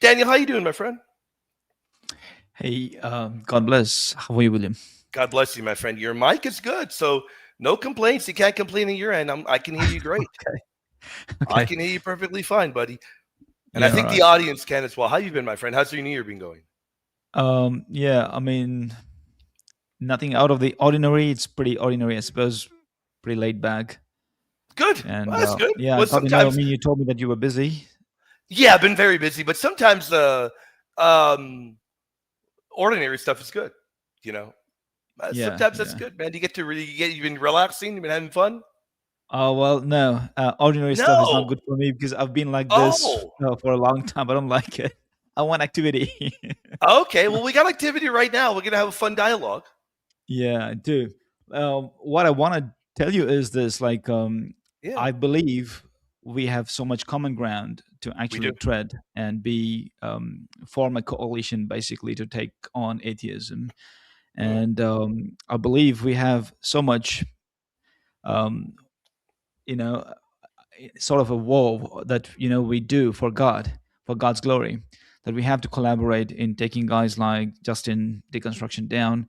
Daniel, how you doing, my friend? Hey, God bless. How are you, William? God bless you, my friend. Your mic is good, so no complaints. You can't complain on your end. I can hear you great. Okay. I Okay. can hear you perfectly fine, buddy. And I Yeah, all think the right. audience can as well. How you been, my friend? How's your New Year been going? Yeah, I mean, nothing out of the ordinary. It's pretty ordinary, I suppose. Pretty laid back. Good. And Well, that's good. yeah, I Well, got to know. I sometimes, mean, you told me that you were busy. yeah, I've been very busy, but sometimes the um, ordinary stuff is good. You know, Yeah, sometimes that's yeah. good, man. You get to really get. You've been relaxing. You've been having fun. Oh, well, no. Ordinary stuff is not No. good for me because I've been like this Oh. for a long time. I don't like it. I want activity. Okay. Well, we got activity right now. We're gonna have a fun dialogue. Yeah, I do. What I want to tell you is this: Yeah, I believe we have so much common ground to we actually do. tread and be form a coalition, basically, to take on atheism. Mm. And I believe we have so much, um, you know, sort of a war that we do for God, for God's glory, that we have to collaborate in taking guys like Justin Deconstruction down.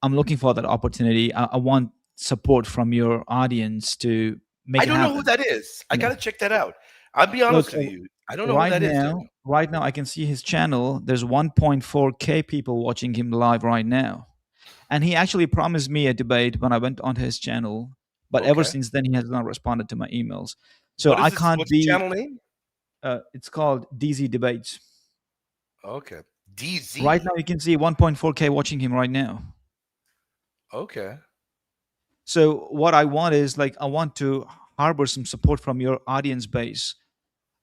I'm looking for that opportunity. I want support from your audience to make I it don't know who happen. that is. I You know, gotta check that out. I'll be look, honest with you. I don't know who that is, Daniel. right now, I can see his channel. There's 1.4K people watching him live right now, and he actually promised me a debate when I went onto his channel. But ever Okay. since then, he has not responded to my emails. So What is I this? can't What's the be. channel name? It's called DZ Debates. Okay. Right DZ. now, you can see 1.4K watching him right now. Okay. So what I want is like I want to harbor some support from your audience base.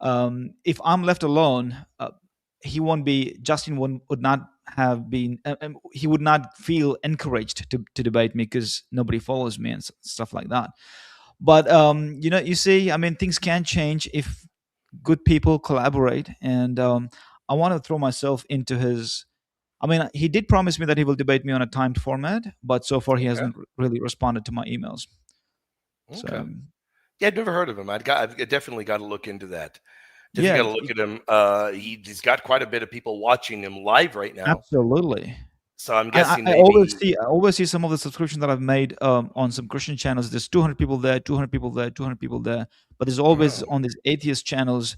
If I'm left alone, he won't be. Justin would not have been. He would not feel encouraged to debate me because nobody follows me and stuff like that. But you see, I mean, things can change if good people collaborate, and I want to throw myself into his. I mean, he did promise me that he will debate me on a timed format, but so far he Okay. hasn't really responded to my emails. Okay. So Yeah, I'd never heard of him. I definitely got to look into that. Definitely yeah, got to look at him. He's got quite a bit of people watching him live right now. absolutely. So I'm And guessing maybe. I always see some of the subscriptions that I've made on some Christian channels. There's 200 people there, 200 people there, 200 people there, but there's always Oh. on these atheist channels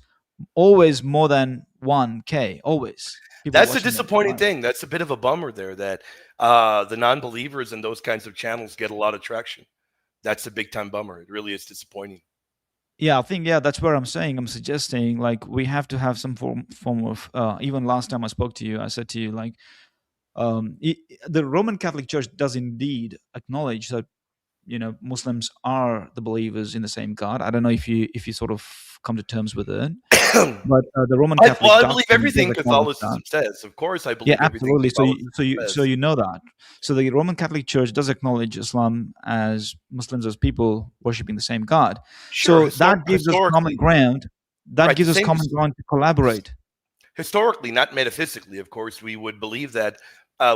always more than 1K. Always people That's a watching them disappointing live. thing. That's a bit of a bummer there that the non-believers and those kinds of channels get a lot of traction. That's a big time bummer. It really is disappointing. Yeah, I think that's where I'm suggesting like we have to have some form of. Even last time I spoke to you, I said to you like the Roman Catholic Church does indeed acknowledge that Muslims are the believers in the same God. I don't know if you sort of come to terms with it, but the Roman Catholic I believe doctrine does everything acknowledge that. Catholicism says. Of course, I Yeah, believe everything absolutely. Catholicism So says. you know that. So the Roman Catholic Church does acknowledge Islam as Muslims as people worshiping the same God. Sure, So that gives us common historically, ground. That right? The gives us same common ground to collaborate. historically, not metaphysically. Of course, we would believe that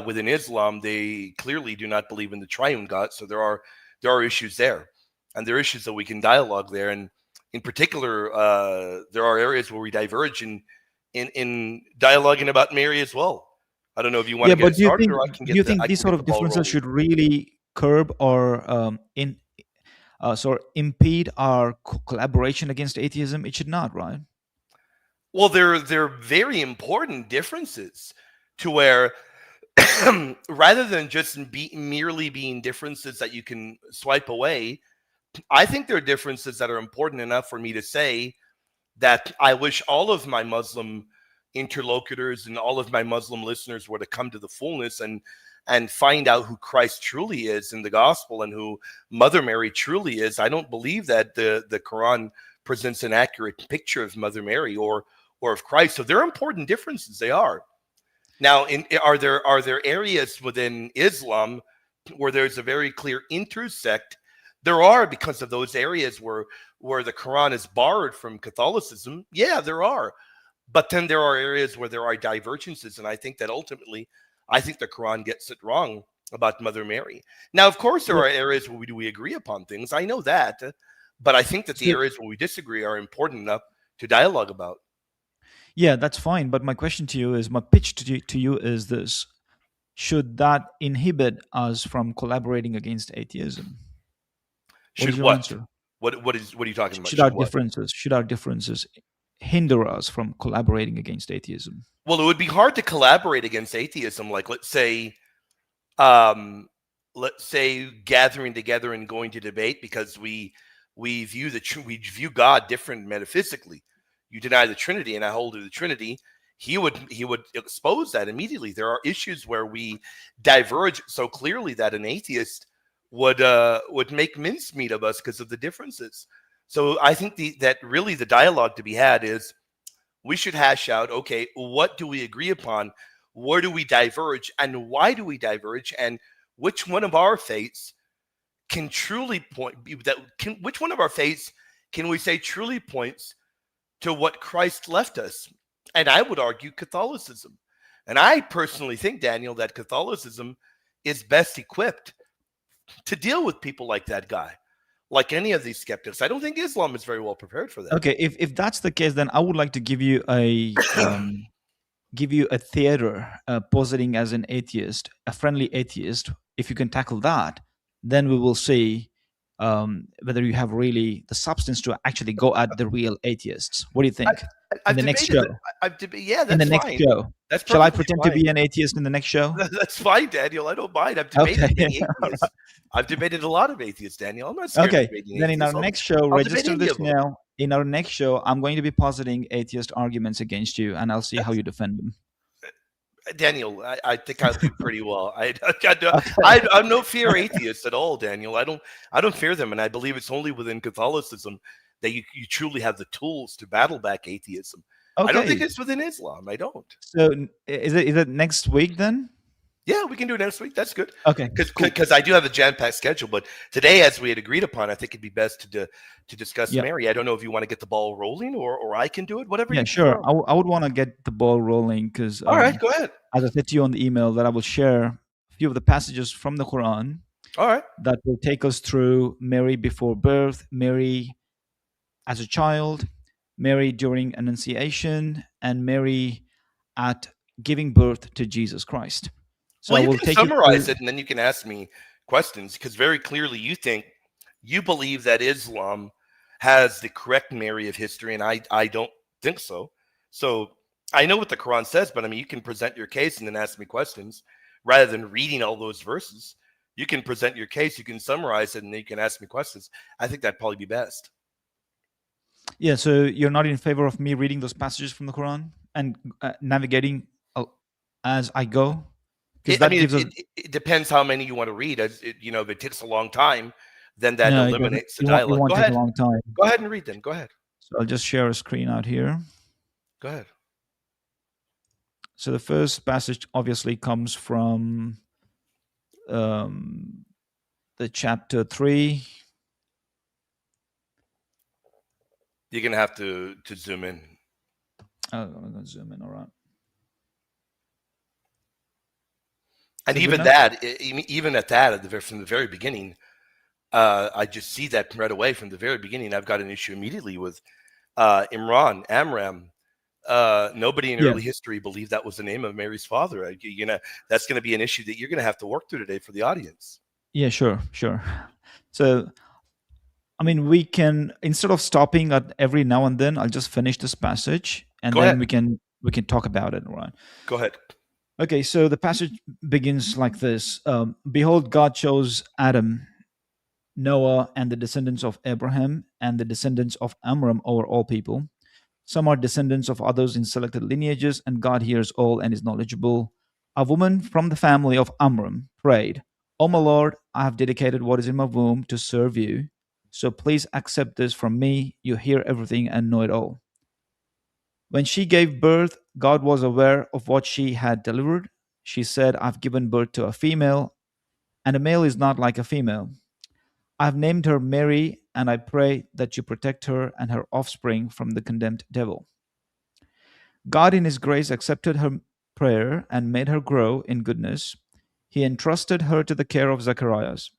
within Islam, they clearly do not believe in the triune God. So there are issues there, and there are issues that we can dialogue there. And in particular, there are areas where we diverge in dialoguing about Mary as well. I don't know if you want Yeah, to get but it started, or do you think I these can sort get of the ball differences rolling. should really curb or impede our collaboration against atheism? It should not, right? Well, they're very important differences to where rather than just merely being differences that you can swipe away, I think there are differences that are important enough for me to say that I wish all of my Muslim interlocutors and all of my Muslim listeners were to come to the fullness and find out who Christ truly is in the gospel and who Mother Mary truly is. I don't believe that the Quran presents an accurate picture of Mother Mary or of Christ. So there are important differences. They are. Now, are there areas within Islam where there's a very clear intersect? There are, because of those areas where the Quran is borrowed from Catholicism. Yeah, there are. But then there are areas where there are divergences, and I think that ultimately, I think the Quran gets it wrong about Mother Mary. Now, of course, there Yeah. are areas where we agree upon things. I know that, but I think that the So areas where we disagree are important enough to dialogue about. Yeah, that's fine. But my question to you is, my pitch to you is this: should that inhibit us from collaborating against atheism? What is Should your what? answer? What are you talking about? Should our Should what? differences should our differences hinder us from collaborating against atheism? Well, it would be hard to collaborate against atheism. Like, um, let's say gathering together and going to debate because we view God different metaphysically. You deny the Trinity, and I hold to the Trinity. He would expose that immediately. There are issues where we diverge so clearly that an atheist would make mincemeat of us because of the differences. So I think that really the dialogue to be had is we should hash out, okay, what do we agree upon? Where do we diverge? And why do we diverge? And which one of our faiths can truly which one of our faiths can we say truly points to what Christ left us? And I would argue Catholicism. And I personally think, Daniel, that Catholicism is best equipped to deal with people like that guy, like any of these skeptics. I don't think Islam is very well prepared for that. Okay, if that's the case, then I would like to give you a theater positing as an atheist, a friendly atheist. If you can tackle that, then we will see whether you have really the substance to actually go at the real atheists. What do you I, think? In I've the next debated that. show, Yeah, in the that's next fine. show, That's shall I perfectly pretend to fine. be an atheist in the next show? That's fine, Daniel. I don't mind. I've Okay. debated many atheists. I've debated a lot of atheists, Daniel. I'm not scared of Okay. debating Then in our atheists. next show, I'll debate register any of this them. now. In our next show, I'm going to be positing atheist arguments against you, and I'll see how you defend them. Daniel, I think I'll do pretty well. Okay. I'm no fear atheist at all, Daniel. I don't fear them, and I believe it's only within Catholicism that you truly have the tools to battle back atheism. I don't think Okay. it's within Islam. I don't. So is it next week then? Yeah, we can do it next week. That's good. Okay. Cool. Because I do have a jam-packed schedule, but today, as we had agreed upon, I think it'd be best to discuss Yeah. Mary. I don't know if you want to get the ball rolling or I can do it, whatever Yeah. you Sure. prefer. I would want to get the ball rolling because, All right, go ahead. as I said to you on the email, that I will share a few of the passages from the Quran All right. that will take us through Mary before birth, Mary as a child, Mary during Annunciation, and Mary at giving birth to Jesus Christ. So Well, I you will can take you summarize through. it, and then you can ask me questions because very clearly you believe that Islam has the correct Mary of history, and I don't think so. So I know what the Quran says, but I mean, you can present your case and then ask me questions rather than reading all those verses. You can present your case, you can summarize it, and then you can ask me questions. I think that'd probably be best. Yeah, so you're not in favor of me reading those passages from the Quran and navigating uh, as I go? Because I that mean, gives us. it depends how many you want to read. If it takes a long time, then that No, it doesn't. eliminates the It dialogue. won't Go take a ahead. long time. Go ahead and read then. Go ahead. So I'll just share a screen out here. Go ahead. So the first passage obviously comes from um, the chapter 3. You're gonna have to zoom in. Oh, I'm going to zoom in. All right. And So good even enough? that, even at that, from the very beginning, I just see that right away from the very beginning. I've got an issue immediately with Amram. Nobody in Yeah. early history believed that was the name of Mary's father. That's going to be an issue that you're going to have to work through today for the audience. Yeah, sure. So, I mean, we can, instead of stopping at every now and then, I'll just finish this passage and Go then ahead. we can talk about it, right? Go ahead. Okay, so the passage begins like this. Behold, God chose Adam, Noah, and the descendants of Abraham, and the descendants of Amram over all people. Some are descendants of others in selected lineages, and God hears all and is knowledgeable. A woman from the family of Amram prayed, O my Lord, I have dedicated what is in my womb to serve you. So please accept this from me. You hear everything and know it all. When she gave birth, God was aware of what she had delivered. She said, I've given birth to a female, and a male is not like a female. I've named her Mary, and I pray that you protect her and her offspring from the condemned devil. God, in His grace, accepted her prayer and made her grow in goodness. He entrusted her to the care of Zacharias.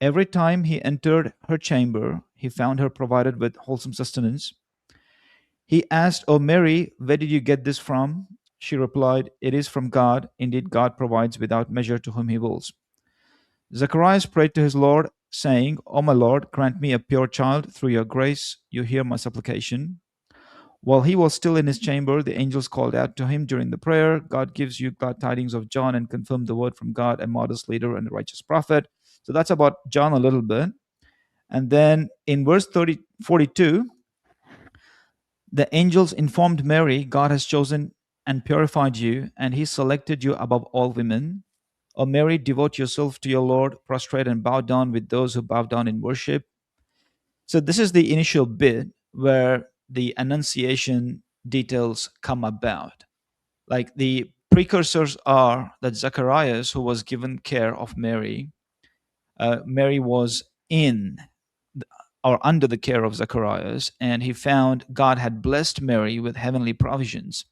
Every time he entered her chamber, he found her provided with wholesome sustenance. He asked, "Oh, Mary, where did you get this from?" She replied, "It is from God. Indeed, God provides without measure to whom he wills." Zacharias prayed to his Lord, saying, "O my Lord, grant me a pure child through your grace. You hear my supplication." While he was still in his chamber, the angels called out to him during the prayer, "God gives you glad tidings of John and confirmed the word from God, a modest leader and a righteous prophet." So that's about John a little bit. And then in verse 42, the angels informed Mary, "God has chosen and purified you, and he selected you above all women. O Mary, devote yourself to your Lord, prostrate and bow down with those who bow down in worship." So this is the initial bit where the Annunciation details come about. Like the precursors are that Zacharias, who was given care of Mary, Mary was in or under the care of Zacharias, and he found God had blessed Mary with heavenly provisions.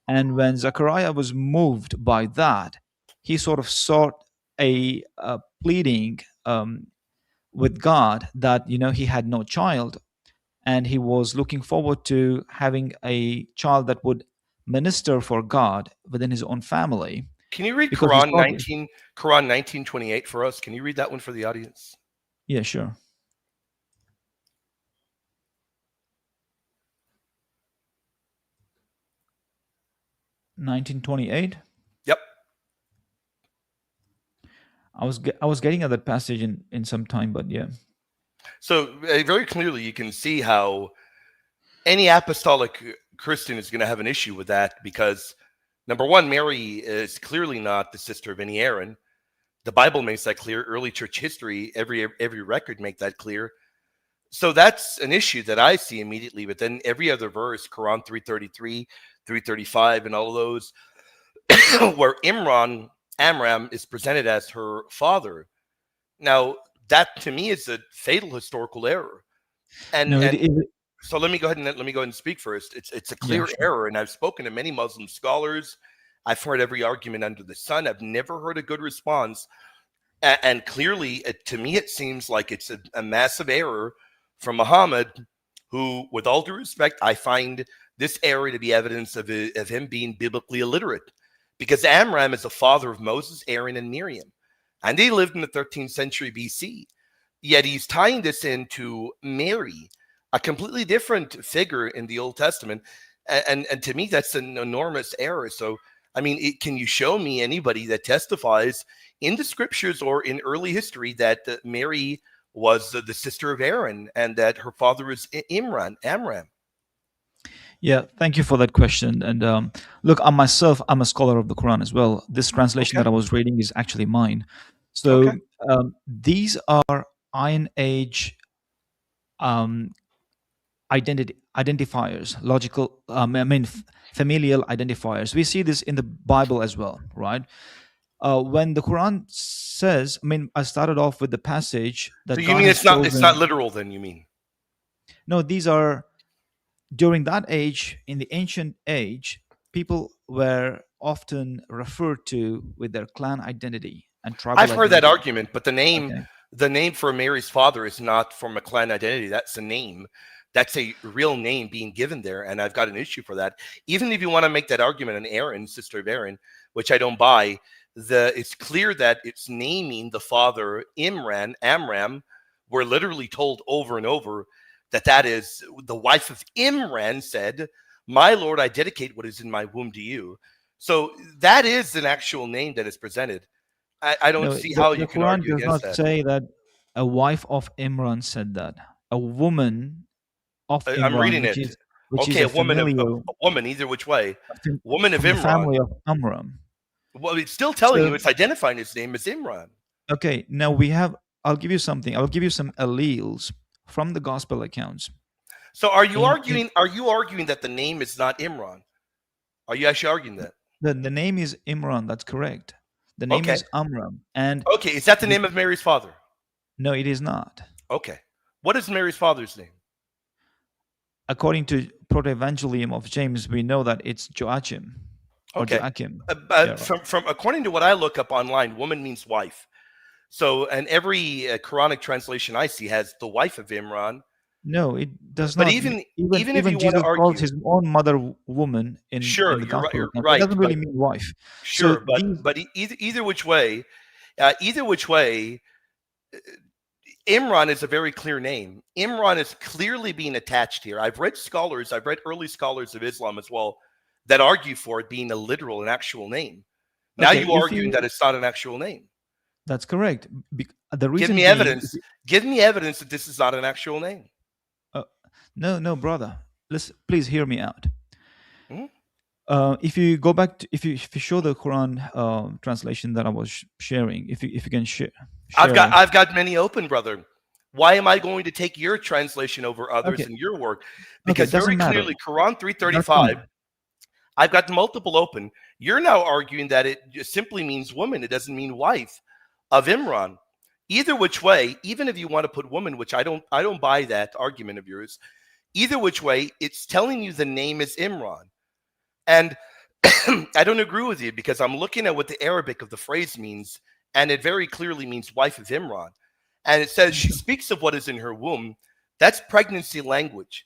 And when Zachariah was moved by that, he sort of sought a pleading with God that he had no child, and he was looking forward to having a child that would minister for God within his own family, Can you read because he saw this. Quran 19:28 for us? Can you read that one for the audience? Yeah, sure. 1928. Yep. I was getting at that passage in some time, but yeah. So very clearly, you can see how any apostolic Christian is going to have an issue with that, because number one, Mary is clearly not the sister of any Aaron. The Bible makes that clear. Early church history, every record make that clear. So that's an issue that I see immediately. But then every other verse, Quran 333, 335, and all of those, where Amram is presented as her father. Now, that to me is a fatal historical error. And No, so let me go ahead and speak first. It's a yeah, clear sure. error, and I've spoken to many Muslim scholars. I've heard every argument under the sun. I've never heard a good response. And clearly, to me, it seems like it's a massive error from Muhammad, who, with all due respect, I find this error to be evidence of him being biblically illiterate, because Amram is the father of Moses, Aaron, and Miriam, and they lived in the 13th century BC. Yet he's tying this into Mary, a completely different figure in the Old Testament, and to me, that's an enormous error. So, I mean, can you show me anybody that testifies in the scriptures or in early history that Mary was the sister of Aaron and that her father was Amram? Yeah, thank you for that question. And look, I'm a scholar of the Quran as well. This translation Okay. that I was reading is actually mine. Okay. So these are Iron Age um, identifiers, logical, familial identifiers. We see this in the Bible as well, right? When the Quran says, I started off with the passage So that you God mean has it's not chosen. literal then, you mean? No, these are during that age, in the ancient age, people were often referred to with their clan identity and tribal I've heard that identity. argument, but Okay. the name for Mary's father is not from a clan identity. That's a name. That's a real name being given there, and I've got an issue for that. Even if you want to make that argument on Aaron, sister of Aaron, which I don't buy, it's clear that it's naming the father Amram. We're literally told over and over that is the wife of Imran said, "My Lord, I dedicate what is in my womb to you." So that is an actual name that is presented. I don't No, see how the you can Quran argue does against not that. say that a wife of Imran said that. A woman of I'm Imran, reading which it. is which is Okay, a familial a woman, either which way. Woman of from the Imran. family of Amram. Well, it's still telling you So it's identifying his name as Imran. okay, now we have. I'll give you something. I'll give you some alleles from the gospel accounts. So are you In arguing that the name is not Imran? Are you actually arguing that? the name is Imran. That's correct. The name Okay. is Amram, and Okay, is that the the, name of Mary's father? no, it is not. Okay. What is Mary's father's name? According to Proto-Evangelium of James, we know that it's Joachim or Okay. Joachim. Yeah, But right. from according to what I look up online, woman means wife. So, and every Quranic translation I see has the wife of Imran. No, it does But not. even if Even you want to Jesus calls argue, his own mother woman in sure, the you're right, Gospel you're account. It right, doesn't but really mean wife. So sure, these either which way, either which way, Imran is a very clear name. Imran is clearly being attached here. I've read early scholars of Islam as well that argue for it being a literal and actual name. Now okay. you If arguing you that it's not an actual name. That's correct. The Give reason me being, evidence. Give me evidence that this is not an actual name. uh, no, no, brother. Listen, please hear me out. Hmm? If you go back to, if you show the Quran translation that I was sharing, if you can share. I've got many open, brother. Why am I going to take your translation over others Okay, in your work? okay, Because very doesn't matter. clearly, Quran That's 335, fine. I've got multiple open. You're now arguing that it just simply means woman. It doesn't mean wife of Imran. Either which way, even if you want to put woman, which I don't buy that argument of yours. Either which way, it's telling you the name is Imran. And I don't agree with you because I'm looking at what the Arabic of the phrase means, and it very clearly means wife of Imran. And it says she speaks of what is in her womb. That's pregnancy language.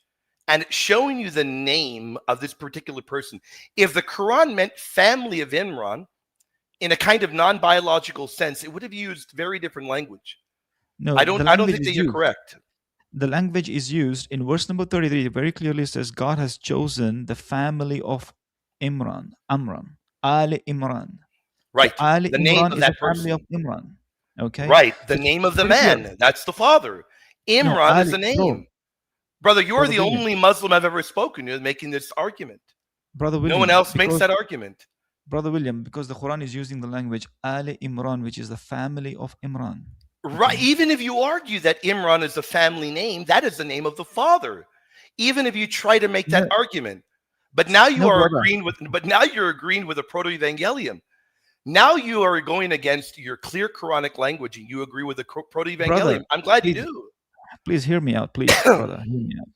And it's showing you the name of this particular person. If the Quran meant family of Imran in a kind of non-biological sense, it would have used very different language. No, the I don't language think that is you're used. correct. The language is used in verse number 33. It very clearly says God has chosen the family of Amram, Ali Imran. So Right. Ali The name Imran of is the that family of person. Imran. Okay, Right. The it's name of the pretty clear. man. That's the father. No, Imran is Ali, the bro, name. Brother, you're brother the William, only Muslim I've ever spoken to making this argument. brother No one William, else makes because that argument. brother William, because the Quran is using the language Ali Imran, which is the family of Imran. Right. Okay, Even if you argue that Imran is a family name, that is the name of the father. Even if you try to make that no, argument. But now you no, are brother, agreeing with but now you're agreeing with the proto-evangelium. Now you are going against your clear Quranic language and you agree with the brother, proto-evangelium. I'm glad you please, do. please hear me out, please, brother, hear me out.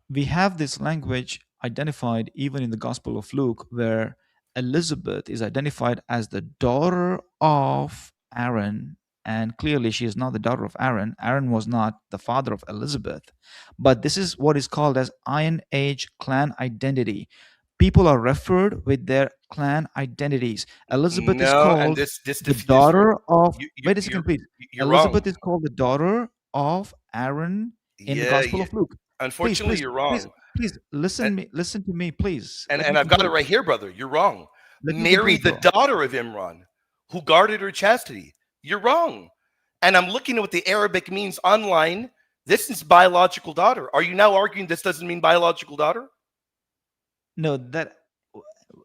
We have this language identified even in the Gospel of Luke, where Elizabeth is identified as the daughter of Aaron. And clearly, she is not the daughter of Aaron. Aaron was not the father of Elizabeth. But this is what is called as Iron Age clan identity. People are referred with their clan identities. Elizabeth is No, and called the this daughter of, you wait a second, please. you're wrong. Elizabeth is called the daughter of Aaron in the Yeah, Gospel yeah. of Luke. Please, Unfortunately, please, you're please, wrong. please listen to me, please. Let me And I've got it complete. right here, brother. You're wrong. Let me Mary, complete, the bro. daughter of Imran, who guarded her chastity. You're wrong. And I'm looking at what the Arabic means online. This is biological daughter. Are you now arguing this doesn't mean biological daughter? No,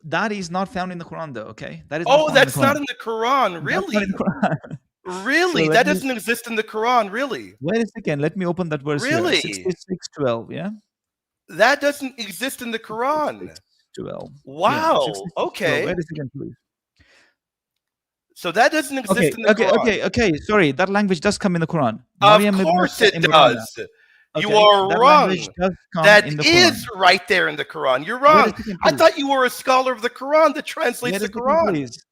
that is not found in the Quran, though. Okay, that is not Oh, found in the that's not Quran. in the Quran. That's not in the Really? Quran. So Really? let That me doesn't exist in the Quran. Really? wait a second. Let me open that verse here. Really? 66:12. Yeah, That doesn't exist in the Quran. 66:12. Yeah, Wow. 66:12. Wait Okay. a second, please. So that doesn't exist Okay, in the okay, Quran. okay, okay. Sorry, that language does come in the Quran. Of Maryam ibn course it Imran. does. You Okay, are that language wrong. does come That in the is Quran. right there in the Quran. You're Wait a wrong. second, I please. thought you were a scholar of the Quran that translates Wait a the second, Quran. please.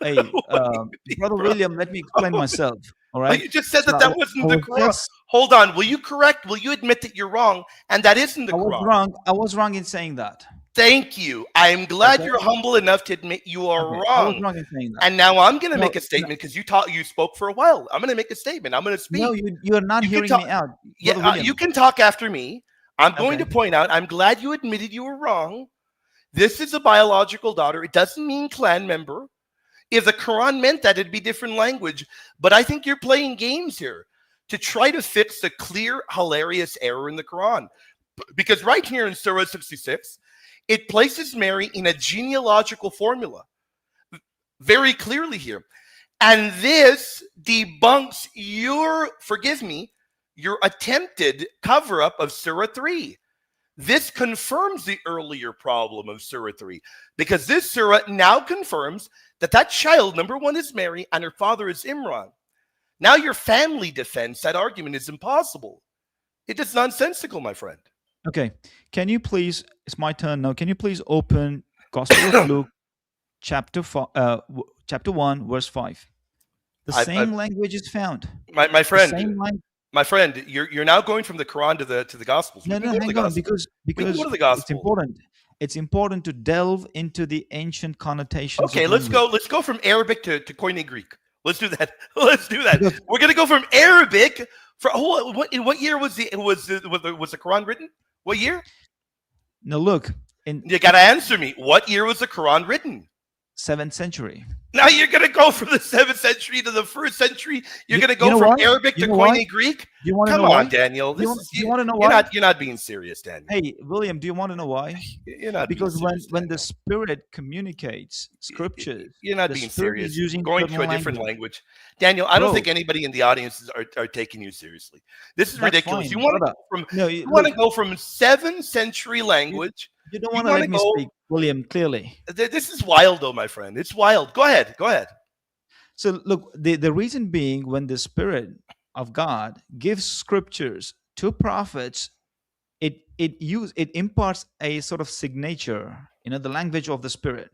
Hey, What do you mean, brother bro? William, let me explain myself. All Oh, right. you just said So that that wasn't I the was Quran. just, Hold on. Will you correct? Will you admit that you're wrong and that isn't the I was Quran? wrong. I was wrong in saying that. Thank you. I'm glad Okay. you're humble enough to admit you are Okay. I was wrong. wrong in saying that. And now I'm going to No, make a no, statement because you spoke for a while. I'm going to make a statement. I'm going to no, speak. you are not You can hearing talk. me out, Yeah, brother you William. can talk after me. I'm going Okay. to point out. I'm glad you admitted you were wrong. This is a biological daughter. It doesn't mean clan member. If the Quran meant that, it'd be different language. But I think you're playing games here to try to fix a clear, hilarious error in the Quran. Because right here in Surah 66, it places Mary in a genealogical formula very clearly here. And this debunks your, forgive me, your attempted cover up of Surah 3. This confirms the earlier problem of Surah 3 because this Surah now confirms that that child, number one, is Mary and her father is Imran. Now your family defense, that argument is impossible. It is nonsensical, my friend. Okay. Can you please? It's my turn now. Can you please open Gospel of Luke, chapter 1, verse 5? The I, same language is found. my The friend, same language. My friend, you're now going from the Quran to the Gospels. We No, can no, go to the hang on, Gospels. We can go because to the it's Gospels. important. It's important to delve into the ancient connotations Okay, of let's language. go. Let's go from Arabic to Koine Greek. Let's do that. Let's do that. Because We're gonna go from Arabic. In what year was the Quran written? What year? now look, in You gotta answer me. What year was the Quran written? 7th century. Now you're gonna go from the 7th century to the 1st century. You're gonna go know from why? Arabic You to know why? Koine Greek. Do you want to Come know why? on, Daniel. Do you want to know You're why? not being serious, Daniel. Hey, William, do you want to know why? You're not being Because serious, when the Daniel. Spirit communicates scriptures, You're not the being Spirit is serious. using Going certain to a different language. language. Daniel, I don't Bro, think anybody in the audience are taking you seriously. This is that's ridiculous. You fine, want to brother. go from No, you want look, to go from 7th century you, language. you don't You want to want let to me go. speak, William, clearly. This is wild, though, my friend. It's wild. Go ahead. Go ahead. So, look, the reason being when the Spirit of God gives scriptures to prophets, it imparts a sort of signature, the language of the Spirit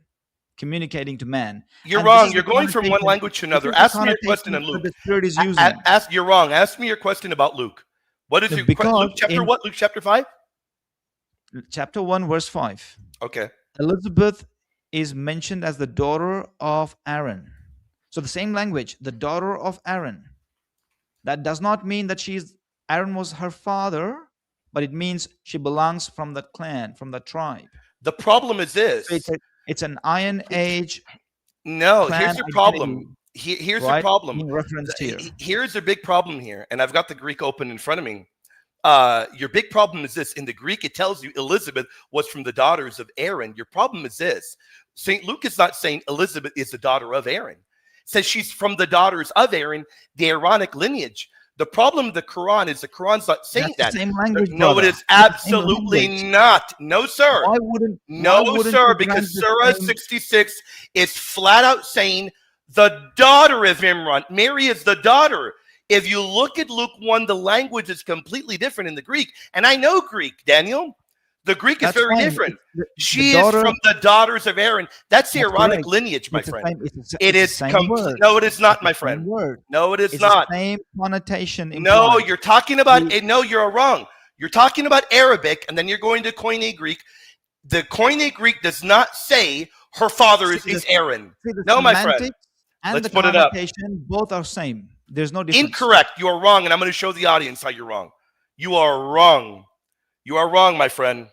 communicating to man. You're And this wrong. is You're the going from one connotation. language to This another. is the Ask me your question on connotation that Luke. the Spirit is using. You're wrong. Ask me your question about Luke. What is No, your because Luke chapter in what? Luke chapter 5? chapter 1, verse 5, Okay. Elizabeth is mentioned as the daughter of Aaron. So the same language, the daughter of Aaron. That does not mean that Aaron was her father, but it means she belongs from that clan, from that tribe. The problem is So this. it's an Iron Age No, clan here's your identity, problem. Here's the right? problem. Being referenced here. Here's a big problem here, and I've got the Greek open in front of me. Your big problem is this. In the Greek, it tells you Elizabeth was from the daughters of Aaron. Your problem is this. St. Luke is not saying Elizabeth is the daughter of Aaron. It says she's from the daughters of Aaron, the Aaronic lineage. The problem with the Quran is the Quran's not saying That's the that. same language, No, it brother. is It's the same absolutely language. not. No, sir. Why wouldn't No, sir, you grant because the Surah same? 66 is flat out saying the daughter of Imran. Mary is the daughter. If you look at Luke 1, the language is completely different in the Greek. And I know Greek, Daniel. The Greek is That's very fine. different. The She daughter. is from the daughters of Aaron. That's the That's Aaronic correct. lineage, my It's the friend. same. It It's is the same word. no, it is not, It's my the same friend. word. No, it is It's not. the same connotation No, implied. you're talking about The- no, you're wrong. You're talking about Arabic, and then you're going to Koine Greek. The Koine Greek does not say her father is Aaron. See, the No, my friend. semantics and Let's the put it up. connotation both are same. There's no difference. Incorrect. You are wrong, and I'm going to show the audience how you're wrong. You are wrong. You are wrong, my friend.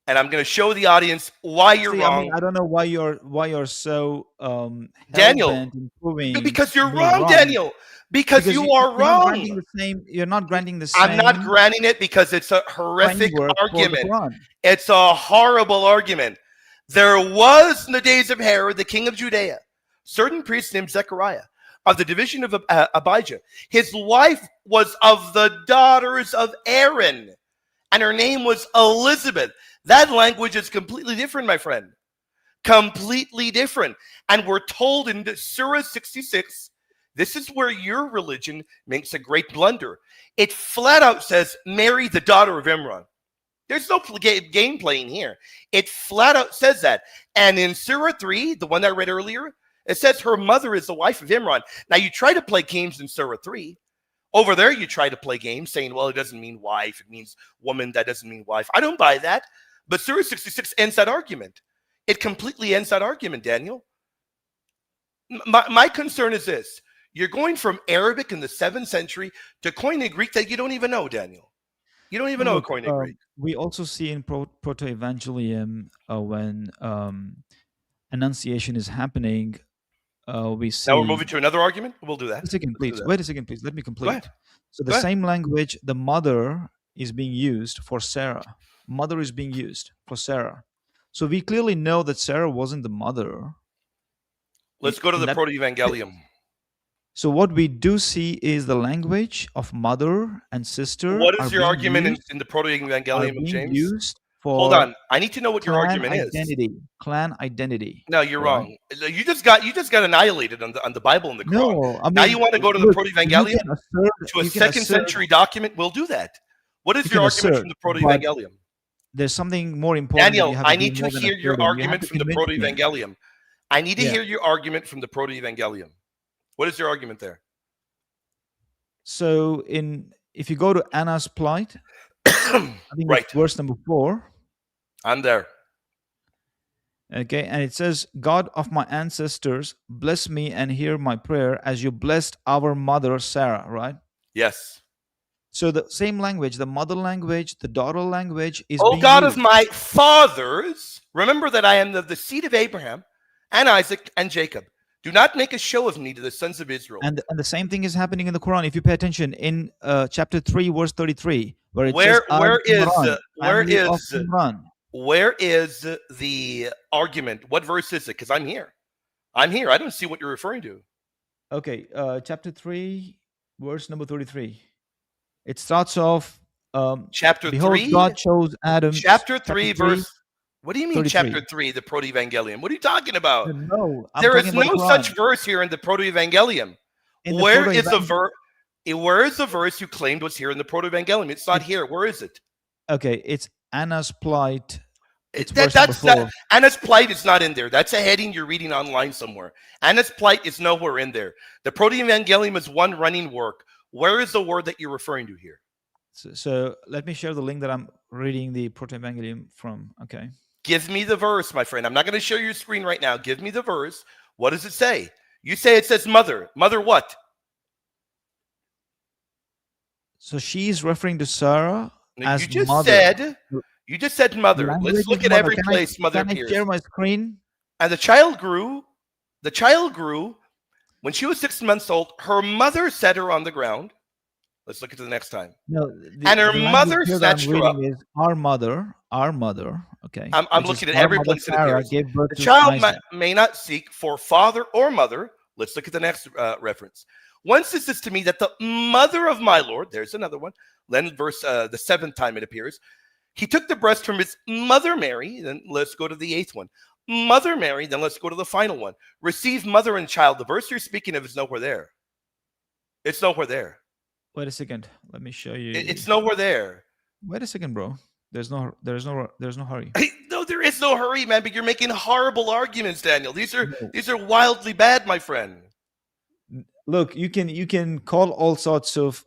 And I'm going to show the audience why you're See, wrong. I don't know why you're so Daniel, hell-bent in proving because you're me wrong, Daniel. Because you are you're not wrong. granting the same. You're not granting the same. I'm not granting it because it's a horrific framework for the argument. Quran. It's a horrible argument. There was in the days of Herod, the king of Judea, certain priest named Zechariah of the division of Abijah. His wife was of the daughters of Aaron, and her name was Elizabeth. That language is completely different, my friend. Completely different. And we're told in Surah 66, this is where your religion makes a great blunder. It flat out says, Mary, the daughter of Imran. There's no game playing here. It flat out says that. And in Surah 3, the one I read earlier, it says her mother is the wife of Imran. Now, you try to play games in Surah 3. Over there, you try to play games saying, well, it doesn't mean wife. It means woman. That doesn't mean wife. I don't buy that. But Surah 66 ends that argument. It completely ends that argument, Daniel. My concern is this. You're going from Arabic in the 7th century to Koine Greek that you don't even know, Daniel. You don't even know Koine Greek. We also see in Proto-Evangelium when Annunciation is happening, we see... Now we're moving to another argument? We'll do that. Wait a second, please. Let me complete. Go ahead. So the same language, the mother is being used for Sarah. Mother is being used for Sarah. So we clearly know that Sarah wasn't the mother. Let's go to the Proto-Evangelium. So what we do see is the language of mother and sister. What is your argument in the Proto-Evangelium of James? Used for Hold on. I need to know what your argument is. Clan identity. No, you're wrong. You just got annihilated on the Bible and the Quran. No, I mean, now you want to go to the Proto-Evangelium to a 2nd century document? We'll do that. What is your argument from the Proto-Evangelium? There's something more important. Daniel, I need to hear your argument from the Proto-Evangelium. I need to hear your argument from the Proto-Evangelium. What is your argument there? So if you go to Anna's plight, I think Right. it's verse number 4. I'm there. Okay, and it says, God of my ancestors, bless me and hear my prayer as you blessed our mother Sarah, right? Yes. So the same language, the mother language, the daughter language is O being God of used. my fathers, remember that I am of the seed of Abraham and Isaac and Jacob. Do not make a show of me to the sons of Israel. And the same thing is happening in the Quran. If you pay attention in chapter 3, verse 33, where it Where says, where is family of Imran. where is the argument? What verse is it? Because I'm here. I'm here. I don't see what you're referring to. Okay, chapter 3, verse number 33. It starts off, Chapter behold, 3? God chose Adam. Chapter 3, verse. What do you mean, 33. chapter 3, the Proto-Evangelium? What are you talking about? No, I'm There talking is about no the Quran. such verse here in the Proto-Evangelium. Where is the verse? Where is the verse you claimed was here in the Proto-Evangelium? It's not here. Where is it? Okay, it's Anna's plight. It's That's not, Anna's plight is not in there. That's a heading you're reading online somewhere. Anna's plight is nowhere in there. The Proto-Evangelium is one running work. Where is the word that you're referring to here? So let me share the link that I'm reading the Proto-Evangelium from. Okay. Give me the verse, my friend. I'm not going to show your screen right now. Give me the verse. What does it say? You say it says mother. Mother what? So she's referring to Sarah as you just mother. You just said mother. Let's look at every place mother appears. Can I share my screen? And the child grew. The child grew. When she was 6 months old, her mother set her on the ground. Let's look at the next time. No, and her mother snatched her up. Is our mother. Okay. I'm looking at every place it appears. Gave birth the to child may not seek for father or mother. Let's look at the next reference. Once it says to me that the mother of my Lord, there's another one. Then verse the 7th time it appears. He took the breast from his mother Mary. Then let's go to the 8th one. Mother Mary. Then let's go to the final one. Receive mother and child. The verse you're speaking of is nowhere there. It's nowhere there. Wait a second. Let me show you. It's nowhere there. Wait a second, bro. There's no hurry. No, there is no hurry, man. But you're making horrible arguments, Daniel. These are wildly bad, my friend. Look, you can call all sorts of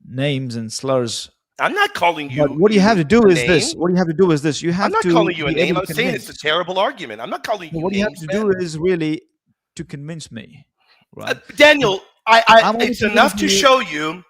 names and slurs. I'm not calling you. But what you have to do is this. What you have to do is this. You have to. I'm not calling you a name. I'm saying it's a terrible argument. I'm not calling you. What you have to do is really to convince me, right? Daniel, it's enough to show you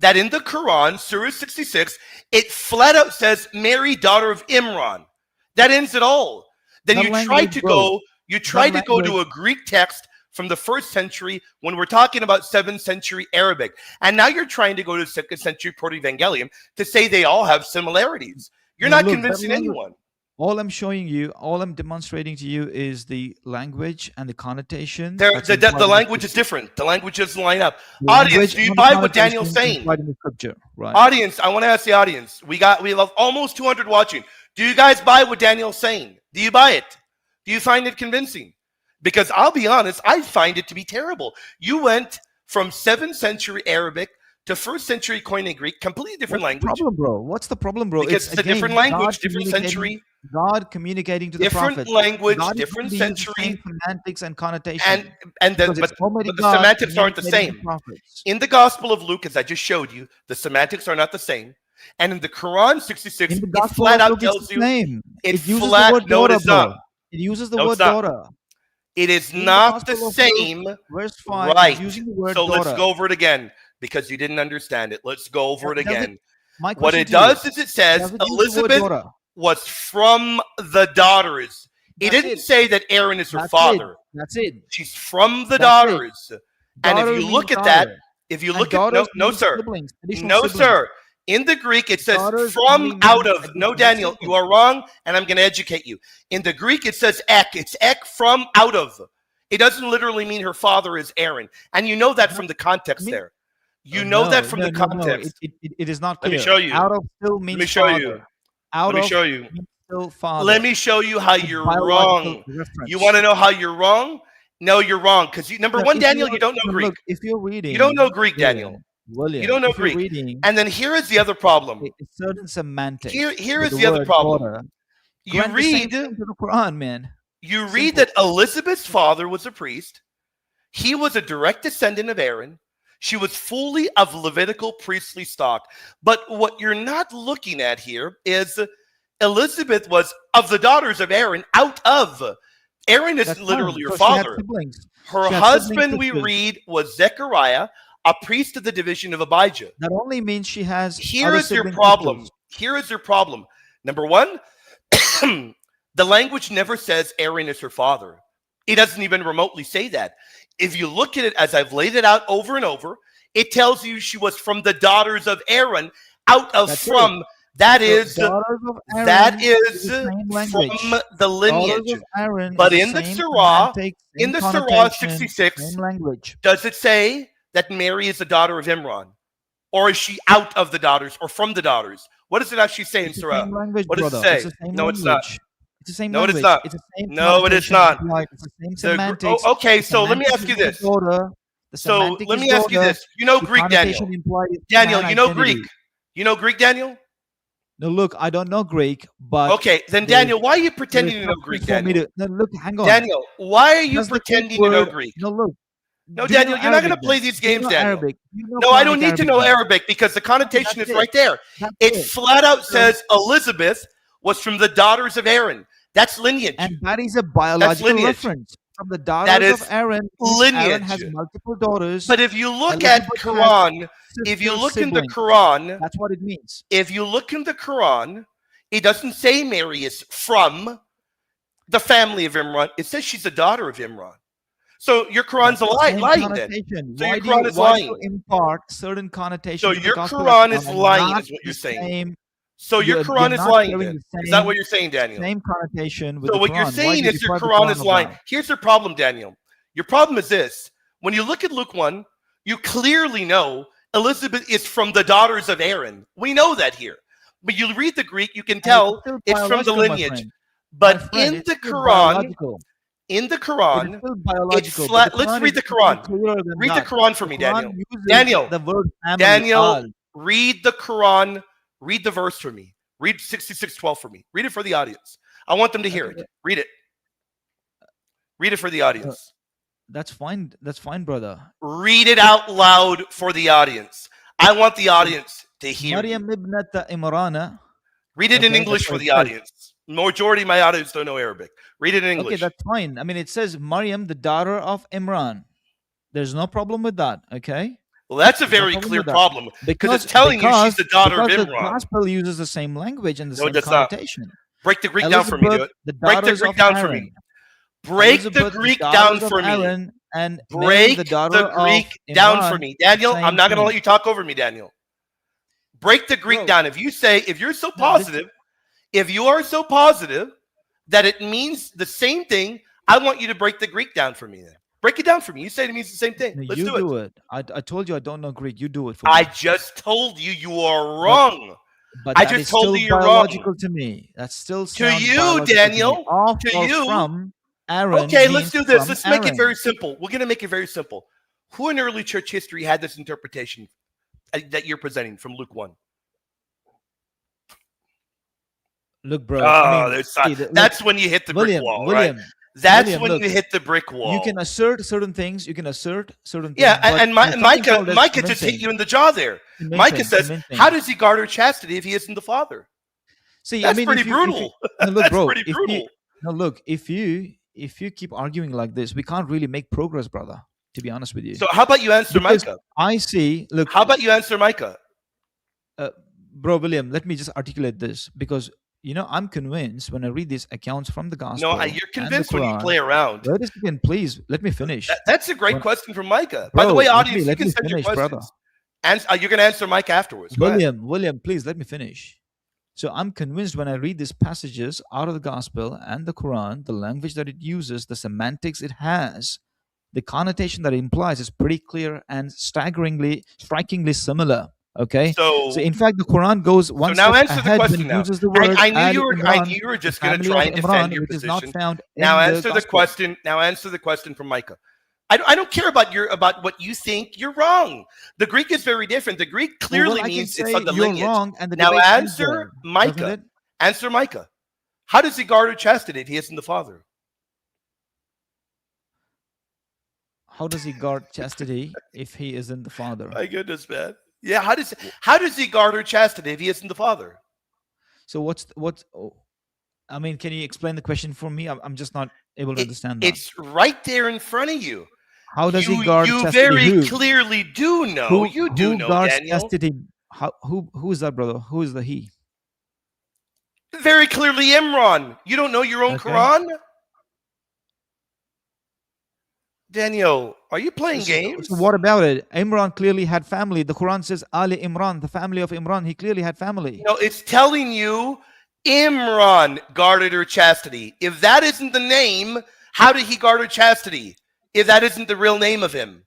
that in the Quran, Surah 66, it flat out says Mary, daughter of Imran. That ends it all. Then you tried to go to a Greek text from the 1st century when we're talking about 7th century Arabic. And now you're trying to go to 2nd century Proto-Evangelium to say they all have similarities. You're not convincing anyone. All I'm showing you, all I'm demonstrating to you is the language and the connotation. The language is different. The language doesn't line up. Audience, do you buy what Daniel's saying? Right. Audience, I want to ask the audience. We have almost 200 watching. Do you guys buy what Daniel's saying? Do you buy it? Do you find it convincing? Because I'll be honest, I find it to be terrible. You went from 7th century Arabic to 1st century Koine Greek, completely different language. What's the problem, bro? Because it's a different language, different century. God communicating to the prophet. Different language, different century. Semantics and connotation. But the semantics aren't the same. In the Gospel of Luke, as I just showed you, the semantics are not the same. And in the Quran 66, it flat out tells you it's flat. No, it is not. It uses the word daughter. It is not the same. Verse 5, right. Using the word so daughter. Let's go over it again because you didn't understand it. Let's go over it again. What it does is it says Elizabeth was from the daughters. It didn't say that Aaron is her father. That's it. She's from the daughters. And if you look at that, no, sir. In the Greek, it says from out of. No, Daniel, you are wrong, and I'm going to educate you. In the Greek, it says ek. It's ek from out of. It doesn't literally mean her father is Aaron. And you know that from the context there. You know that from the context. It is not clear. Let me show you. Out of still means Let me show father. you. Out Let me of show you. Still father. Let me show you how you're wrong. You want to know how you're wrong? No, you're wrong. Because number one, Daniel, you don't know Greek. Look, if you're reading, you don't know Greek, Daniel. William, you don't know Greek. And then here is the other problem. Certain semantics. Here is the other problem. You read the Quran, man. You read that Elizabeth's father was a priest. He was a direct descendant of Aaron. She was fully of Levitical priestly stock. But what you're not looking at here is Elizabeth was of the daughters of Aaron, out of. Aaron That's isn't fine. literally her So she had father. siblings. Her She had sibling husband, we sisters. read, was Zechariah, a priest of the division of Abijah. That only means she has Here other is your sibling problem. sisters. Here is your problem. Number one, the language never says Aaron is her father. It doesn't even remotely say that. If you look at it as I've laid it out over and over, it tells you she was from the daughters of Aaron, out of That's from. it. That So is daughters of Aaron that is is the same from language. the Daughters lineage. of Aaron But is in the same Surah, semantic, in same the Surah connotation, 66, same language. does it say that Mary is the daughter of Imran? Or is she out of the daughters or from the daughters? What does it actually say in It's the Surah? same language, What does brother. it say? It's the same No, it's not. language. It's the same No, it is language. not. It's the same No, it is connotation not. applied. It's the same The semantics. okay, The so let me semantic ask you is the this. daughter. The So semantic let is me ask you daughter. this. You know The Greek, Daniel. connotation implied is Daniel, man you know identity. Greek. You know Greek, Daniel? No, look, I don't know Greek, but Okay, then there's Daniel, why are you there's pretending to know something Greek, for me Daniel? to. No, look, hang on. Daniel, why are you Does the Greek pretending to know word? Greek? No, look. No, Do you know Daniel, you're not going to Arabic play then? these Do you games, know Daniel. Arabic? Do you know No, I don't Qur'anic need to Arabic know then? Arabic because the connotation That's is it. right there. That's It it. flat out So, says Elizabeth was from the daughters of Aaron. That's lineage. and that is a That's biological lineage. reference from the That daughters of is Aaron. If Aaron has lineage. multiple daughters, But if you look at Elizabeth has Quran, if you sister look in the siblings. Quran, That's what it means. if you look in the Quran, it doesn't say Mary is from the family of Imran. It says she's a daughter of Imran. So your Quran's That's the same lying then. connotation. So your Why do Quran you is why do you lying. impart certain connotations So to the your gospel of Quran Quran is and lying, not is what the you're saying. same? So your You're Quran is not lying sharing then. the Is that what you're saying, Daniel? same connotation with So the what you're Quran. Why saying do you is your deprive the Quran is of lying. that? Here's your problem, Daniel. Your problem is this. When you look at Luke 1, you clearly know Elizabeth is from the daughters of Aaron. We know that here. But you read the Greek, you can And it's tell still it's from the biological, my lineage. friend. My But friend, in it's the still Quran, biological. in the It is Quran, still it's biological. But flat. the Let's Quran read is the even Quran. clearer than Read the that. Quran for The me, Quran Daniel. uses Daniel, the word family. Daniel, read the Quran. Read the verse for me. Read 66:12 for me. Read it for the audience. I want them to hear Okay, it. Read it. Read it for the audience. that's fine. That's fine, brother. Read it out loud for the audience. I want the audience to hear Maryam you. ibnata Imrana. Read it in Okay, English that's for what the it says. audience. Majority of my audience don't know Arabic. Read it in Okay, English. that's fine. I mean, it says Maryam, the daughter of Imran. There's no problem with that. Okay. Well, that's a There's no very problem clear with that. problem because it's Because telling you she's the daughter of the Imran. gospel uses the same language and the No, it same does not. connotation. Break the Greek down for me. Do Elizabeth, it. the Break the daughters Greek of down for Aaron. me. Break the Elizabeth, Greek the down daughters of for me. Aaron, and Mary, Break the daughter the Greek of down Imran, for me. Daniel, I'm same not going to thing. let you talk over me, Daniel. Break the Greek Bro, down. If you're so no, this, positive, if you are so positive that it means the same thing, I want you to break the Greek down for me then. Break it down for me. You say it means the same thing. no, Let's you do it. do it. I told you I don't know Greek. You do it for I me. just told you you are But wrong. but I that just is told still you you're wrong. biological to me. That still To sounds you, biological to me. Daniel, Off to or you. from Aaron Okay, let's means do this. from Let's make it very Aaron. simple. We're going to make it very simple. Who in early church history had this interpretation that you're presenting from Luke 1? Look, bro. Oh, there's See, not. That's when you hit the brick William, wall, right? William, That's William. when Look, you hit the brick wall. you can assert certain things. You can assert certain Yeah, things. But and there's something called as Micah just hit you in the jaw there. Micah says, convincing. "How does he garner chastity if he isn't the father?" See, That's I mean, pretty if you, brutal. no, look, That's bro. pretty If you, brutal. no, look, if you keep arguing like this, we can't really make progress, brother. To be honest with you. So how about you answer Because Micah? I see. Look, How about you answer Micah? bro, William. Let me just articulate this because I'm convinced when I read these accounts from the gospel. No, you're and the convinced when you Quran. play around. Wait a second, please. Let me finish. That's a great When- question from Micah. By the Bro, way, let audience, me- you let can me send your finish, brother. questions. And you're going to answer Micah afterwards. Go ahead. William, please let me finish. So I'm convinced when I read these passages out of the gospel and the Quran, the language that it uses, the semantics it has, the connotation that it implies is pretty clear and strikingly similar. Okay. So in fact, the Quran goes one now step answer the ahead when question it now. uses the word I knew Al you were Imran, just the going to family try of and defend Imran, your which is not position. found Now in the answer the gospel. question. Now answer the question from Micah. I don't care about what you think. You're wrong. The Greek is very different. The Greek clearly I can means say it's on the you're lineage. wrong, and the Now debate ends answer there, doesn't Micah. it? Answer Micah. How does he garner chastity if he isn't the father? how does he guard chastity if he isn't the father? My goodness, man. Yeah, how does he guard her chastity if he isn't the father? So what's I mean, can you explain the question for me? I'm just not able to It, understand that. it's right there in front of you. How does he You guard you chastity? very clearly do know. You do Who know, guards Daniel. chastity? Who is that, brother? Who is the he? Very clearly, Imran. You don't know your own Okay. Quran, Daniel? Are you playing So games? what about it? Imran clearly had family. The Quran says Ali Imran, the family of Imran. He clearly had family. No, it's telling you Imran guarded her chastity. If that isn't the name, how did he guard her chastity? If that isn't the real name of him?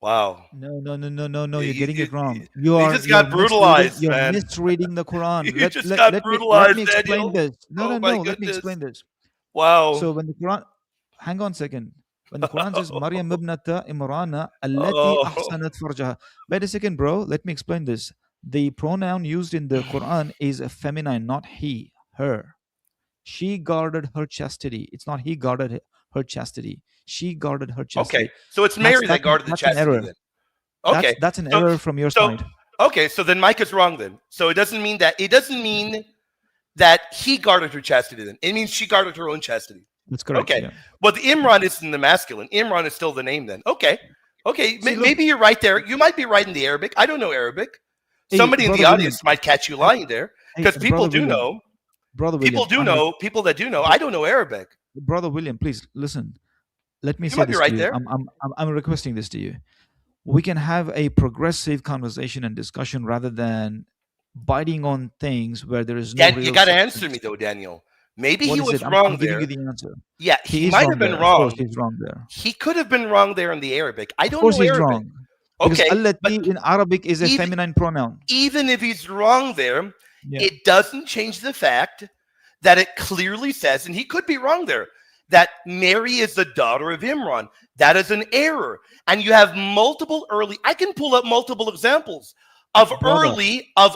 Wow. No. You, You're getting you, it wrong. you just got brutalized, You're man. misreading the Quran. You just got Let me brutalized, explain Daniel. this. Oh my No. Let me goodness. explain this. Wow. So when the Quran, hang on a second. When the Quran says Maryam ibnata Imrana allati Oh. ahsanat farjaha. Wait a second, bro. Let me explain this. The pronoun used in the Quran is a feminine, not he, her. She guarded her chastity. It's not he guarded her chastity. She guarded her Okay. chastity. So it's Mary that guarded the That's an chastity error. then. Okay. That's an So error from your so side. okay, so then Mike is wrong then. So it doesn't mean that he guarded her chastity then. It means she guarded her own chastity. That's correct. Okay. Yeah. Well, the Imran is in the masculine. Imran is still the name then. Okay. Okay. See, look, Maybe you're right there. You might be right in the Arabic. I don't know Arabic. hey, Somebody in the brother William, audience might catch you lying there hey, because people brother do William, know. brother People William, do know. People that do know. I don't know Arabic. brother William, please listen. Let me You say might be this to right you. there. I'm requesting this to you. We can have a progressive conversation and discussion rather than biting on things where there is no Dan, you real got to answer me substance. though, Daniel. Maybe What he is it? was I'm wrong giving you there. the answer. Yeah, He he is might wrong have been there. Of course, wrong. he's wrong there. He could have been wrong there in the Arabic. I Of don't course, know he's Arabic. wrong. Because Okay, but allati in Arabic is a even feminine pronoun. even if he's wrong there, Yeah. it doesn't change the fact that it clearly says, and he could be wrong there, that Mary is the daughter of Imran. That is an error. And you have multiple I can pull up multiple examples of Brother,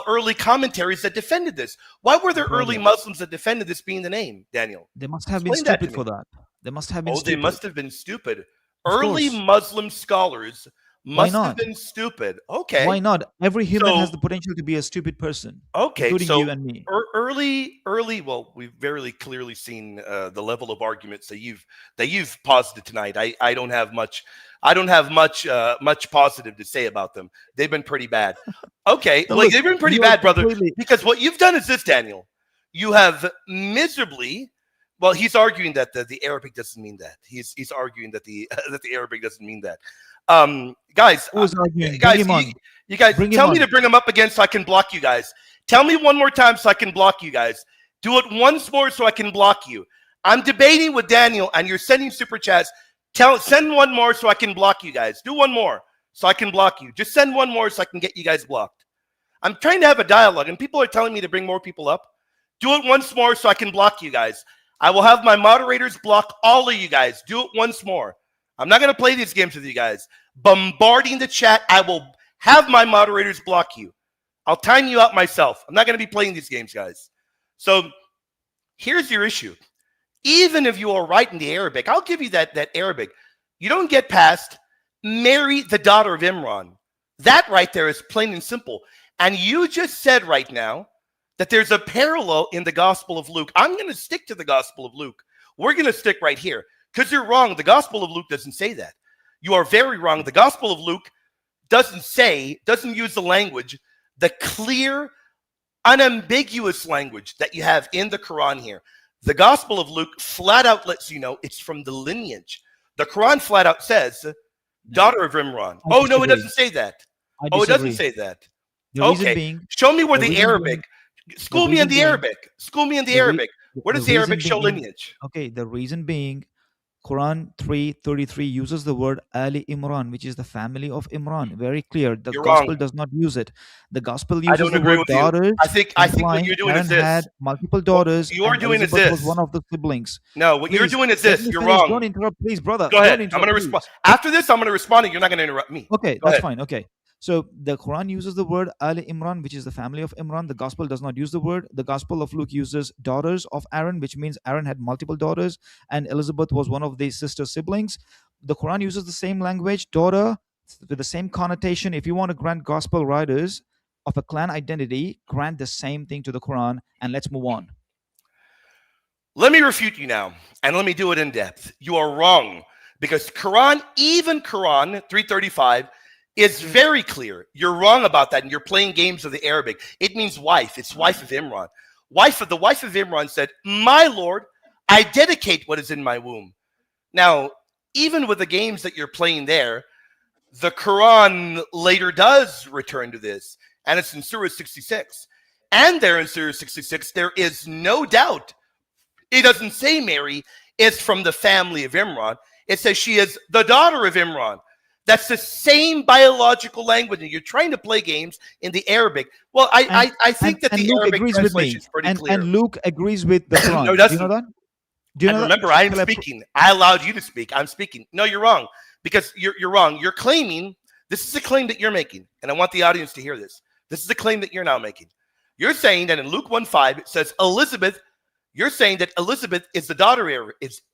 early commentaries that defended this. Why were there early brother, Muslims that defended this being the name, Daniel? they must have been Explain that to stupid for me. that. They must have been Oh, they stupid. must have been stupid. Of Early course. Muslim scholars Why must have not? been stupid. Why Okay. not? Every human has So the potential to be a stupid person, Okay, including you so and me. early. Well, we've very clearly seen the level of arguments that you've posited tonight. I don't have much. I don't have much positive to say about them. They've been pretty bad. Okay, Now like look, they've been pretty you are bad, brother. completely Because what you've done is this, Daniel. You have miserably. Well, he's arguing that the Arabic doesn't mean that. He's arguing that the that the Arabic doesn't mean that. Guys, who is arguing. Bring guys, him on. you guys, Bring him tell me to on. bring them up again so I can block you guys. Tell me one more time so I can block you guys. Do it once more so I can block you. I'm debating with Daniel and you're sending super chats. Send one more so I can block you guys. Do one more so I can block you. Just send one more so I can get you guys blocked. I'm trying to have a dialogue and people are telling me to bring more people up. Do it once more so I can block you guys. I will have my moderators block all of you guys. Do it once more. I'm not going to play these games with you guys. Bombarding the chat, I will have my moderators block you. I'll time you out myself. I'm not going to be playing these games, guys. So here's your issue. Even if you are right in the Arabic, I'll give you that Arabic. You don't get past Mary, the daughter of Imran. That right there is plain and simple. And you just said right now that there's a parallel in the Gospel of Luke. I'm going to stick to the Gospel of Luke. We're going to stick right here because you're wrong. The Gospel of Luke doesn't say that. You are very wrong. The Gospel of Luke doesn't use the language, the clear, unambiguous language that you have in the Quran here. The Gospel of Luke flat out lets you know it's from the lineage. The Quran flat out says, daughter of Imran. Oh, no, it doesn't say that. Oh, it doesn't say that. Okay. Show me where the Arabic. School me in the Arabic. School me in the Arabic. Where does the Arabic show lineage? Okay, the reason being, Quran 3:33 uses the word Ali Imran, which is the family of Imran. Very clear. The You're Gospel wrong. does not use it. The Gospel I uses don't the agree word with you. daughters. I think what you're doing is Aaron this. had multiple daughters. You are and doing is Elizabeth this. was one of the siblings. No, what you're doing is this. You're wrong. Don't interrupt, please, brother. Go ahead. Don't I'm going to interrupt, respond. After this, I'm going to respond and you're not going to interrupt me. Okay, Go that's ahead. fine. Okay. So the Quran uses the word Ali Imran, which is the family of Imran. The Gospel does not use the word. The Gospel of Luke uses daughters of Aaron, which means Aaron had multiple daughters, and Elizabeth was one of the sister siblings. The Quran uses the same language, daughter, with the same connotation. If you want to grant Gospel writers of a clan identity, grant the same thing to the Quran, and let's move on. Let me refute you now, and let me do it in depth. You are wrong, because Quran, even Quran 335, is very clear. You're wrong about that, and you're playing games of the Arabic. It means wife. It's wife of Imran. The wife of Imran said, "My Lord, I dedicate what is in my womb." Now, even with the games that you're playing there, the Quran later does return to this, and it's in Surah 66. And there in Surah 66, there is no doubt. It doesn't say Mary is from the family of Imran. It says she is the daughter of Imran. That's the same biological language, and you're trying to play games in the Arabic. Well, I think that the Arabic translation is pretty clear. And Luke agrees with the Quran. No, he Do you doesn't. know that? Do you know remember, that? I am speaking. I allowed you to speak. I'm speaking. No, you're wrong, because you're wrong. You're claiming, this is a claim that you're making, and I want the audience to hear this. This is a claim that you're now making. You're saying that in Luke 1:5, it says Elizabeth. You're saying that Elizabeth is the daughter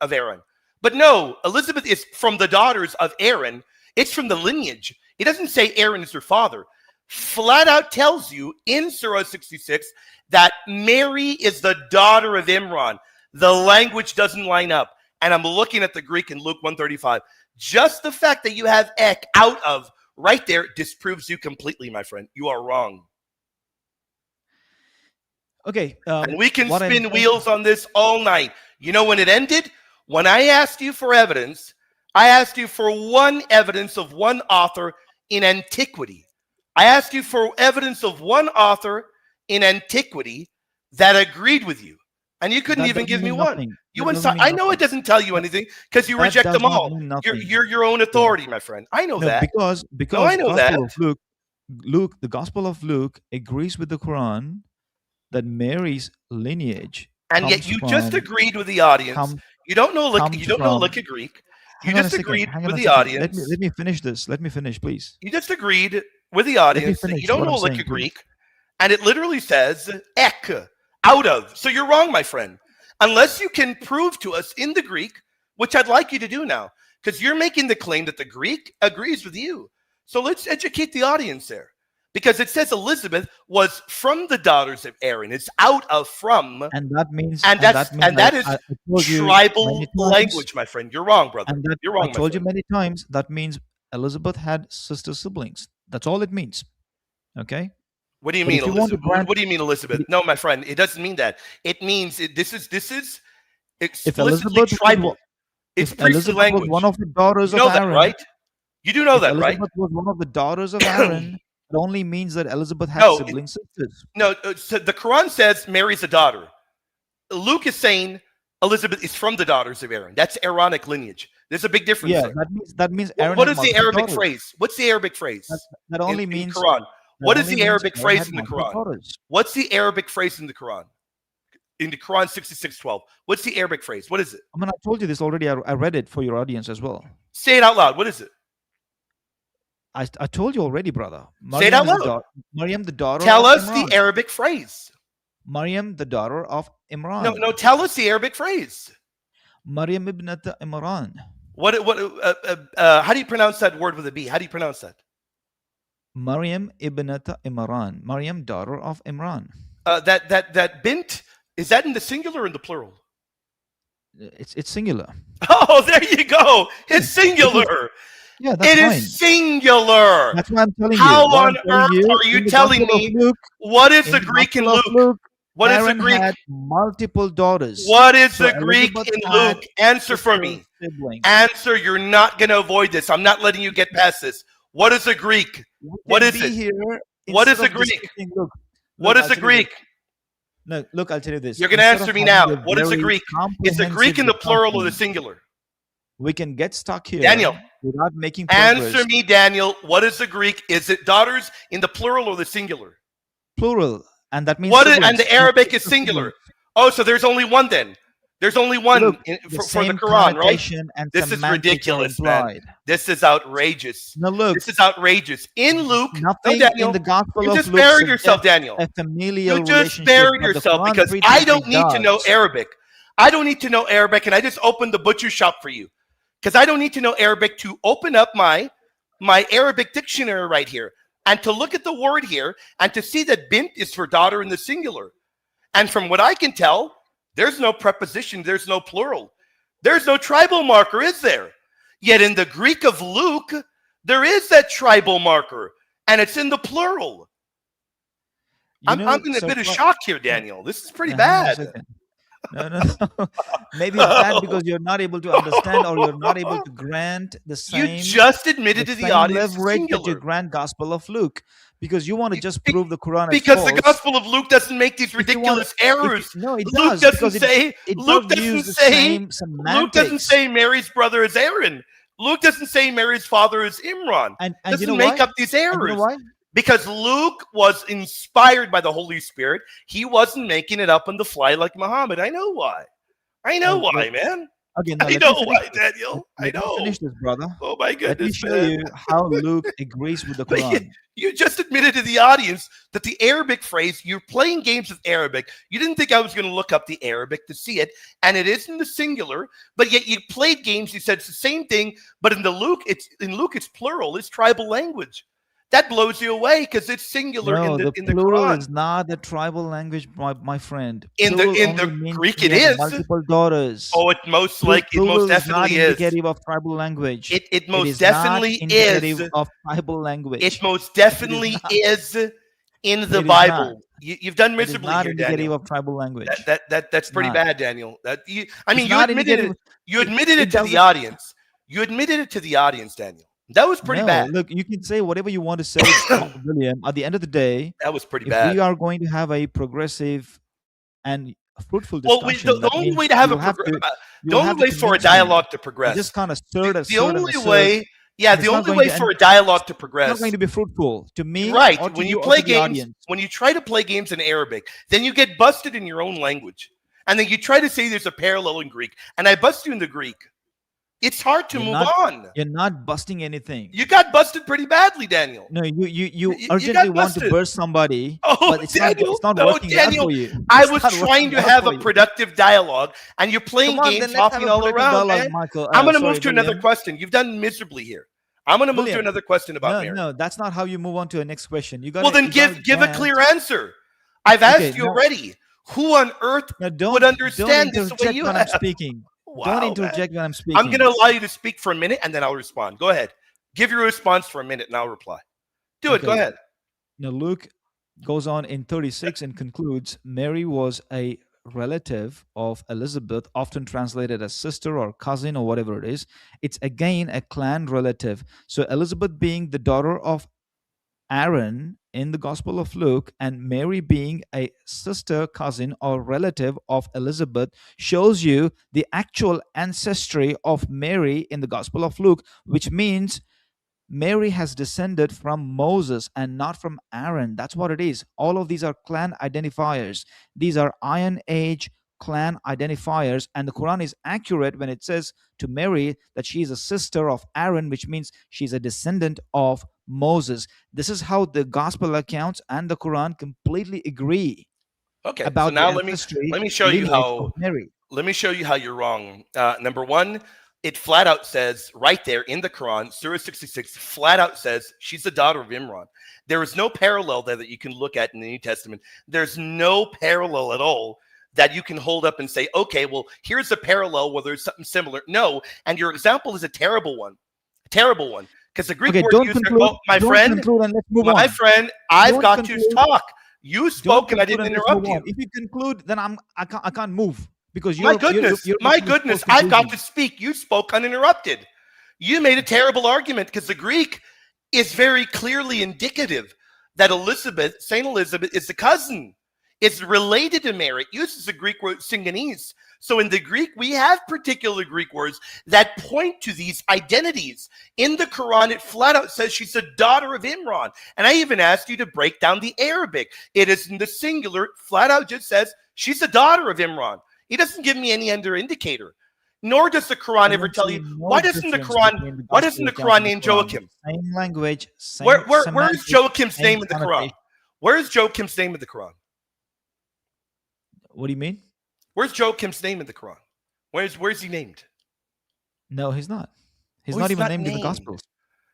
of Aaron. But no, Elizabeth is from the daughters of Aaron. It's from the lineage. It doesn't say Aaron is her father. Flat out tells you in Surah 66 that Mary is the daughter of Imran. The language doesn't line up. And I'm looking at the Greek in Luke 1:35. Just the fact that you have ek out of right there disproves you completely, my friend. You are wrong. Okay. And we can spin wheels on this all night. You know when it ended? When I asked you for evidence, I asked you for one evidence of one author in antiquity. I asked you for evidence of one author in antiquity that agreed with you. And you couldn't even give me one. I know it doesn't tell you anything because you reject them all. You're your own authority, my friend. I know that. Because I know that. Luke, the Gospel of Luke agrees with the Quran that Mary's lineage, and yet you just agreed with the audience. You don't know look at Greek. You just agreed with the audience. Let me finish this. Let me finish, please. You just agreed with the audience that you don't know look at Greek, and it literally says ek, out of. So you're wrong, my friend. Unless you can prove to us in the Greek, which I'd like you to do now, because you're making the claim that the Greek agrees with you. So let's educate the audience there. Because it says Elizabeth was from the daughters of Aaron. It's out of from. And that means that is tribal language, my friend. You're wrong, brother. You're wrong. I told you many times that means Elizabeth had sister siblings. That's all it means. Okay? What do you mean, Elizabeth? What do you mean, Elizabeth? No, my friend, it doesn't mean that. It means this is explicitly tribal. It's priestly language. Was one of the daughters of That, Aaron, right? You do know that, right? Elizabeth was one of the daughters of Aaron. It only means that Elizabeth had sibling sisters. No, so the Quran says Mary's a daughter. Luke is saying Elizabeth is from the daughters of Aaron. That's Aaronic lineage. There's a big difference. Yeah, there. that means Aaron. What is the Arabic phrase? What's the Arabic phrase? That only means in the Quran. What is the Arabic phrase in the Quran? What's the Arabic phrase in the Quran? In the Quran 66:12. What's the Arabic phrase? What is it? I mean, I told you this already. I read it for your audience as well. Say it out loud. What is it? I told you already, brother. Say it out loud. Maryam, the daughter. Tell us the Arabic phrase. Maryam, the daughter of Imran. No. Tell us the Arabic phrase. Maryam ibnat Imran. How do you pronounce that word with a B? How do you pronounce that? Maryam ibnat Imran. Maryam, daughter of Imran. That bint, is that in the singular or in the plural? It's singular. Oh, there you go. It's singular. Yeah, that's fine. Is singular. That's what I'm telling you. How on earth are you telling me? What is the Greek in Luke? What is the Greek? Had multiple daughters. What is the Greek in Luke? Answer for me. Answer. You're not going to avoid this. I'm not letting you get past this. What is the Greek? What is it? What is the Greek? What is the Greek? No, look, I'll tell you this. You're going to answer me now. What is the Greek? Is the Greek in the plural or the singular? We can get stuck here, Daniel, without making progress. Answer me, Daniel. What is the Greek? Is it daughters in the plural or the singular? Plural, and that means and the Arabic is singular. Oh, so there's only one then. There's only one Look, the for the same Quran, right? connotation and This is semantics are ridiculous, man. implied. This is outrageous. Now, look, This is outrageous. In Luke, no, nothing in Daniel, the Gospel you of just Luke buried yourself, suggests Daniel. a familial You just relationship, buried but the yourself Quran because treats I it don't like need to know does. Arabic. I don't need to know Arabic, and I just opened the butcher shop for you because I don't need to know Arabic to open up my Arabic dictionary right here and to look at the word here and to see that bint is for daughter in the singular. And from what I can tell, there's no preposition, there's no plural. There's no tribal marker, is there? Yet in the Greek of Luke, there is that tribal marker, and it's in the plural. I'm in a bit of shock here, Daniel. This is pretty bad. No. Maybe it's bad because you're not able to understand, or you're not able to grant the same. You just admitted to the audience leverage that you grant Gospel of Luke, because you want to just prove the Quran is because false. The Gospel of Luke doesn't make these ridiculous errors. No, it Luke does. Doesn't say. Luke doesn't say Mary's brother is Aaron. Luke doesn't say Mary's father is Imran. And doesn't you know make why? up these errors. And you know why? Because Luke was inspired by the Holy Spirit. He wasn't making it up on the fly like Muhammad. I know why. I know why, man. Okay, now I know why, Daniel. I know. Finish this, brother. Oh my goodness, Let me show you how Luke agrees with the Quran. You just admitted to the audience that the Arabic phrase, you're playing games with Arabic. You didn't think I was going to look up the Arabic to see it, and it is in the singular, but yet you played games. You said it's the same thing, but in Luke it's plural. It's tribal language. That blows you away because it's singular in the plural Quran. Is not the tribal language, my friend. In the Greek, it is multiple daughters. Oh, it most definitely is not indicative of tribal language. It most definitely is of tribal language. It most definitely is in the Bible. You've done miserably here, Daniel. Indicative of tribal language. That's pretty bad, Daniel. You admitted it. You admitted it to the audience. You admitted it to the audience, Daniel. That was pretty bad. Look, you can say whatever you want to say, William. At the end of the day, that was pretty bad. We are going to have a progressive and fruitful discussion. The only way to have the only way for a dialogue to progress. Just kind of stir the only way. Yeah, the only way for a dialogue to progress. It's not going to be fruitful to me. Right. When you play games, when you try to play games in Arabic, then you get busted in your own language, and then you try to say there's a parallel in Greek, and I bust you in the Greek. It's hard to move on. You're not busting anything. You got busted pretty badly, Daniel. No, you urgently want to burst somebody, but it's not working out for you. I was trying to have a productive dialogue, and you're playing games hopping all around, man. Michael. I'm going to move to another question. You've done miserably here. I'm going to move to another question about Mary. No, that's not how you move on to the next question. You got. Well, then give a clear answer. I've asked you already. Who on earth would understand this the way you have? I'm speaking. Wow, don't interject when I'm speaking. I'm going to allow you to speak for a minute, and then I'll respond. Go ahead. Give your response for a minute, and I'll reply. Do it. Go ahead. Now, Luke goes on in 36 and concludes, Mary was a relative of Elizabeth, often translated as sister or cousin or whatever it is. It's again a clan relative. So Elizabeth being the daughter of Aaron in the Gospel of Luke, and Mary being a sister, cousin, or relative of Elizabeth shows you the actual ancestry of Mary in the Gospel of Luke, which means Mary has descended from Moses and not from Aaron. That's what it is. All of these are clan identifiers. These are Iron Age clan identifiers, and the Quran is accurate when it says to Mary that she is a sister of Aaron, which means she's a descendant of Moses. This is how the gospel accounts and the Quran completely agree. Okay, about so now let me show you how Mary. Let me show you how you're wrong. Number one, it flat out says right there in the Quran, Surah 66, flat out says she's the daughter of Imran. There is no parallel there that you can look at in the New Testament. There's no parallel at all that you can hold up and say, okay, well, here's a parallel where there's something similar. No, and your example is a terrible one. Terrible one. Because the Greek word user, my friend, I've got to talk. You spoke and I didn't interrupt you. If you conclude, then I can't move. Because my goodness, I've got to speak. You spoke uninterrupted. You made a terrible argument because the Greek is very clearly indicative that Saint Elizabeth is the cousin. It's related to Mary. It uses the Greek word syngonese. So in the Greek, we have particular Greek words that point to these identities. In the Quran, it flat out says she's the daughter of Imran. And I even asked you to break down the Arabic. It is in the singular, flat out just says she's the daughter of Imran. He doesn't give me any other indicator. Nor does the Quran I ever don't tell see you no difference between the why doesn't gospel the accounts Quran and the name Quran. Joachim? Same language, Where same where is semantics, Joachim's same name in the Quran? connotation. Where is Joachim's name in the Quran? What do you mean? Where's Joachim's name in the Quran? Where's he named? No, he's not. He's Oh, not he's even not named in the named. Gospels.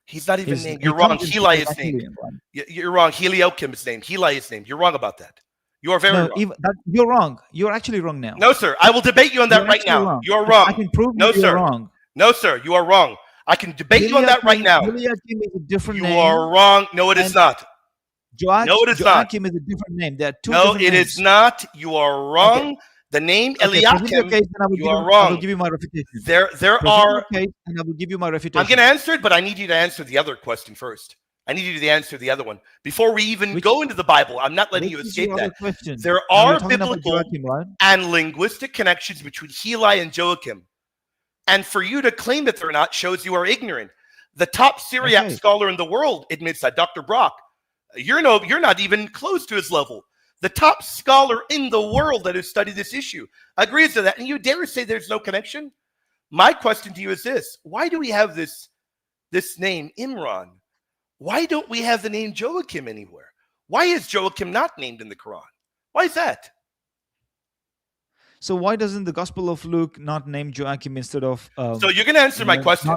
He's not even named. He You're wrong. comes in Heli the is named. Evangelion one. You're wrong. Heliokim is named. Heli is named. You're wrong about that. You are very No, wrong. even you're wrong. You're actually wrong now. No, sir. I will debate you on that You're right actually now. wrong. You are I wrong. can prove No, you're sir. wrong. No, sir. You are wrong. I can debate you on that right now. Eliakim is a different You name. are wrong. No, it is and not. No, it is not. Joachim is a different name. There are two No, different it names. is not. You are wrong. Okay. The name Okay, present your Eliakim, case, and you are I will wrong. give you my refutation. There Present are. your case, and I will give you my refutation. I'm going to answer it, but I need you to answer the other question first. I need you to answer the other one before we even go into the Bible. I'm not letting you escape that. There are biblical and linguistic connections between Heli and Joachim. And for you to claim that they're not shows you are ignorant. The top Syriac scholar in the world admits that, Dr. Brock. You're not even close to his level. The top scholar in the world that has studied this issue agrees to that. And you dare say there's no connection? My question to you is this. Why do we have this name, Imran? Why don't we have the name Joachim anywhere? Why is Joachim not named in the Quran? Why is that? So why doesn't the Gospel of Luke not name Joachim instead of? So you're going to answer my question.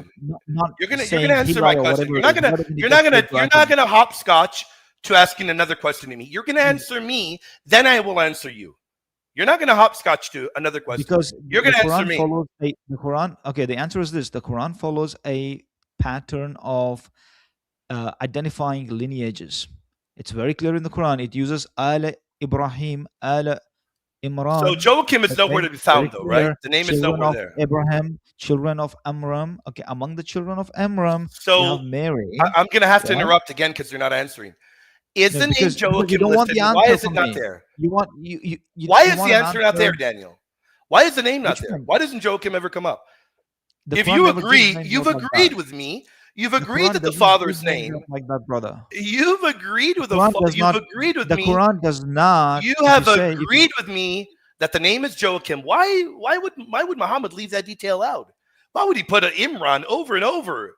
You're going to answer my question. You're not going to hopscotch to asking another question to me. You're going to answer me, then I will answer you. You're not going to hopscotch to another question because you're going to answer me. The Quran. Okay, the answer is this: the Quran follows a pattern of identifying lineages. It's very clear in the Quran. It uses Al Ibrahim, Al Imran. So Joachim is nowhere to be found, though, right? The name is nowhere there. Abraham, children of Amram. Okay, among the children of Amram, so you have Mary. I'm going to have to interrupt again because you're not answering. Is the name Joachim listed? Why is it not there? Why is the answer not there, Daniel? Why is the name not there? Why doesn't Joachim ever come up? If you agree, you've agreed with me. You've agreed that the Father's name, like that, brother. You've agreed with the Father. You've agreed with me. The Quran does not. You have agreed with me that the name is Joachim. Why would Muhammad leave that detail out? Why would he put an Imran over and over,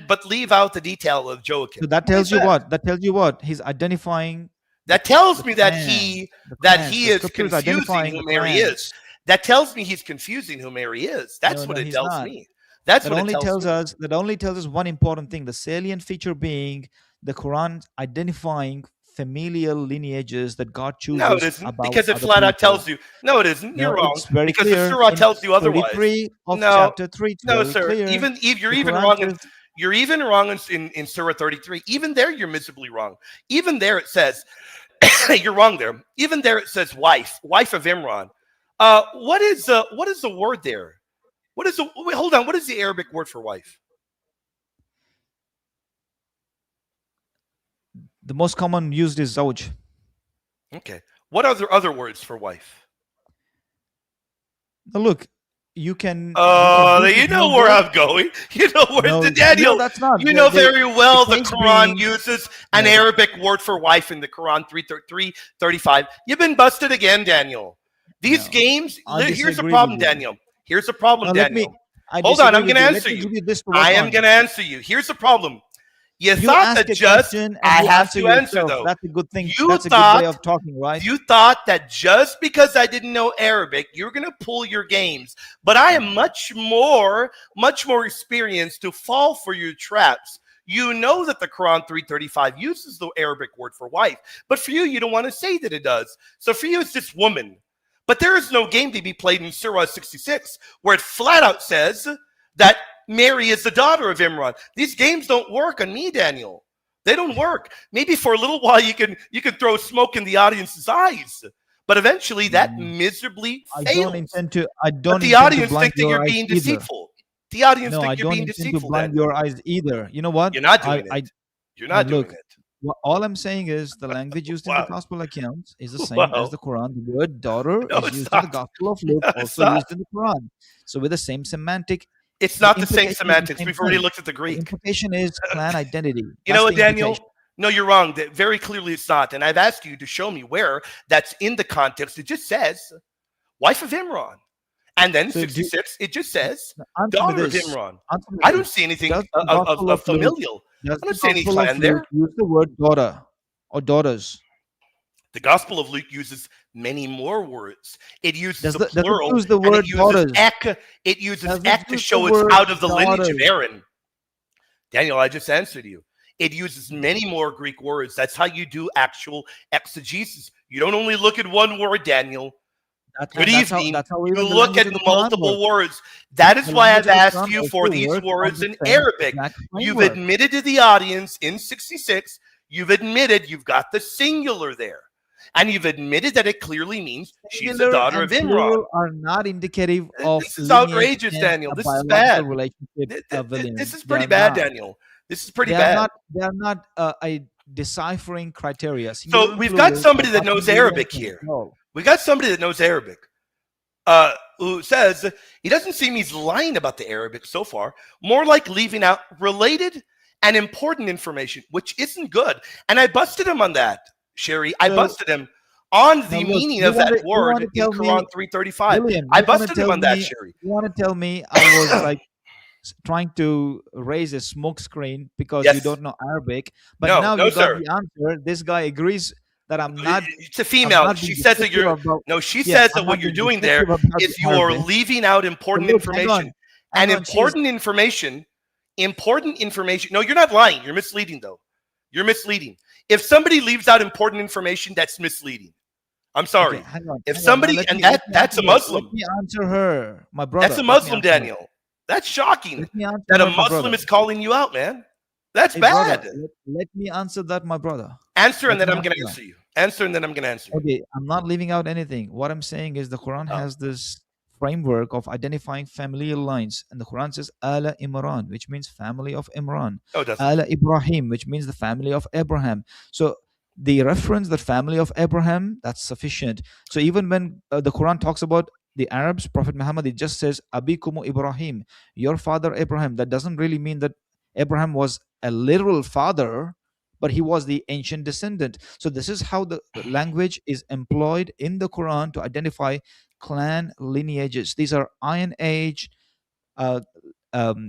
but leave out the detail of Joachim? So that tells you what? That tells you what? He's identifying. That tells me that he is confusing who Mary is. That tells me he's confusing who Mary is. That's what it tells me. That only tells us one important thing: the salient feature being the Quran identifying familial lineages that God chooses. No, it isn't, because it flat out tells you. No, it isn't. You're wrong. Because the surah tells you otherwise. Chapter 3. No, sir. You're even wrong in Surah 33. Even there, you're miserably wrong. Even there, it says you're wrong there. Even there, it says wife of Imran. What is the word there? Hold on. What is the Arabic word for wife? The most common used is zawj. Okay. What are the other words for wife? Now look, you can. You know where I'm going. You know where Daniel. No, that's not. You know very well the Quran uses an Arabic word for wife in the Quran 3:35. You've been busted again, Daniel. These games. Here's a problem, Daniel. Here's a problem, Daniel. Hold on, I'm going to answer you. I am going to answer you. Here's the problem. You thought that just I have to answer though. That's a good thing. That's a good way of talking, right? You thought that just because I didn't know Arabic, you're going to pull your games. But I am much more experienced to fall for your traps. You know that the Quran 3:35 uses the Arabic word for wife, but for you don't want to say that it does. So for you, it's just woman. But there is no game to be played in Surah 66 where it flat out says that Mary is the daughter of Imran. These games don't work on me, Daniel. They don't work. Maybe for a little while you can throw smoke in the audience's eyes, but eventually that miserably fails. But the audience think that you're being deceitful. The audience think you're being deceitful. I don't intend to blind your eyes either. You know what? You're not doing it. You're not doing it. Well, all I'm saying is the language used in the gospel accounts is the same as the Quran. The word daughter is used in the gospel of Luke, also used in the Quran. So with the same semantic. It's not the same semantics. We've already looked at the Greek. The implication is clan identity. You know what, Daniel? No, you're wrong. Very clearly it's not. And I've asked you to show me where that's in the context. It just says wife of Imran. And then So 66, it just says answer me daughter of this. Imran. Answer me I don't this. see anything Does the Gospel of of Luke familial. does I the don't see any Gospel of clan Luke there. use the word daughter or daughters? The Gospel of Luke uses many more words. It uses Does the does it plural, use the and it word uses daughters? ek. It uses Does it ek to use the show it's word out of the lineage of daughters? Aaron. Daniel, I just answered you. It uses many more Greek words. That's how you do actual exegesis. You don't only look at one word, Daniel. Good And evening. that's how You even the look language at of the the Quran multiple works. words. That is The why I've language of the asked Quran you also for these works on words the in same Arabic. exact You've framework. admitted to the audience in 66, you've admitted you've got the singular there. And you've admitted that it clearly means she's the Singular daughter of and Imran. plural are not indicative of This is lineage outrageous, and Daniel. a This is biological bad. relationship, This William. is They pretty are bad, not. Daniel. This is pretty They are bad. not. They are not a deciphering criteria. Singular So and we've got plural somebody are that not knows really Arabic anything here. at all. We got somebody that knows Arabic. Who says he doesn't seem he's lying about the Arabic so far, more like leaving out related and important information, which isn't good. And I busted him on that, Sherry. I So busted him on now the look, meaning of that you want word to in tell me, Quran 335. William, I busted him on that, Sherry. you want to tell me I was like trying to raise a smoke screen because you Yes. don't know Arabic, but No, now no, you got sir. the answer. This guy agrees that It's a I'm female. not She being says that descriptive you're about. no. She Yeah, says that I'm what not you're being doing there descriptive about the is you are Arabic. leaving out But important look, information. hang And on. She's important information. Important information. No, you're not lying. You're misleading, though. You're misleading. If somebody leaves out important information, that's misleading. I'm okay. sorry. If Hang on. Now somebody let and me that's answer a her. Let Muslim. me answer her, my That's brother. a Let me Muslim, answer her. Daniel. That's shocking Let me answer that a her, my Muslim brother. is calling you out, man. That's Hey, brother, bad. let me answer that, my brother. Answer and Let then me I'm going answer to that. answer you. Answer and then I'm going to answer you. Okay, I'm not leaving out anything. What I'm saying is the Quran Oh, has this framework of identifying familial lines, and the Quran says Ala Imran, which means family of Imran, no, it doesn't. Ala Ibrahim, which means the family of Abraham. So the reference, the family of Abraham, that's sufficient. So even when the Quran talks about the Arabs, Prophet Muhammad, it just says Abikumu Ibrahim, your father Abraham. That doesn't really mean that Abraham was a literal father, but he was the ancient descendant. So this is how the language is employed in the Quran to identify clan lineages. These are Iron Age uh, um,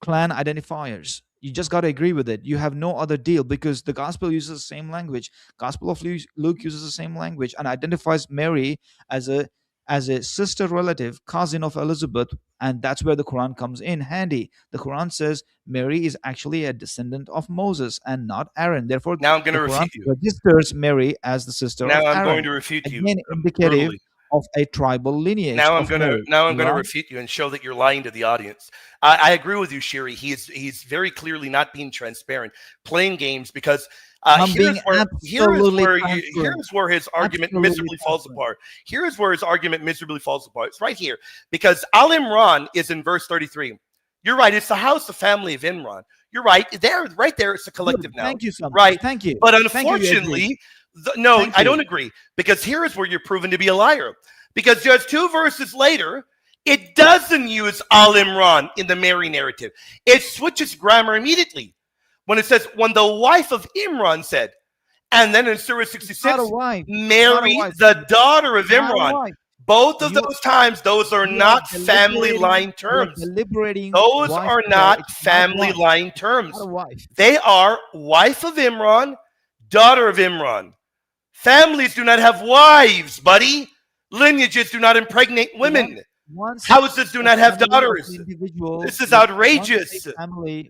clan identifiers. You just got to agree with it. You have no other deal because the gospel uses the same language. Gospel of Luke uses the same language and identifies Mary as a sister relative, cousin of Elizabeth, and that's where the Quran comes in handy. The Quran says Mary is actually a descendant of Moses and not Aaron. Therefore, Now I'm going the to Quran refute you. registers Mary as the sister Now of I'm going Aaron. to refute you Again, indicative brutally. of a tribal lineage of Mary. Now I'm You gonna are refute you and show that you're lying to the audience. I agree with you, Shiri. He's very clearly not being transparent, playing games because I'm being absolutely transparent. here's where his argument Absolutely miserably falls transparent. apart. Here is where his argument miserably falls apart. It's right here because Al Imran is in verse 33. You're right. It's the house, the family of Imran. You're right. There, right there. It's a collective Good. noun. Thank you so much. Right. Thank you. But Thank you. You agree. unfortunately, no, Thank I you. don't agree because here is where you're proven to be a liar. Because just two verses later, it doesn't use Al Imran in the Mary narrative. It switches grammar immediately when it says, when the wife of Imran said, and then in Surah It's not 66, a wife. It's not a Mary, wife. the daughter of It's not a Imran. wife. Both of You those times, those are you are not family deliberating. line You are terms. deliberating Those wife are there. not It's not family wife. line It's terms. not a wife. They are wife of Imran, daughter of Imran. Families do not have wives, buddy. Lineages do not impregnate women. Houses do A not have family of daughters. an individual. This is Look, outrageous.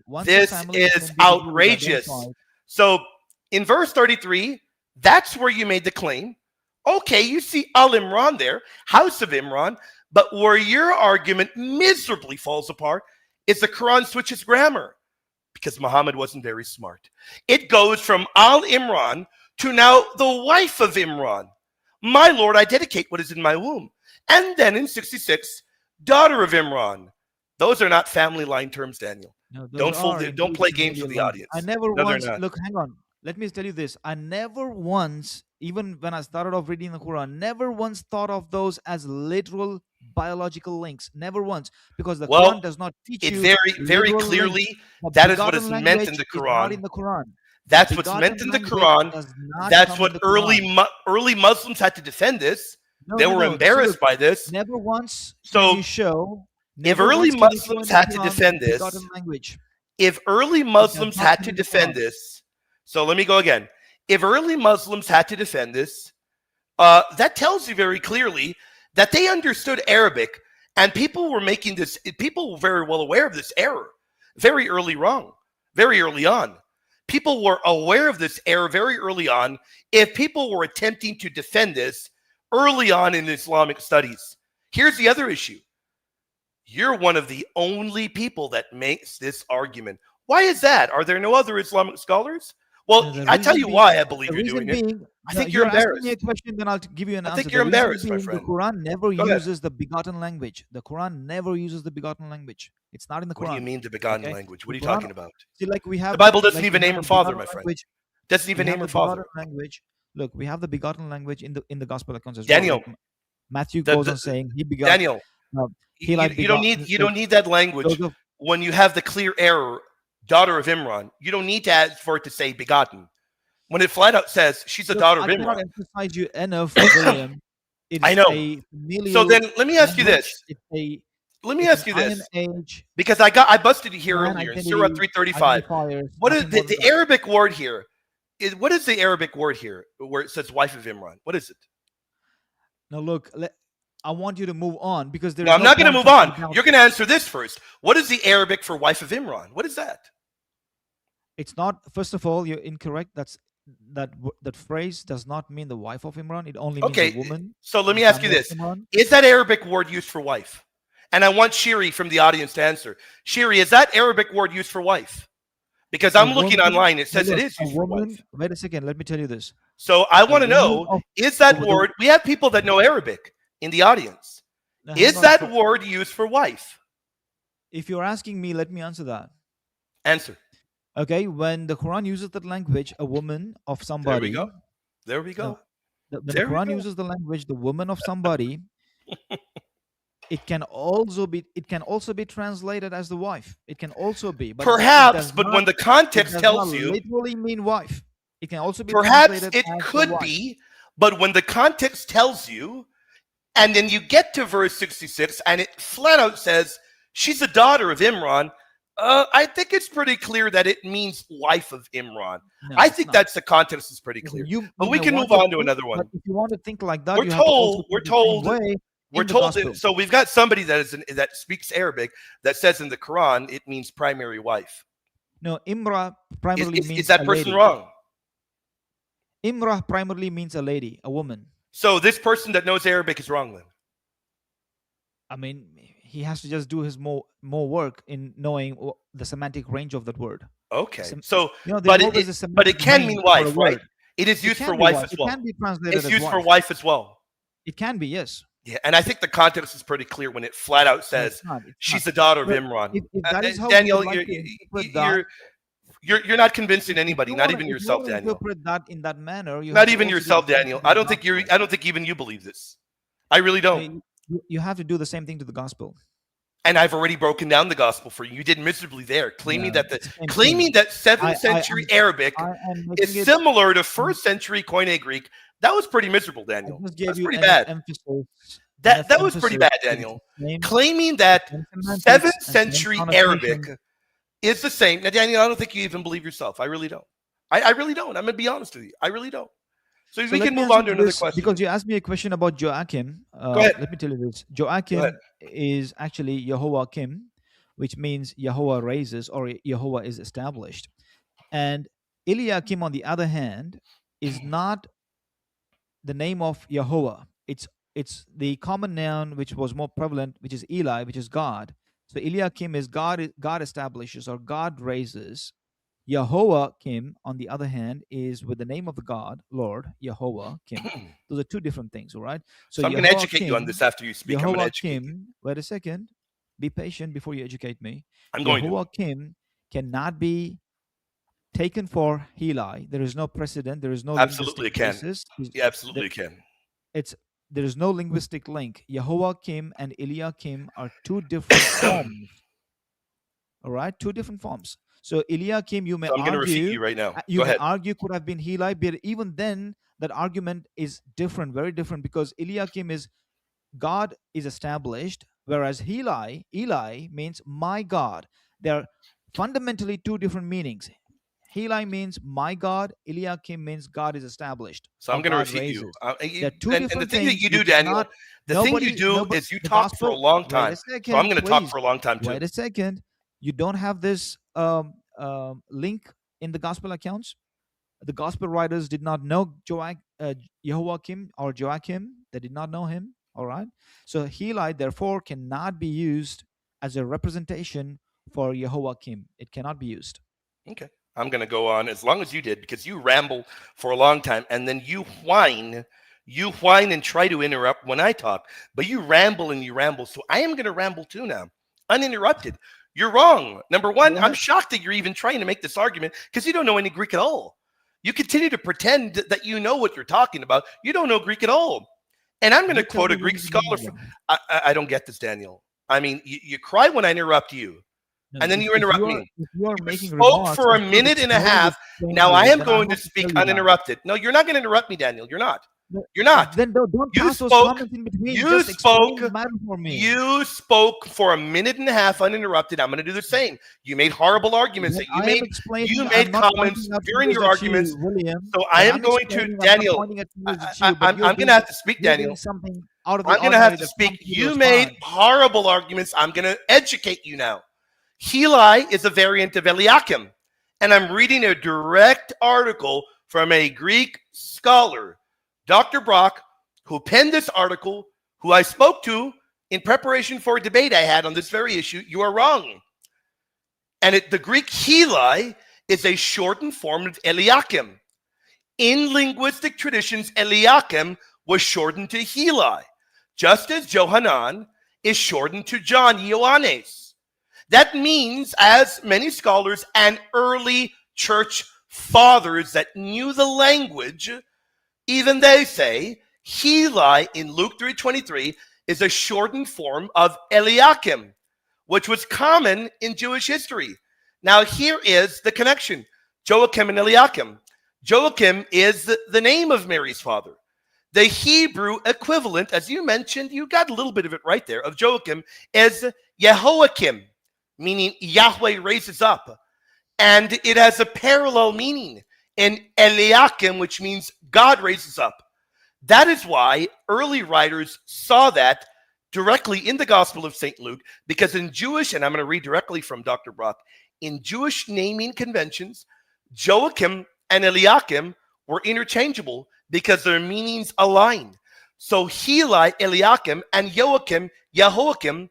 once a This family of an is individual is outrageous. identified, So in verse 33, that's where you made the claim. Okay, you see Al Imran there, house of Imran, but where your argument miserably falls apart is the Quran switches grammar because Muhammad wasn't very smart. It goes from Al Imran to now the wife of Imran. My Lord, I dedicate what is in my womb. And then in 66, daughter of Imran. Those are not family line terms, Daniel. no, those Don't fool. are Don't indeed play games with familiar the lines. audience. I never No, they're once not. look. Hang on. Let me tell you this. I never once, even when I started off reading the Quran, never once thought of those as literal biological links. Never once, because the Well, Quran does not teach it you very literal clearly links. The that is what begotten is meant in language the is not in Quran. the Quran. That's The what's begotten meant in the language Quran. does not That's come in what the Quran. early Muslims had to defend this. No, They no, were no. See, look, embarrassed by this. never once can So you show, if never early once can you show Muslims in the had to Quran the defend this, begotten language. if early It does Muslims not had come to in the defend Quran. this, so let me go again. If early Muslims had to defend this, that tells you very clearly that they understood Arabic, and people were making this. People were very well aware of this error, very very early on. People were aware of this error very early on. If people were attempting to defend this early on in Islamic studies, here's the other issue. You're one of the only people that makes this argument. Why is that? Are there no other Islamic scholars? Well, The I tell reason you being, why I believe the you're reason doing it. being, I no, think you're you're asking me a embarrassed. question, then I'll give you an I answer. think The you're reason embarrassed, my being, the friend. Quran never Go ahead. uses the begotten language. The Quran never uses the begotten language. It's not in the What do you Quran. mean the begotten Okay, language? What the are you Quran. talking about? See, like we The have, Bible doesn't like we even have name her the father, begotten my friend. language. Doesn't We even name have her the father. begotten language. Look, we have the begotten language in the gospel accounts as well. Daniel, Like Matthew the, goes the, on saying he begot. Daniel, He like begotten. you So don't need that language Joseph. when you have the clear error, daughter of Imran. You don't need to add for it to say begotten. When it flat out says she's a Look, daughter of I cannot Imran. emphasize you enough, William. It I is know. a So then familial let me ask you language. this. It's Let me an ask you iron this. age Because I busted you here clan earlier in Surah identity 335. identifiers. What is Nothing more than the that. Arabic word here? What is the Arabic word here where it says wife of Imran? What is it? Now look, I want you to move on because there No, is I'm no not going to point move on. talking about You're going to answer this first. What is the Arabic for wife of Imran? What is that? It's not. First of all, you're incorrect. That phrase does not mean the wife of Imran. It only means a Okay, woman so let in the me ask you family of this. Imran. Is that Arabic word used for wife? And I want Shiri from the audience to answer. Shiri, is that Arabic word used for wife? Because A I'm looking woman. online, it Now says it look, is a used for woman. wife. Wait a second. Let me tell you this. So I A want to woman know, of is that the word, we have people that know Arabic in the audience. now, hang Is on. that word used for wife? If you're asking me, let me answer that. Answer. Okay, when the Quran uses that language, a woman of There we somebody. go. There we No, go. when the There we Quran go. uses the language, the woman of somebody, it can also be translated as the wife. It can also be, but it Perhaps, does but not when the context it does not tells you, literally mean wife. It can also be perhaps translated it as the could wife. be, but when the context tells you, and then you get to verse 66 and it flat out says she's a daughter of Imran, I think it's pretty clear that it means wife of Imran. No, I it's think not. that's the context is pretty Listen, clear. you But we may can want move to on to think, another but one. if you want to think like that, We're you have to also told, think the same way we're in the told gospel. that, so we've got somebody that speaks Arabic that says in the Quran it means primary wife. No, Imra primarily Is means that a person lady. wrong? Imra primarily means a lady, a woman. So this person that knows Arabic is wrong then? I mean, he has to just do his more work in knowing the semantic range of that word. Okay. Sem- So, there's but always a it semantic can range mean for a wife, right? word. It is It used for can be wife wife. as It well. can be translated It's as used for wife. wife as well. It can be, yes. Yeah, and I think the context is pretty clear when it flat out No, says it's not. It's she's not. the daughter of But Imran. if that is how you Daniel, would like to interpret that, you're not convincing anybody, not even if you want yourself, to Daniel. interpret that in that manner, you have Not to even also do the yourself, same Daniel. thing to the gospel. I don't think even you believe this. I really don't. You have to do the same thing to the gospel. And I've already broken down the gospel for you. You did miserably there, claiming No, that it's the same thing. 7th century Arabic I am is making it. similar to 1st century Koine Greek. That was pretty miserable, I Daniel. just gave That's you pretty enough bad. emphasis. That was pretty bad, Daniel. Claiming that 7th century Arabic is the same. Now, Daniel, I don't think you even believe yourself. I really don't. I really don't. I'm going to be honest with you. I really don't. So we can move on to another question. Because you asked me a question about Joachim. Go ahead. Let me tell you this. Joachim is actually Yehoiakim, which means Yahweh raises or Yahweh is established. And Eliakim, on the other hand, is not the name of Yahweh. It's the common noun which was more prevalent, which is Eli, which is God. So Eliakim is God establishes or God raises. Yehoiakim, on the other hand, is with the name of the God, Lord, Yehoiakim. Those are two different things, all right? So I'm going to educate you on this after you speak. I'm going to educate you. Wait a second. Be patient before you educate me. I'm going to. Yehoiakim cannot be taken for Heli. There is no precedent. There is no Absolutely it can. basis. Yeah, absolutely it can. There is no linguistic link. Yehoiakim and Eliakim are two different forms. All right, two different forms. So Eliakim, you may So I'm going to refute argue, you right now. you Go may ahead. argue could have been Heli, but even then, that argument is different, very different, because Eliakim is God is established, whereas Eli means my God. They're fundamentally two different meanings. Eli means my God, Eliakim means God is established So I'm or going to God refute you. raises. They're two And the different thing that things. you You do, Daniel, cannot, the thing you do nobody, is you the talk for a gospel, long wait time. a So I'm second, going to talk please. for a long time too. Wait a second. You don't have this link in the gospel accounts? The gospel writers did not know Jehoiakim or Joachim. They did not know him. All right. So Heli, therefore, cannot be used as a representation for Jehoiakim. It cannot be used. Okay. I'm going to go on as long as you did, because you ramble for a long time and then you whine. You whine and try to interrupt when I talk, but you ramble and you ramble. So I am going to ramble too now, uninterrupted. You're wrong. Number one, I'm shocked that you're even trying to make this argument because you don't know any Greek at all. You continue to pretend that you know what you're talking about. You don't know Greek at all. And I'm going to quote a Greek scholar. I don't get this, Daniel. I mean, you cry when I interrupt you. No, And then you interrupt me. If you are You making spoke remarks for a minute and a half. Now I am going to speak uninterrupted. No, you're not going to interrupt me, Daniel. You're not. You're not. Then don't You pass those spoke. comments in between. You Just explain spoke. the matter for me. You spoke for a minute and a half uninterrupted. I'm going to do the same. You made horrible arguments that you made. You made comments during your arguments. William. So I am going to, Daniel. I'm going to have to speak, Daniel. I'm going to have to speak. You made horrible arguments. I'm going to educate you now. Heli is a variant of Eliakim. And I'm reading a direct article from a Greek scholar, Dr. Brock, who penned this article, who I spoke to in preparation for a debate I had on this very issue. You are wrong. And the Greek Heli is a shortened form of Eliakim. In linguistic traditions, Eliakim was shortened to Heli, just as Johanan is shortened to John, Ioannes. That means, as many scholars and early church fathers that knew the language, even they say, Heli in Luke 3:23 is a shortened form of Eliakim, which was common in Jewish history. Now here is the connection. Joachim and Eliakim. Joachim is the name of Mary's father. The Hebrew equivalent, as you mentioned, you got a little bit of it right there, of Joachim is Jehoiakim, meaning Yahweh raises up. And it has a parallel meaning in Eliakim, which means God raises up. That is why early writers saw that directly in the Gospel of St. Luke, because in Jewish, and I'm going to read directly from Dr. Brock, in Jewish naming conventions, Joachim and Eliakim were interchangeable because their meanings align. So Heli, Eliakim, and Joachim, Jehoiakim,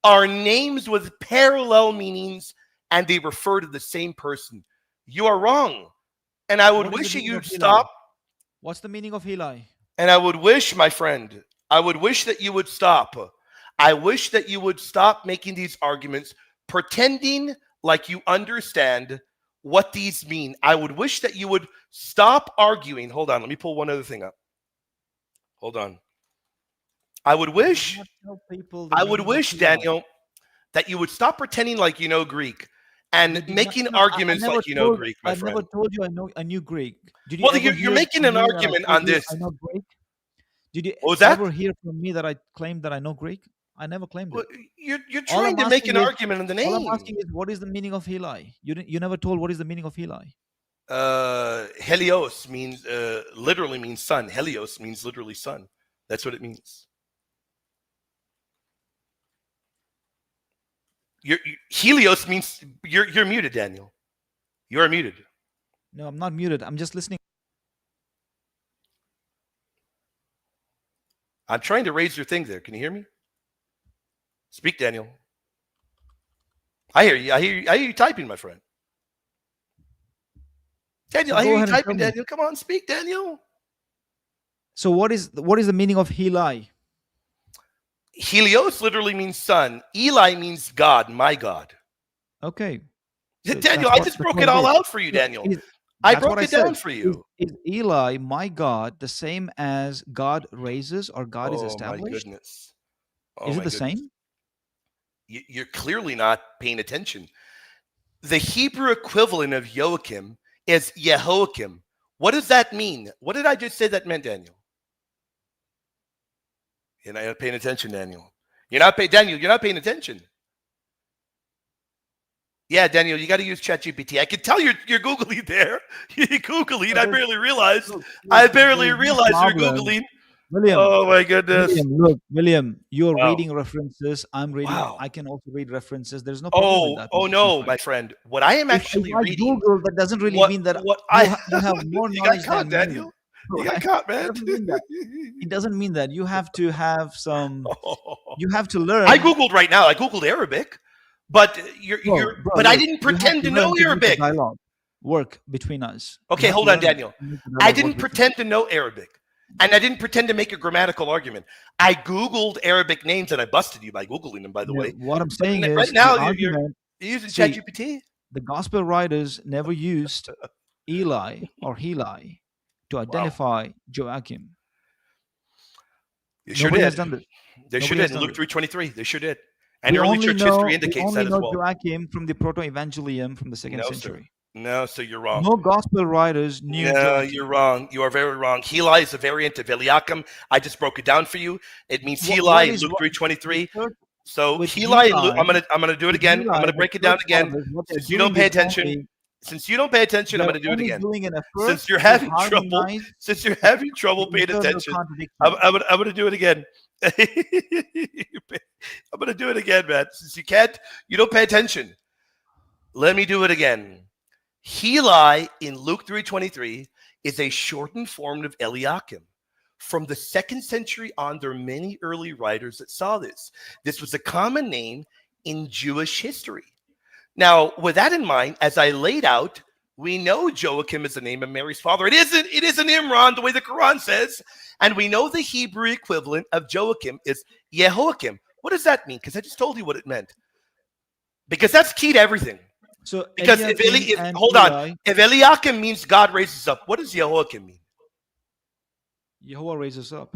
are names with parallel meanings, and they refer to the same person. You are wrong. And I would wish you'd stop. What's the meaning of Heli? And I would wish, my friend, I would wish that you would stop. I wish that you would stop making these arguments, pretending like you understand what these mean. I would wish that you would stop arguing. Hold on, let me pull one other thing up. Hold on. I would wish, Daniel, that you would stop pretending like you know Greek and making arguments like you know Greek, my friend. I never told you I knew Greek. Well, you're making an argument on this. I know Greek. Did you ever hear from me that I claimed that I know Greek? I never claimed it. You're trying to make an argument in the name. All I'm asking is, what is the meaning of Heli? You never told what is the meaning of Heli. Helios means literally means sun. Helios means literally sun. That's what it means. Helios means you're muted, Daniel. You are muted. No, I'm not muted. I'm just listening. I'm trying to raise your thing there. Can you hear me? Speak, Daniel. I hear you. I hear you typing, my friend. Daniel, I hear you typing, Daniel. Come on, speak, Daniel. So what is the meaning of Heli? Helios literally means sun. Eli means God, my God. Okay. So Daniel, I just broke it all out for you, Daniel. I broke it down for you. Is Eli, my God, the same as God raises or God is established? Oh, my goodness. Is it the same? You're clearly not paying attention. The Hebrew equivalent of Joachim is Jehoiakim, What does that mean? What did I just say that meant, Daniel? You're not paying attention, Daniel. Daniel, you're not paying attention. Yeah, Daniel, you got to use ChatGPT. I can tell you're googling there. You're googling. I barely realized. I barely realized you're googling. William. Oh my goodness. William, you're reading references. I'm reading. Wow. I can also read references. There's no problem with that. Oh no, my friend. What I am actually reading. Google, that doesn't really mean that you have more knowledge than Daniel. You got caught, man. It doesn't mean that. You have to have some. You have to learn. I googled right now. I googled Arabic, but but I didn't pretend to know Arabic. Dialogue work between us. Okay, hold on, Daniel. I didn't pretend to know Arabic. And I didn't pretend to make a grammatical argument. I Googled Arabic names and I busted you by Googling them, by the way. What I'm saying is, right now you're using ChatGPT? The gospel writers never used Eli or Heli to identify Joachim. They sure did. Has done this. They sure did. In Luke 3:23, they sure did. And early church history indicates that as well. We only know Joachim from the Proto-Evangelium from the 2nd century. Sir. No, so you're wrong. No gospel writers knew. No, you're wrong. You are very wrong. Heli is a variant of Eliakim. I just broke it down for you. It means Heli in Luke 3:23. So Heli, I'm gonna do it again. I'm gonna break it down again. Since you don't pay attention. Since you don't pay attention, I'm gonna do it again. Since you're having trouble paying attention, I'm gonna do it again. I'm gonna do it again, man. Since you don't pay attention. Let me do it again. Heli in Luke 3:23 is a shortened form of Eliakim. From the 2nd century on, there are many early writers that saw this. This was a common name in Jewish history. Now, with that in mind, as I laid out, we know Joachim is the name of Mary's father. It isn't Imran, the way the Qur'an says. And we know the Hebrew equivalent of Joachim is Yehoiakim. What does that mean? Because I just told you what it meant. Because that's key to everything. So because if Eliakim means God raises up, what does Yehoiakim mean? Yehovah raises up.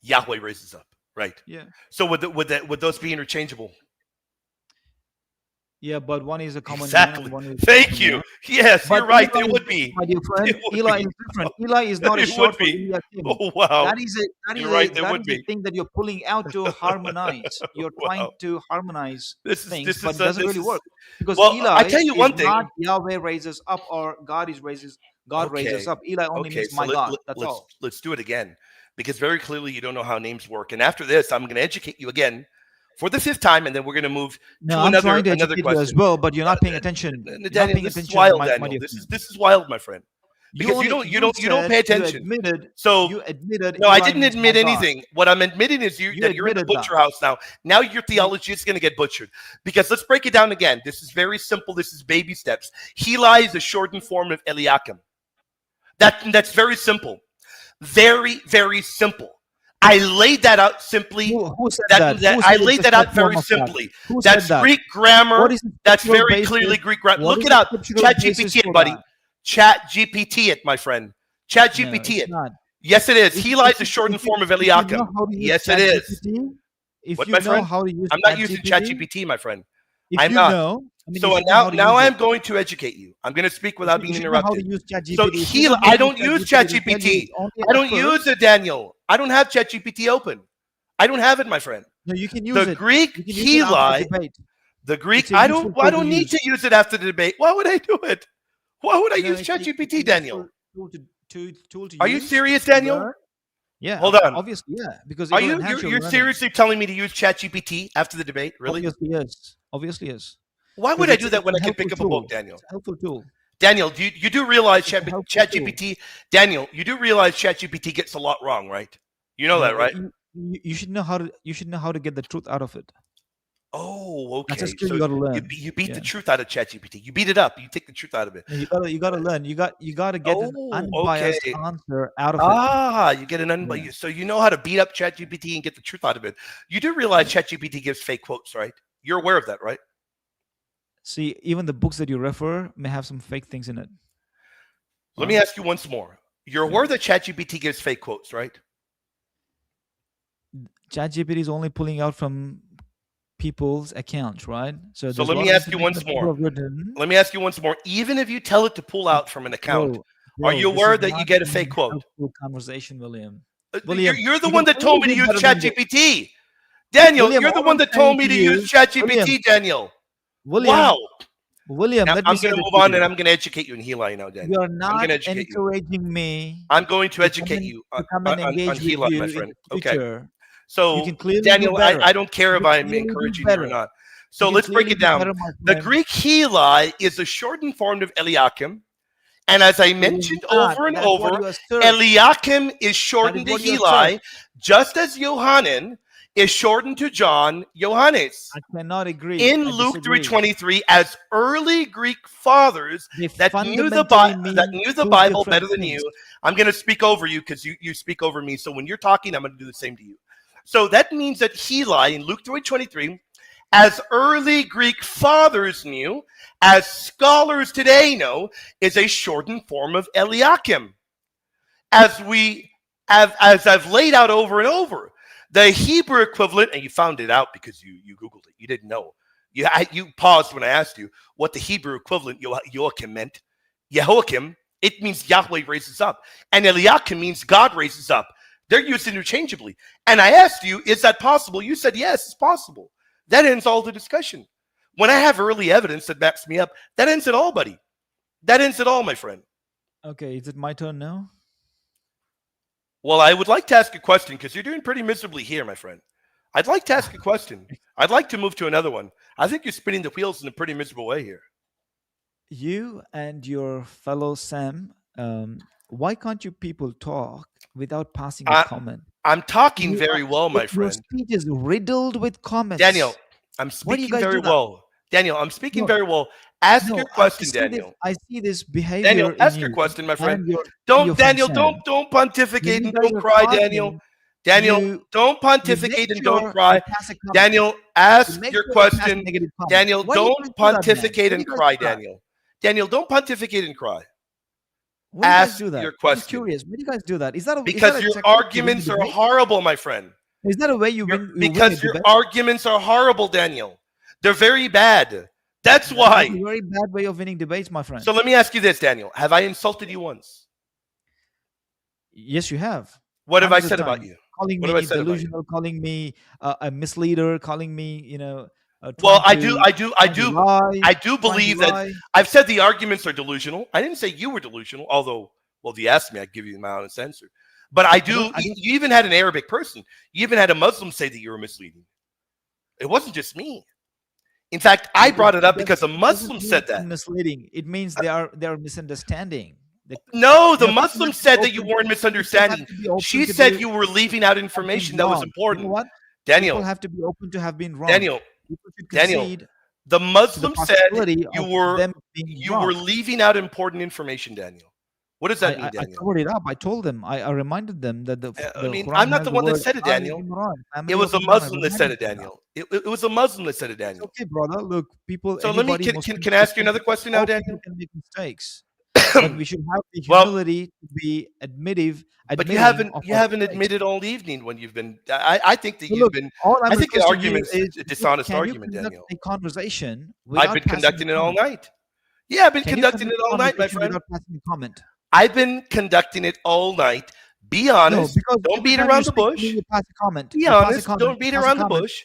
Yahweh raises up, right? Yeah. So would those be interchangeable? Yeah, but one is a common exactly. name. And one is Thank you. Yes, you're right. They would be. My dear friend, Eli is different. Eli is not a short for Eliakim. Oh wow. That is a thing that you're pulling out to harmonize. You're trying to harmonize things, but it doesn't really work. Because Eli I tell you one thing. Not Yahweh raises up or God raises up. Eli only means my God. That's all. Let's do it again. Because very clearly you don't know how names work. And after this, I'm going to educate you again for the 5th time, and then we're going to move to another question as well. But you're not paying attention. Daniel, this is wild, Daniel. This is wild, my friend. Because you don't pay attention. You admitted. No, I didn't admit anything. What I'm admitting is that you're in the butcher house now. Now your theology is going to get butchered. Because let's break it down again. This is very simple. This is baby steps. Heli is a shortened form of Eliakim. That's very simple. Very, very simple. I laid that out simply. Who said that? I laid that out very simply. That's Greek grammar. That's very clearly Greek grammar. Look it up. ChatGPT it, buddy. ChatGPT it, my friend. ChatGPT it. Yes, it is. Heli is a shortened form of Eliakim. Yes, it is. What, my friend? I'm not using ChatGPT, my friend. I'm not. So now I'm going to educate you. I'm going to speak without being interrupted. So I don't use ChatGPT. I don't use it, Daniel. I don't have ChatGPT open. I don't have it, my friend. No, you can use it. The Greek Heli. The Greek. I don't need to use it after the debate. Why would I do it? Why would I use ChatGPT, Daniel? Are you serious, Daniel? Yeah. Hold on. Obviously, yeah. Because you're seriously telling me to use ChatGPT after the debate? Really? Obviously, yes. Why would I do that when I can pick up a book, Daniel? It's a helpful tool. Daniel, you do realize ChatGPT? Daniel, you do realize ChatGPT gets a lot wrong, right? You know that, right? You should know how to get the truth out of it. Oh, okay. That's a skill you got to learn. You beat the truth out of ChatGPT. You beat it up. You take the truth out of it. You got to learn. You got to get an unbiased answer out of it. You get an unbiased. So you know how to beat up ChatGPT and get the truth out of it. You do realize ChatGPT gives fake quotes, right? You're aware of that, right? See, even the books that you refer may have some fake things in it. Let me ask you once more. You're aware that ChatGPT gives fake quotes, right? ChatGPT is only pulling out from people's accounts, right? So let me ask you once more. Let me ask you once more. Even if you tell it to pull out from an account, Are Bro, you this is aware that you not get a a fake quote? helpful conversation, William. You're, William, you're the you one can that told only me to do use better than this. ChatGPT. Daniel, William, you're the all one I'm that saying told me to to you, use William, ChatGPT, Daniel. Wow. William, Now, let me I'm say going to this move to on and you. I'm going to educate you in Heli now, You Daniel. are I'm going not to educate you. encouraging me I'm going to to come educate and you on engage with Heli, my you in friend. the Okay. future. You So, can clearly do Daniel, better. I don't care You if can I'm clearly do encouraging you or better. not. You So can let's break clearly it do down. better, my The friend. Greek Heli is a shortened form of Eliakim. And as I It is mentioned not. over and That is what over, you assert. Eliakim is That is shortened to what you assert. Heli, just as Yohanan is shortened to John Johannes. I cannot agree. In I Luke disagree. 3:23, as early Greek fathers They that knew fundamentally mean the two Bible different better than things. you, I'm going to speak over you because you speak over me. So when you're talking, I'm going to do the same to you. So that means that Heli in Luke 3:23, as early Greek fathers knew, as scholars today know, is a shortened form of Eliakim. As I've laid out over and over, the Hebrew equivalent, and you found it out because you Googled it. You didn't know. You paused when I asked you what the Hebrew equivalent Joachim meant. Jehoiakim, it means Yahweh raises up. And Eliakim means God raises up. They're used interchangeably. And I asked you, is that possible? You said, yes, it's possible. That ends all the discussion. When I have early evidence that backs me up, that ends it all, buddy. That ends it all, my friend. Okay, is it my turn now? Well, I would like to ask a question because you're doing pretty miserably here, my friend. I'd like to ask a question. I'd like to move to another one. I think you're spinning the wheels in a pretty miserable way here. You and your fellow Sam, why can't you people talk without passing a comment? I'm talking very well, my Your friend. speech is riddled with comments. Daniel, I'm Why do you speaking guys very do that? well. Daniel, I'm speaking No, very well. Ask no, your I question, see Daniel. I see this behavior Daniel, in ask your you question, my friend. and your Don't, friend Daniel, Sam. don't When pontificate you and guys don't are cry, Daniel. talking, Daniel, you don't make pontificate and don't sure cry. you pass a comment. Daniel, You ask make your sure you pass a question. negative comment. Daniel, Why do you don't guys do that, man? pontificate Why do and you guys cry, do that? Daniel. Daniel, don't pontificate and cry. Why do you guys Ask do that? your I'm just question. curious. Why do you guys do that? Is that Because a your technique to win arguments are debate? horrible, my friend. Is that a way you win a Because your debate? arguments are horrible, Daniel. They're very bad. That's That's why. a very bad way of winning debates, my friend. So let me ask you this, Daniel. Have I insulted you once? Yes, you have. What have I Hundreds of said about times. you? Calling What have I me said about you? delusional, calling me a misleader, calling me, Well, trying to lie, I do trying to believe that lie. I've said the arguments are delusional. I didn't say you were delusional, although, well, if you asked me, I'd give you my honest answer. But I do. I don't, You even had an Arabic person. You even had a Muslim say that you were misleading. It wasn't just me. In fact, I brought it up because a it doesn't Muslim mean said that. misleading. It means they are misunderstanding. No, the People Muslim have to be said that you open. weren't People have misunderstanding. to be open She to said be you were leaving out have been information that was wrong. You know important. what? People Daniel, have to be open to have been wrong. Daniel, People should Daniel, concede the to the Muslim said possibility you of them being were wrong. leaving out important information, Daniel. What does that mean, I Daniel? covered it up. I told them. I reminded them that the I mean, Quran I'm not has the the one that word said it, Ali Daniel. Imran, It family was of a Imran. I Muslim that said it, reminded them that. Daniel. It was a Muslim that said it, It's Daniel. okay, brother. Look, people, So let me anybody, Muslim, can I ask you Christian, another question now, all people Daniel? can make mistakes, but we should have the Well, humility to be but you admitting of our haven't mistakes. admitted all evening when you've been. I think that So you've look, been. all I'm I think the requesting you argument's is, a dishonest can you argument, conduct Daniel. a conversation I've been without passing conducting a it all comment? night. Yeah, I've been Can you conducting conduct it a all night, my conversation friend. without passing a comment? I've been conducting it all night. Be No, honest. because Don't every beat time you around the speak to me, bush. you pass a comment. Be You pass a honest. comment. Don't You beat pass a around the comment. bush.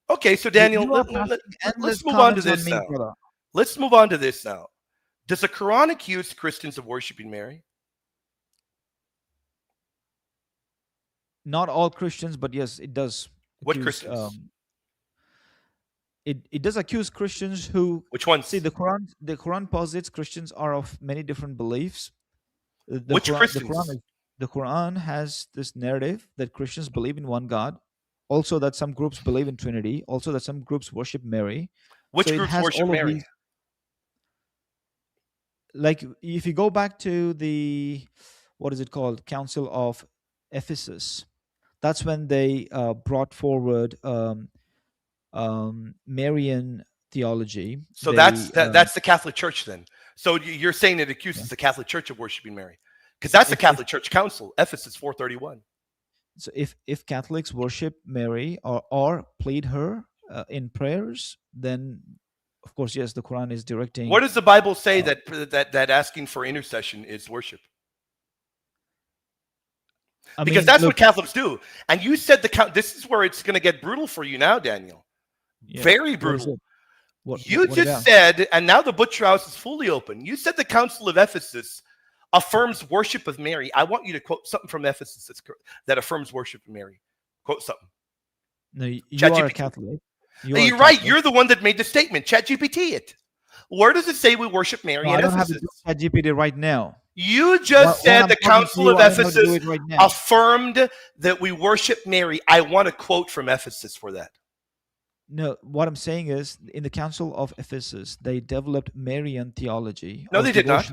Okay, so Daniel, You are passing endless let's move on to comments on this me, now. brother. Let's move on to this now. Does the Qur'an accuse Christians of worshiping Mary? Not all Christians, but yes, it does What accuse. Christians? It does accuse Christians who Which ones? see the Quran. The Quran posits Christians are of many different beliefs. Which Christians? The Quran has this narrative that Christians believe in one God, also that some groups believe in Trinity, also that some groups worship Mary. Which So it groups has worship all of Mary? these. Like if you go back to the what is it called, Council of Ephesus, that's when they brought forward Marian theology. So They that's the Catholic Church then. So you're saying it accuses yeah. the Catholic Church of worshiping Mary, because that's the if Catholic Church Council, Ephesus 431. so if Catholics worship Mary or plead her in prayers, then of course yes, the Quran is directing. What does the Bible say Uh, that asking for intercession is worship? I because mean, that's what look, Catholics do. And you said this is where it's going to get brutal for you now, Daniel. yeah. Very What is brutal. it? What You what just about? said, and now the butcher house is fully open. You said the Council of Ephesus affirms worship of Mary. I want you to quote something from Ephesus that affirms worship of Mary. Quote something. No, you are a ChatGPT. Catholic. You are a You're right. Catholic. You're the one that made the statement. ChatGPT it. Where does it say we worship No, Mary I in don't have to do Ephesus? ChatGPT right now. You What just said I'm the talking to Council you, of I don't have to do Ephesus it right now. affirmed that we worship Mary. I want a quote from Ephesus for that. No, what I'm saying is, in the Council of Ephesus, they developed Marian theology No, or they did not.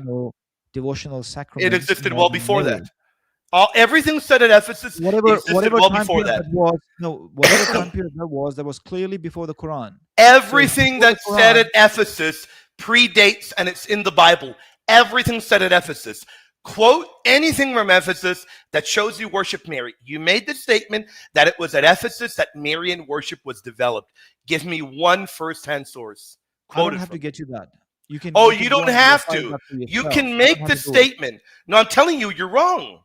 devotional It sacraments existed well involving before that. Mary. Everything said at Ephesus existed Whatever well time before period that. that was, no, whatever time period that was clearly before the Quran. So Everything before the that said Quran, at Ephesus predates and it's in the Bible. Everything said at Ephesus. Quote anything from Ephesus that shows you worship Mary. You made the statement that it was at Ephesus that Marian worship was developed. Give me one first-hand source. I Quote don't it have to from. get you that. Oh, You you can go don't and have verify to. that for You yourself. can I don't make have the to do it. statement. No, I'm telling you, you're wrong.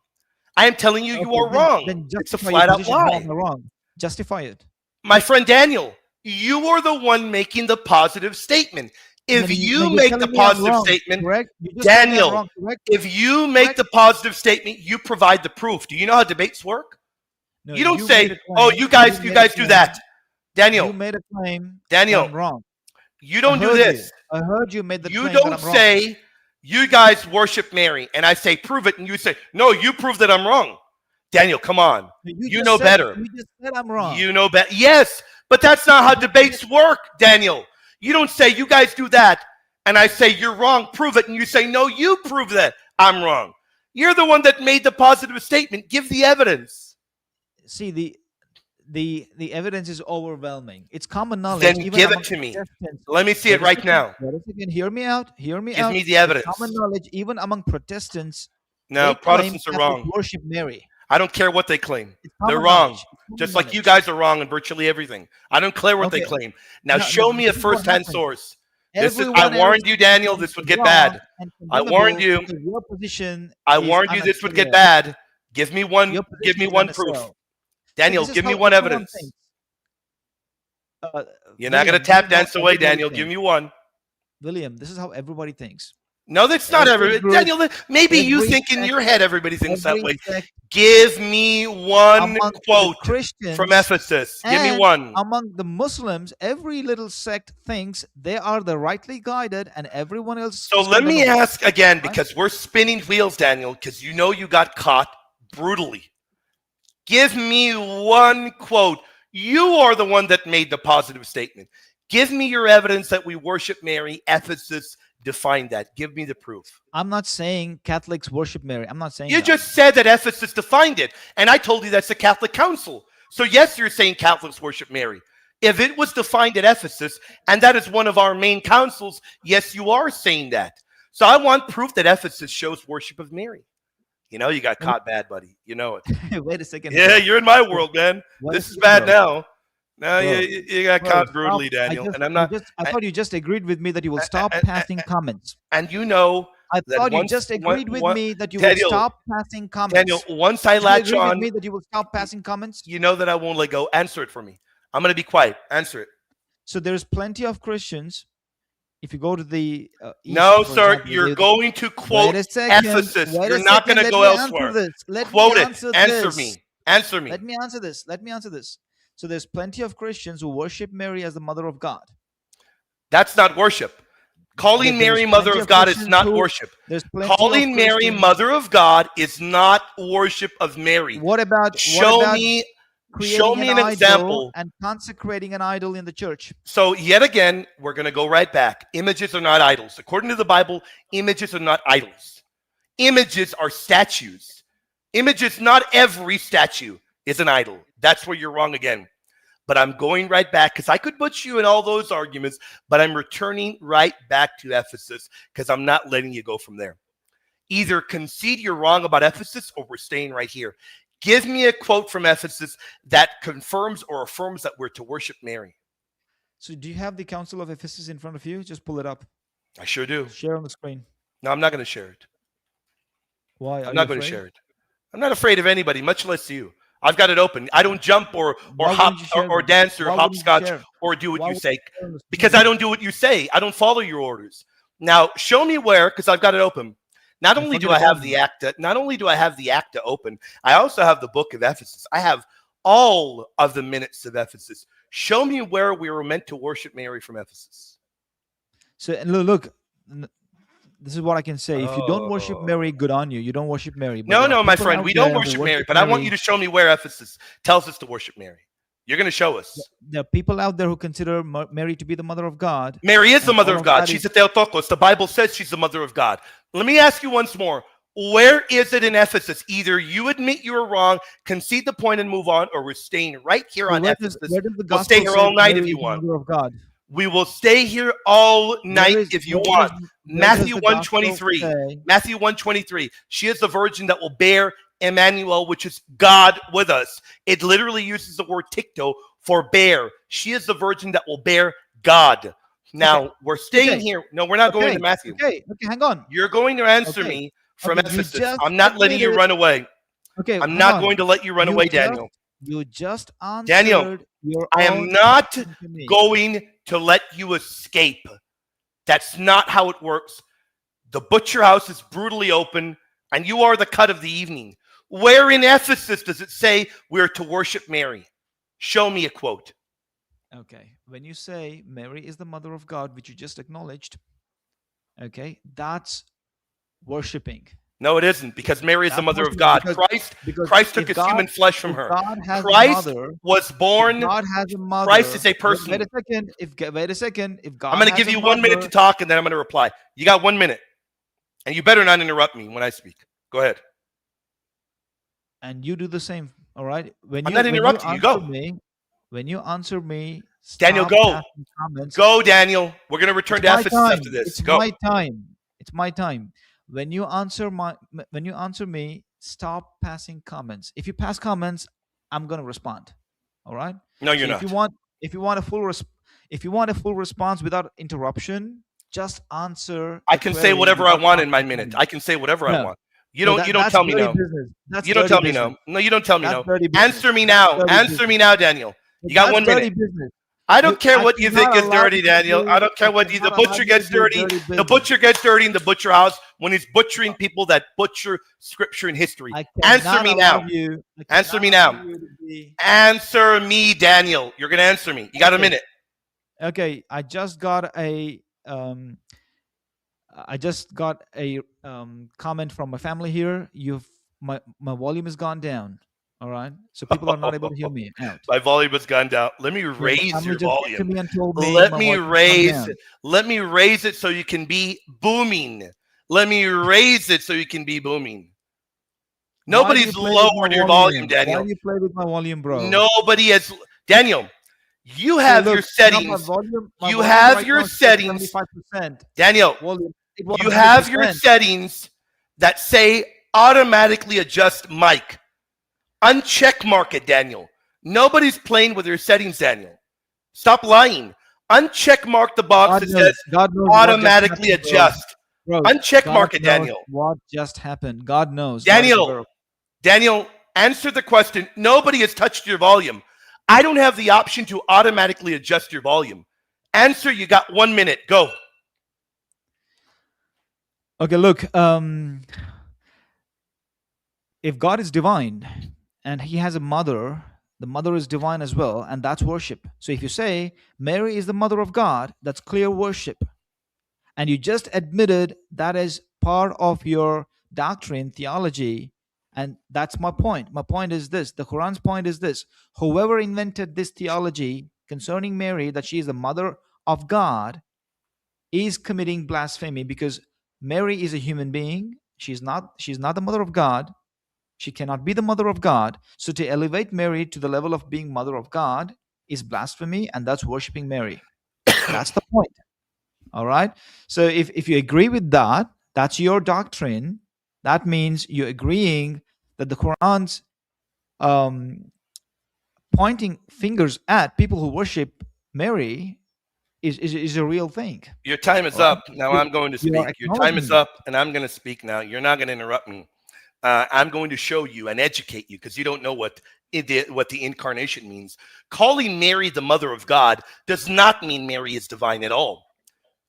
I am telling you, you Okay, are wrong. then It's a justify your flat out position. How lie. am I wrong? Justify it. My friend Daniel, you are the one making the positive statement. If you You're make the telling me I'm positive wrong, statement, correct? You just told me I'm Daniel, wrong, correct? if you make Correct? the positive statement, you provide the proof. Do you know how debates work? No, You don't you made say, a "Oh, claim. you You guys, you made a guys do claim. that." You Daniel, made a claim that Daniel, I'm wrong. you I don't do heard you. this. I heard you made that You claim that don't I'm wrong. say, "You guys worship Mary," and I say, "Prove it," and you say, "No, you prove that I'm wrong." Daniel, come on. You know better. You just said I'm wrong. You know better. Yes, but that's not how debates work, Daniel. You don't say, "You guys do that," and I say, "You're wrong, prove it," and you say, "No, you prove that I'm wrong." You're the one that made the positive statement. Give the evidence. See, the evidence is overwhelming. It's common knowledge, Then even give it among to me. Protestants. Let me see it Wait a right second. now. Wait a second. Hear me out. Hear me Give out. me the It's common evidence. knowledge, even among Protestants. No, They claim Protestants are Catholics wrong. worship Mary. I don't care what they claim. It's They're common wrong. knowledge. It's common Just like you knowledge. guys are wrong in virtually everything. I don't care what they Okay. claim. Now No, show me a this is what first-hand happens. source. I Everyone else warned you, Daniel, becomes this would get wrong bad. and I warned condemnable you. because your position I is warned you this would get unassailable. bad. Give me one Your give position me is one proof. unassailable. See, Daniel, this is give me how one everyone evidence. thinks. Uh, You're not gonna William, this is tap how dance away, everybody Daniel. Give thinks. me one. William, this is how everybody thinks. No, that's not Every everybody. group, Daniel, maybe you every think in sect, your head everybody thinks that every way. sect Give me one among the quote from Christians Ephesus. Give me and one. among the Muslims, every little sect thinks they are the rightly guided and everyone else So is let me condemnable. ask again, Right? because we're spinning wheels, Daniel, because you know you got caught brutally. Give me one quote. You are the one that made the positive statement. Give me your evidence that we worship Mary. Ephesus defined that. Give me the proof. I'm not saying Catholics worship Mary. I'm not saying You that. just said that Ephesus defined it, and I told you that's the Catholic Council. So yes, you're saying Catholics worship Mary. If it was defined at Ephesus, and that is one of our main councils, yes, you are saying that. So I want proof that Ephesus shows worship of Mary. You know, you got caught bad, buddy. You know it. Wait a second, Yeah, bro. you're in my world, man. Wait a This is second, bad bro. now. No, Bro, you got bro, caught stop. brutally, Daniel. And I'm not. I thought you just agreed with me that you will stop And, passing comments. and you know I that thought you just agreed with me that you will Daniel, stop passing Daniel, comments. once I Did you latch agree with on, me that you will stop passing comments? you know that I won't let go. Answer it for me. I'm gonna be quiet. Answer it. So there's plenty of Christians. If you go to the No, east, for sir. example, You're going to quote wait a second. Ephesus. Wait You're a not second. gonna Let go me answer elsewhere. this. Let me Quote it. answer Answer this. me. Answer me. Let me answer this. Let me answer this. So there's plenty of Christians who worship Mary as the mother of God. That's not worship. Calling There's Mary Mother plenty of of God is Christians not who worship. there's plenty of Calling Mary Christians. Mother of God is not worship of Mary. What about Show me creating an an idol example. and consecrating an idol in the church? So yet again, we're going to go right back. Images are not idols. According to the Bible, images are not idols. Images are statues. Images, not every statue is an idol. That's where you're wrong again. But I'm going right back because I could put you in all those arguments, but I'm returning right back to Ephesus because I'm not letting you go from there. Either concede you're wrong about Ephesus or we're staying right here. Give me a quote from Ephesus that confirms or affirms that we're to worship Mary. So do you have the Council of Ephesus in front of you? Just pull it up. I sure do. Share on the screen. No, I'm not going to share it. Why? I'm not going to share it. I'm not afraid of anybody, much less you. I've got it open. I don't jump or Why hop wouldn't you share or them? dance or Why wouldn't you hopscotch share? or do what Why you would say you share on the because I screen? don't do what you say. I don't follow your orders. Now, show me where, because I've got it open. Not And only do forget I about have me. the Acta, not only do I have the Acta open, I also have the Book of Ephesus. I have all of the minutes of Ephesus. Show me where we were meant to worship Mary from Ephesus. So and look, this is what I can say. If you don't worship Oh. Mary, good on you. You don't worship Mary. But No, there are no, my people friend, out we don't there who worship Mary, worship but I want you Mary. to show me where Ephesus tells us to worship Mary. You're going to show us. There are people out there who consider Mary to be the mother of God, Mary is the and mother all of of God. that She's is a Theotokos. The Bible says she's the mother of God. Let me ask you once more. Where is it in Ephesus? Either you admit you were wrong, concede the point and move on, or we're staying right here so. on Ephesus. Where does the We'll stay gospel here say all that night Mary if you is the want. mother of God? We will stay here all night if you want. Where does Matthew the gospel 1:23. say? Matthew 1:23. She is the virgin that will bear Emmanuel, which is God with us. It literally uses the word tikto for bear. She is the virgin that will bear God. Okay, Now, we're staying okay, here. No, we're not going okay, to Matthew. okay. Hang on. You're going to answer Okay, me from okay. You Ephesus. just I'm not letting you admitted. run away. Okay, I'm hang not on. going to let you run You away, just Daniel. you just Daniel, answered your I am own not question to me. going to let you escape. That's not how it works. The butcher house is brutally open, and you are the cut of the evening. Where in Ephesus does it say we're to worship Mary? Show me a quote. Okay, when you say Mary is the mother of God, which you just acknowledged, okay, that's worshiping. No, it isn't, because Mary is the That's mother of worshiping God. because because Christ took if his God human flesh from if her. God has a Christ mother, was if born. God has a Christ is mother, a wait a person. second. Wait a second, if I'm God going to has give a you 1 minute to mother, talk, and then I'm going to reply. You got 1 minute, and you better not interrupt me when I speak. Go ahead. and you do the same, all right? When I'm you not when you interrupting you. answer Go. me, Daniel, stop go. passing comments. Go, Daniel. We're going to It's return to my Ephesus after time. this. It's Go. my time. It's my time. When you answer me, stop passing comments. If you pass comments, I'm gonna respond. All right. No, So you're not. if you want a if you want a full response without interruption, just answer I the can say query whatever I without want in my passing minute. comments. I can say whatever I No, want. no, You don't that's tell me dirty no. business. That's You don't dirty tell me business. no. No, you don't tell me That's no. dirty business. Answer me That's now. dirty Answer business. me now, Daniel. You got That's 1 minute. dirty business. I don't care I what you think cannot is allow dirty, you to Daniel. I do. don't I care what you. The cannot allow butcher you to gets do dirty. dirty The business. butcher gets dirty in the butcher house when he's butchering people that butcher scripture and history. I Answer cannot me allow now. you. I Answer cannot me allow now. you to be. Answer me, Daniel. You're gonna answer me. You got a Okay. minute. Okay. I just got a comment from my family here. My volume has gone down. All right. So people are not able to hear me out. My volume has gone down. Let me Yeah, my raise family your just came to volume. me and told me Let my me volume has gone raise down. let me raise it so you can be booming. Let me raise it so you can be booming. Why do you Nobody's play with my lowered your volume, volume? Why Daniel. do you play with my volume, bro? Nobody has. Daniel, you So have your look, now settings. my You volume have right now your is at settings. 75% Daniel, volume. It was you have your 100%. settings that say automatically adjust mic. Uncheck mark it, Daniel. Nobody's playing with your settings, Daniel. Stop lying. Uncheck mark the box that says God knows what just automatically happened, bro. adjust. Bro, Uncheck God mark it, knows Daniel. what just happened. God knows. God is Daniel, aware of. Daniel, answer the question. Nobody has touched your volume. I don't have the option to automatically adjust your volume. Answer, you got 1 minute. Go. Okay, look. If God is divine and He has a mother, the mother is divine as well, and that's worship. So if you say Mary is the mother of God, that's clear worship. And you just admitted that is part of your doctrine, theology. And that's my point. My point is this, the Quran's point is this: whoever invented this theology concerning Mary, that she is the mother of God, is committing blasphemy, because Mary is a human being. She's not the mother of God. She cannot be the mother of God. So to elevate Mary to the level of being mother of God is blasphemy, and that's worshiping Mary. That's the point. All right. So if you agree with that, that's your doctrine. That means you're agreeing that the Quran's um, pointing fingers at people who worship Mary is a real thing. Your time is All right. up. Now I'm going to You are speak. Your time acknowledging is that. up, and I'm going to speak now. You're not going to interrupt me. I'm going to show you and educate you because you don't know what the incarnation means. Calling Mary the mother of God does not mean Mary is divine at all.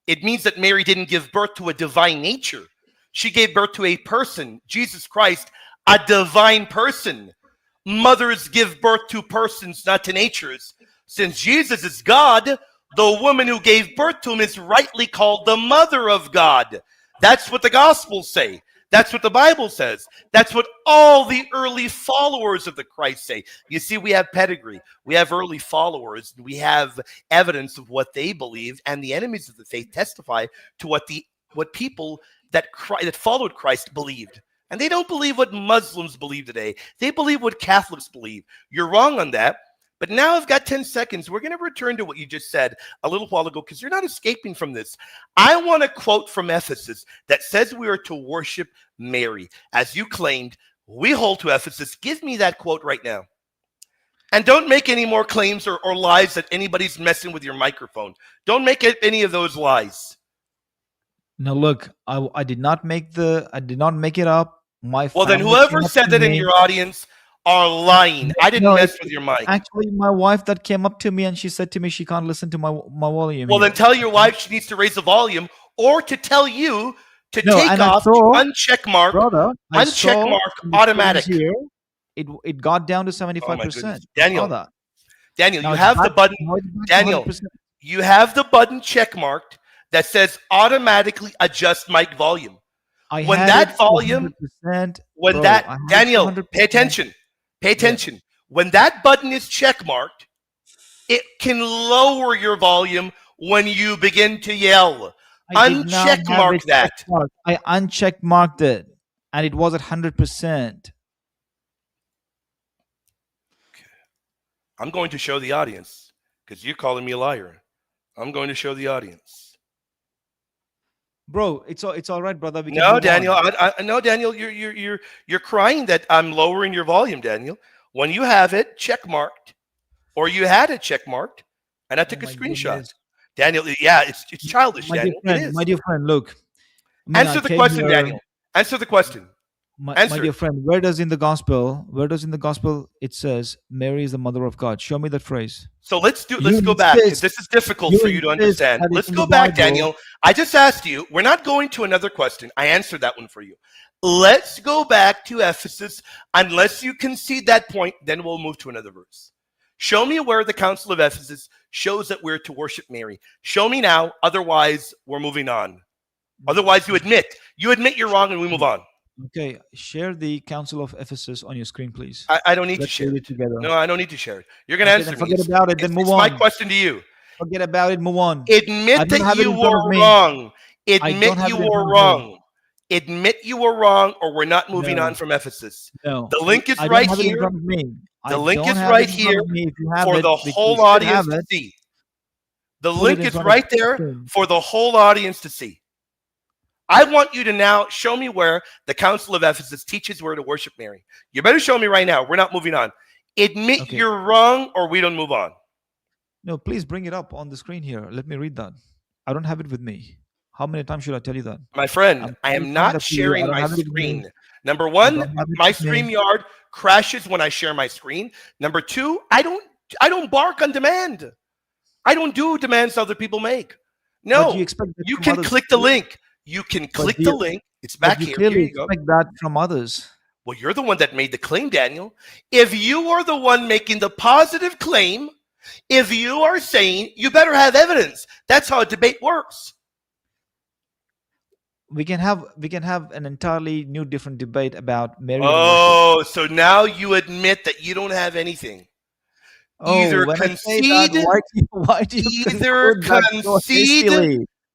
It means that Mary didn't give birth to a divine nature. She gave birth to a person, Jesus Christ, a divine person. Mothers give birth to persons, not to natures. Since Jesus is God, the woman who gave birth to him is rightly called the mother of God. That's what the Gospels say. That's what the Bible says. That's what all the early followers of the Christ say. You see, we have pedigree. We have early followers. We have evidence of what they believe, and the enemies of the faith testify to what people that followed Christ believed. And they don't believe what Muslims believe today. They believe what Catholics believe. You're wrong on that. But now I've got 10 seconds. We're going to return to what you just said a little while ago because you're not escaping from this. I want a quote from Ephesus that says we are to worship Mary. As you claimed, we hold to Ephesus. Give me that quote right now. And don't make any more claims or lies that anybody's messing with your microphone. Don't make any of those lies. No, look, I did not make it up. Well, then whoever said that in your audience are lying. I didn't mess with your mic. Actually, my wife that came up to me and she said to me she can't listen to my volume. Well, then tell your wife she needs to raise the volume, or to tell you to take off uncheck mark automatic. Here, it got down to 75%. Daniel, you have the button. Daniel, you have the button check marked that says automatically adjust mic volume. Daniel, pay attention. Pay attention. Yeah. When that button is check marked, it can lower your volume when you begin to yell. Uncheck mark that. I uncheck marked it, and it was at 100%. I'm going to show the audience because you're calling me a liar. I'm going to show the audience. Bro, it's all right, brother. No, Daniel. No, Daniel. You're crying that I'm lowering your volume, Daniel. When you have it check marked, or you had it check marked, and I took a screenshot. Goodness. Daniel, yeah, it's childish, Daniel. My dear friend, look. Answer the question, Daniel. Answer the question. My dear friend, where does in the gospel it says Mary is the mother of God? Show me that phrase. So let's go back. This is difficult for you to understand. Let's go back, Daniel. I just asked you. We're not going to another question. I answered that one for you. Let's go back to Ephesus. Unless you concede that point, then we'll move to another verse. Show me where the Council of Ephesus shows that we're to worship Mary. Show me now. Otherwise, we're moving on. Otherwise, you admit you're wrong, and we move on. Okay, share the Council of Ephesus on your screen, please. I don't need to share it. No, I don't need to share it. You're going to answer me. Forget about it, then move on. My question to you. Forget about it, move on. Admit that you were wrong. Admit you were wrong. Admit you were wrong, or we're not moving on from Ephesus. No. The link is right here. The link is right here for the whole audience to see. The link is right there for the whole audience to see. I want you to now show me where the Council of Ephesus teaches where to worship Mary. You better show me right now. We're not moving on. Admit you're wrong, or we don't move on. No, please bring it up on the screen here. Let me read that. I don't have it with me. How many times should I tell you that? My friend, I am not sharing my screen. Number one, my StreamYard crashes when I share my screen. Number two, I don't bark on demand. I don't do demands other people make. No, you can click the link. You can click the link. It's back here. Here you go. Expect that from others. Well, you're the one that made the claim, Daniel. If you are the one making the positive claim, if you are saying, you better have evidence. That's how a debate works. We can have an entirely new, different debate about Mary. Oh, so now you admit that you don't have anything. Either concede,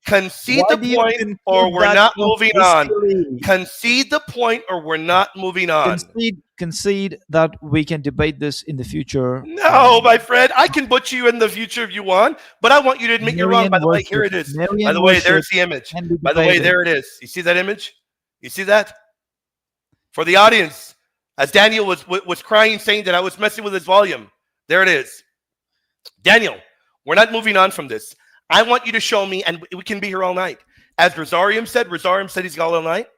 concede the point, or we're not moving on. Concede the point, or we're not moving on. Concede that we can debate this in the future. No, my friend, I can butcher you in the future if you want, but I want you to admit you're wrong. By the way, here it is. By the way, there's the image. By the way, there it is. You see that image? You see that? For the audience, as Daniel was crying, saying that I was messing with his volume. There it is. Daniel, we're not moving on from this. I want you to show me, and we can be here all night. As Rosarium said he's got all night.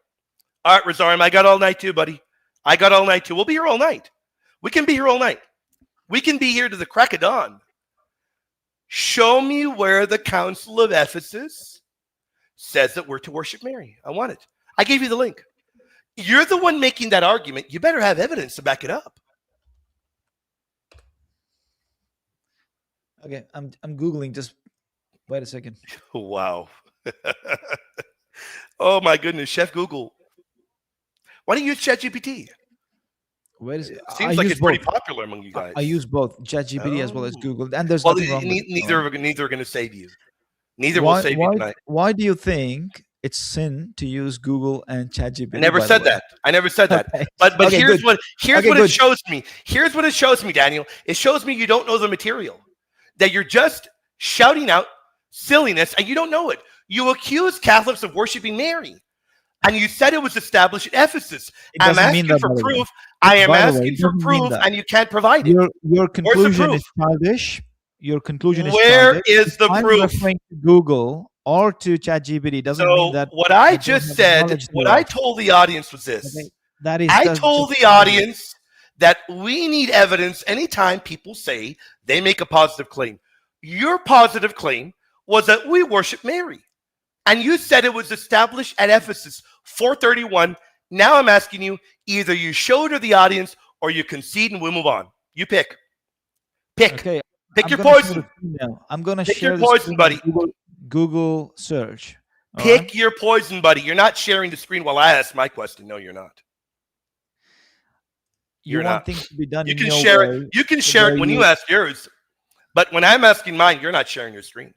All right, Rosarium, I got all night too, buddy. I got all night too. We'll be here all night. We can be here all night. We can be here to the crack of dawn. Show me where the Council of Ephesus says that we're to worship Mary. I want it. I gave you the link. You're the one making that argument. You better have evidence to back it up. Okay, I'm Googling. Just wait a second. Wow. Oh my goodness, Chef Google. Why don't you use ChatGPT? Wait a second. Seems like it's pretty popular among you guys. I use both ChatGPT as well as Google, and there's well, nothing wrong with it. neither are going to save you. Neither will save you tonight. Why do you think it's sin to use Google and ChatGPT? I never said that. I never said that. Okay. But Okay, here's good. what it shows me. Here's what it shows me, Daniel. It shows me you don't know the material. That you're just shouting out silliness and you don't know it. You accuse Catholics of worshiping Mary. And you said it was established at Ephesus. I'm asking for proof. I am asking for proof, and you can't provide it. Your conclusion is childish. Your conclusion is childish. Where is the proof? Referring to Google or to ChatGPT doesn't mean that. What I just said, what I told the audience was this. Okay. I told the audience that we need evidence anytime people say they make a positive claim. Your positive claim was that we worship Mary. And you said it was established at Ephesus 431. Now I'm asking you, either you show to the audience or you concede and we'll move on. You pick. Pick. Okay. Pick your poison. I'm going to share your poison, buddy. Google search. Pick your poison, buddy. You're not sharing the screen while I ask my question. No, you're not. You want things to be done. You can share it. You can share it when you ask yours. But when I'm asking mine, you're not sharing your screen.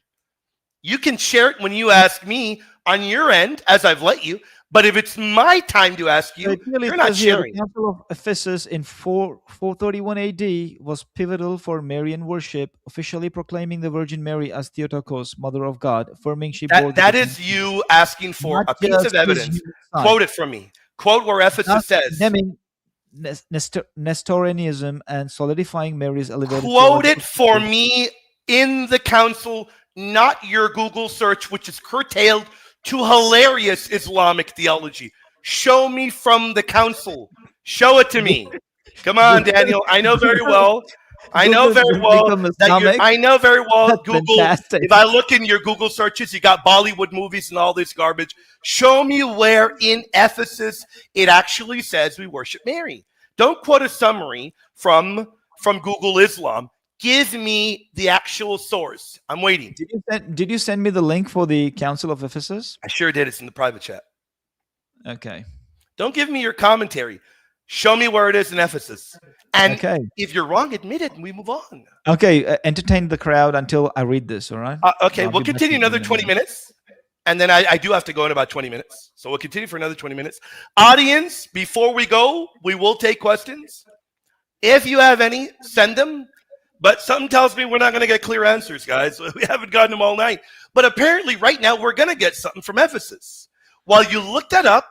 You can share it when you ask me on your end, as I've let you. But if it's my time to ask you, you're not sharing. The Council of Ephesus in 431 AD was pivotal for Marian worship, officially proclaiming the Virgin Mary as Theotokos, Mother of God, affirming she bore that is you asking for a piece of evidence. Quote it from me. Quote where Ephesus says. Nestorianism and solidifying Mary's elevated. Quote it for me in the council, not your Google search, which is curtailed to hilarious Islamic theology. Show me from the council. Show it to me. Come on, Daniel. I know very well. I know very well Google. Fantastic. If I look in your Google searches, you got Bollywood movies and all this garbage. Show me where in Ephesus it actually says we worship Mary. Don't quote a summary from Google Islam. Give me the actual source. I'm waiting. Did you send me the link for the Council of Ephesus? I sure did. It's in the private chat. Okay. Don't give me your commentary. Show me where it is in Ephesus. And if you're wrong, admit it and we move on. Okay. Entertain the crowd until I read this, all right? Okay. We'll continue another 20 minutes. And then I do have to go in about 20 minutes. So we'll continue for another 20 minutes. Audience, before we go, we will take questions. If you have any, send them. But something tells me we're not going to get clear answers, guys. We haven't gotten them all night. But apparently right now we're going to get something from Ephesus. While you look that up,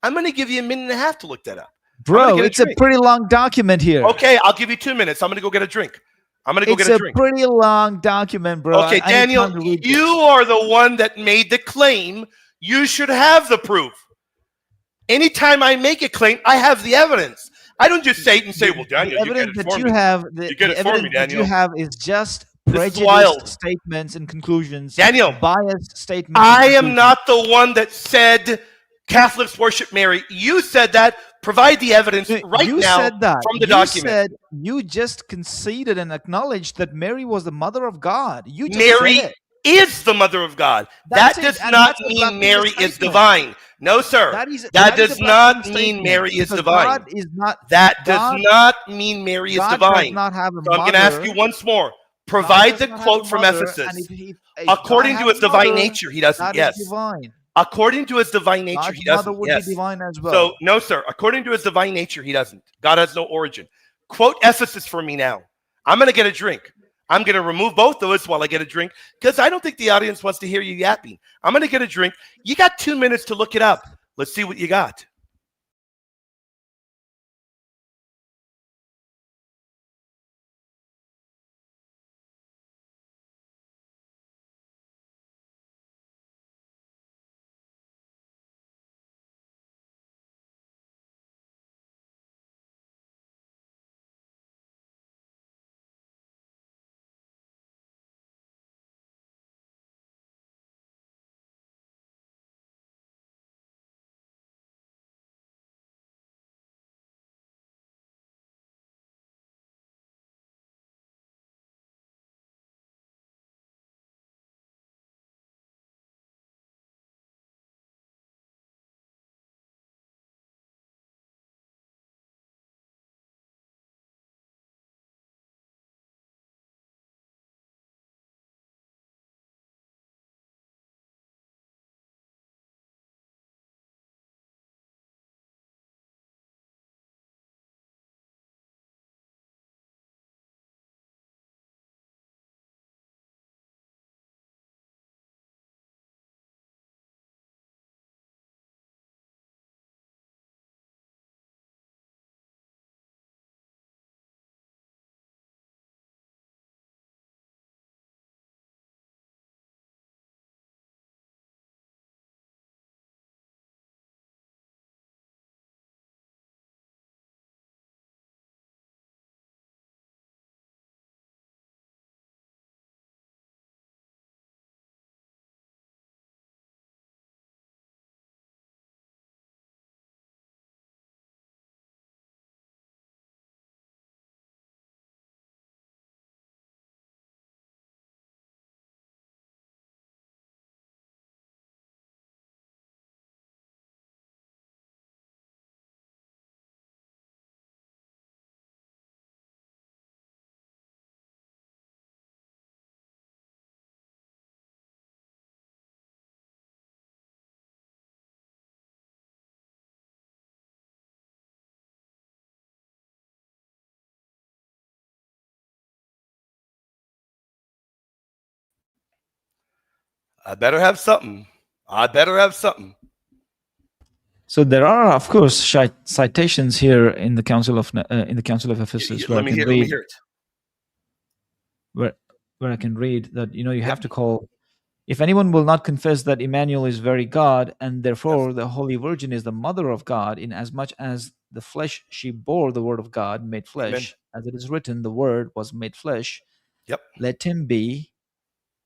I'm going to give you a minute and a half to look that up. Bro, it's a pretty long document here. Okay, I'll give you 2 minutes. I'm going to go get a drink. It's a pretty long document, bro. Okay, Daniel, you are the one that made the claim. You should have the proof. Anytime I make a claim, I have the evidence. I don't just say it and say, well, Daniel, the evidence that you have, the evidence that you have is just prejudiced statements and conclusions. Daniel, biased statements. I am not the one that said Catholics worship Mary. You said that. Provide the evidence right now from the document. You just conceded and acknowledged that Mary was the mother of God. You just Mary said it. is the mother of God. That does not mean Mary is divine. No, sir. That does not mean Mary is divine. That does not mean Mary is divine. So I'm going to ask you once more. Provide the quote from Ephesus. According to his divine nature, he doesn't. Yes. According to his divine nature, he doesn't. Yes. So, no, sir. According to his divine nature, he doesn't. God has no origin. Quote Ephesus for me now. I'm going to get a drink. I'm going to remove both those while I get a drink because I don't think the audience wants to hear you yapping. I'm going to get a drink. You got 2 minutes to look it up. Let's see what you got. I better have something. I better have something. So there are, of course, citations here in the Council of Ephesus where I Let me can hear. Let me read hear it. where I can read that you have to call. If anyone will not confess that Emmanuel is very God, and Yes. therefore the Holy Virgin is the mother of God, inasmuch as the flesh she bore the word of God made Amen. flesh, as it is written, the word was made flesh, Yep. let him be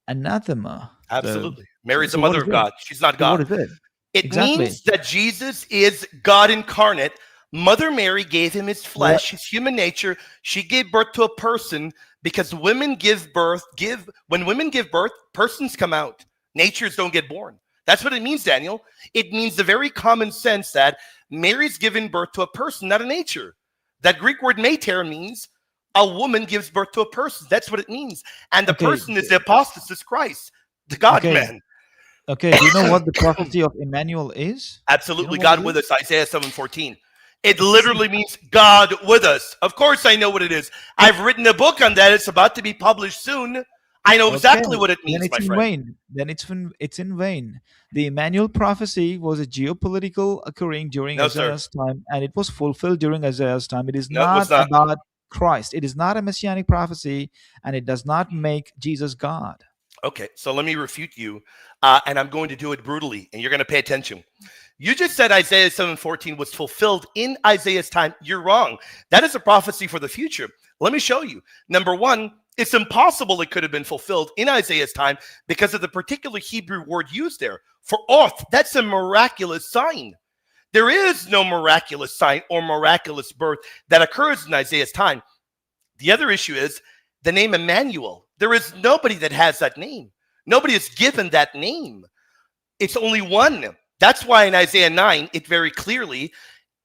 anathema. So, Absolutely. Mary's the what mother is of it? God. She's not So what God. is it? It Exactly. means that Jesus is God incarnate. Mother Mary gave him his What? flesh, his human nature. She gave birth to a person because women give birth. When women give birth, persons come out. Natures don't get born. That's what it means, Daniel. It means the very common sense that Mary's given birth to a person, not a nature. That Greek word mater means a woman gives birth to a person. That's what it means. And the Okay. person is the apostasis Christ, the God Okay. man. Okay. Do you know what the prophecy of Emmanuel is? Do you know Absolutely, what it God is? with us, Isaiah 7:14. It It's the same. literally means God with us. Of course, I know what it is. I've written a book on that. It's about to be published soon. I know Okay, exactly what it then means, it's my in friend. vain. Then it's in vain. The Emmanuel prophecy was a geopolitical occurring during No, sir. Isaiah's time, and it was fulfilled during Isaiah's time. It is No, it was not not. about Christ. It is not a messianic prophecy, and it does not make Jesus God. Okay, so let me refute you, and I'm going to do it brutally, and you're going to pay attention. You just said Isaiah 7:14 was fulfilled in Isaiah's time. You're wrong. That is a prophecy for the future. Let me show you. Number one, it's impossible it could have been fulfilled in Isaiah's time because of the particular Hebrew word used there. For oath, that's a miraculous sign. There is no miraculous sign or miraculous birth that occurs in Isaiah's time. The other issue is the name Emmanuel. There is nobody that has that name. Nobody is given that name. It's only one. That's why in Isaiah 9, it very clearly,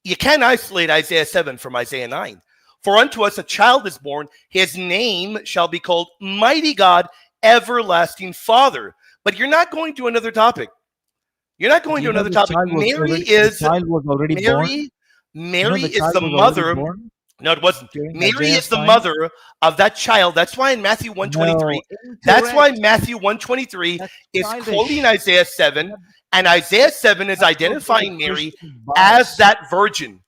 you can't isolate Isaiah 7 from Isaiah 9. For unto us a child is born, his name shall be called Mighty God, Everlasting Father. But you're not going to another topic. You're not Do going to you know another topic. the child was already born? Mary, You know Mary the is child the was already mother. born No, it wasn't. during Mary is Isaiah's the time? mother of that child. That's why in Matthew 123, No, that's why incorrect. Matthew 123 That's is quoting childish. Isaiah 7, and Isaiah 7 is That's totally identifying Mary Christian as bias. that virgin.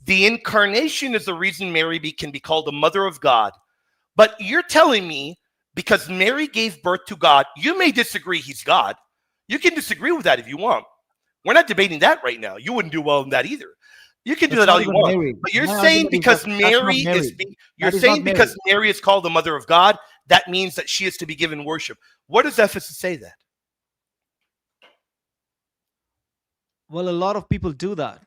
The incarnation is the reason Mary can be called the mother of God. But you're telling me because Mary gave birth to God, you may disagree he's God. You can disagree with that if you want. We're not debating that right now. You wouldn't do well in that either. You can do That's that all not you even want. Mary. But you're My saying argument is that because that's not Mary Mary. you're That is not saying Mary. because Mary is called the mother of God, that means that she is to be given worship. Where does Ephesus say that? Well, a lot of people do that.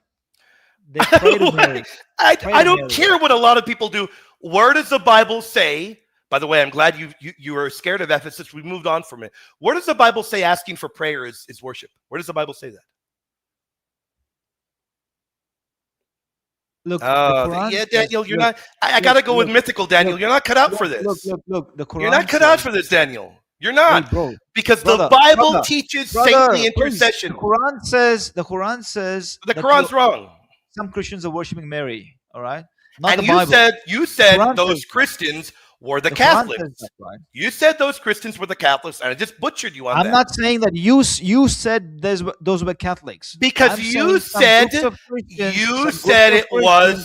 They pray to Mary. Pray I to don't Mary. care what a lot of people do. Where does the Bible say? By the way, I'm glad you were scared of Ephesus. We moved on from it. Where does the Bible say asking for prayer is worship? Where does the Bible say that? Look, the Quran Yeah, says, Daniel, you're look, not. I look, gotta go with look, mythical, look, Daniel. You're not cut out for look, look, this. look, look. The You're not Quran cut out says, for this, Daniel. You're hey, not. bro, Because the brother, Bible brother, teaches saintly brother, please. The intercession. Quran says The that Quran's wrong. some Christians are worshiping Mary. All right, not And the Bible. you The said Quran says those that. Christians were the The Quran says Catholics. that, right? You said those Christians were the Catholics, and I just butchered you on I'm that. not saying that you said those were Catholics. Because I'm saying some groups of Christians,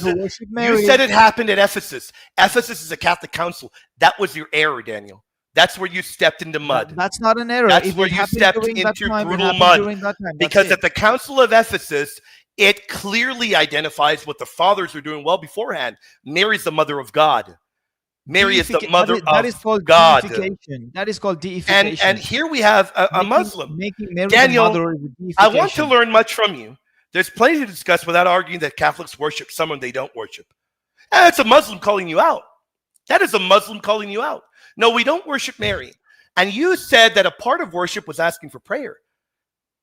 who worship you said Mary. it happened at Ephesus. Ephesus is a Catholic council. That was your error, Daniel. That's where you stepped into mud. That's not an error. That's If where it you happened stepped during that into time, it brutal happened mud. during that time. That's Because it. at the Council of Ephesus, it clearly identifies what the fathers were doing well beforehand. Mary's the mother of God. Mary is the mother that is of called God. deification. That is called And deification. here we have a Muslim. Making Mary the Daniel, mother is a I want to deification. learn much from you. There's plenty to discuss without arguing that Catholics worship someone they don't worship. And that's a Muslim calling you out. That is a Muslim calling you out. No, we don't worship Mary. And you said that a part of worship was asking for prayer.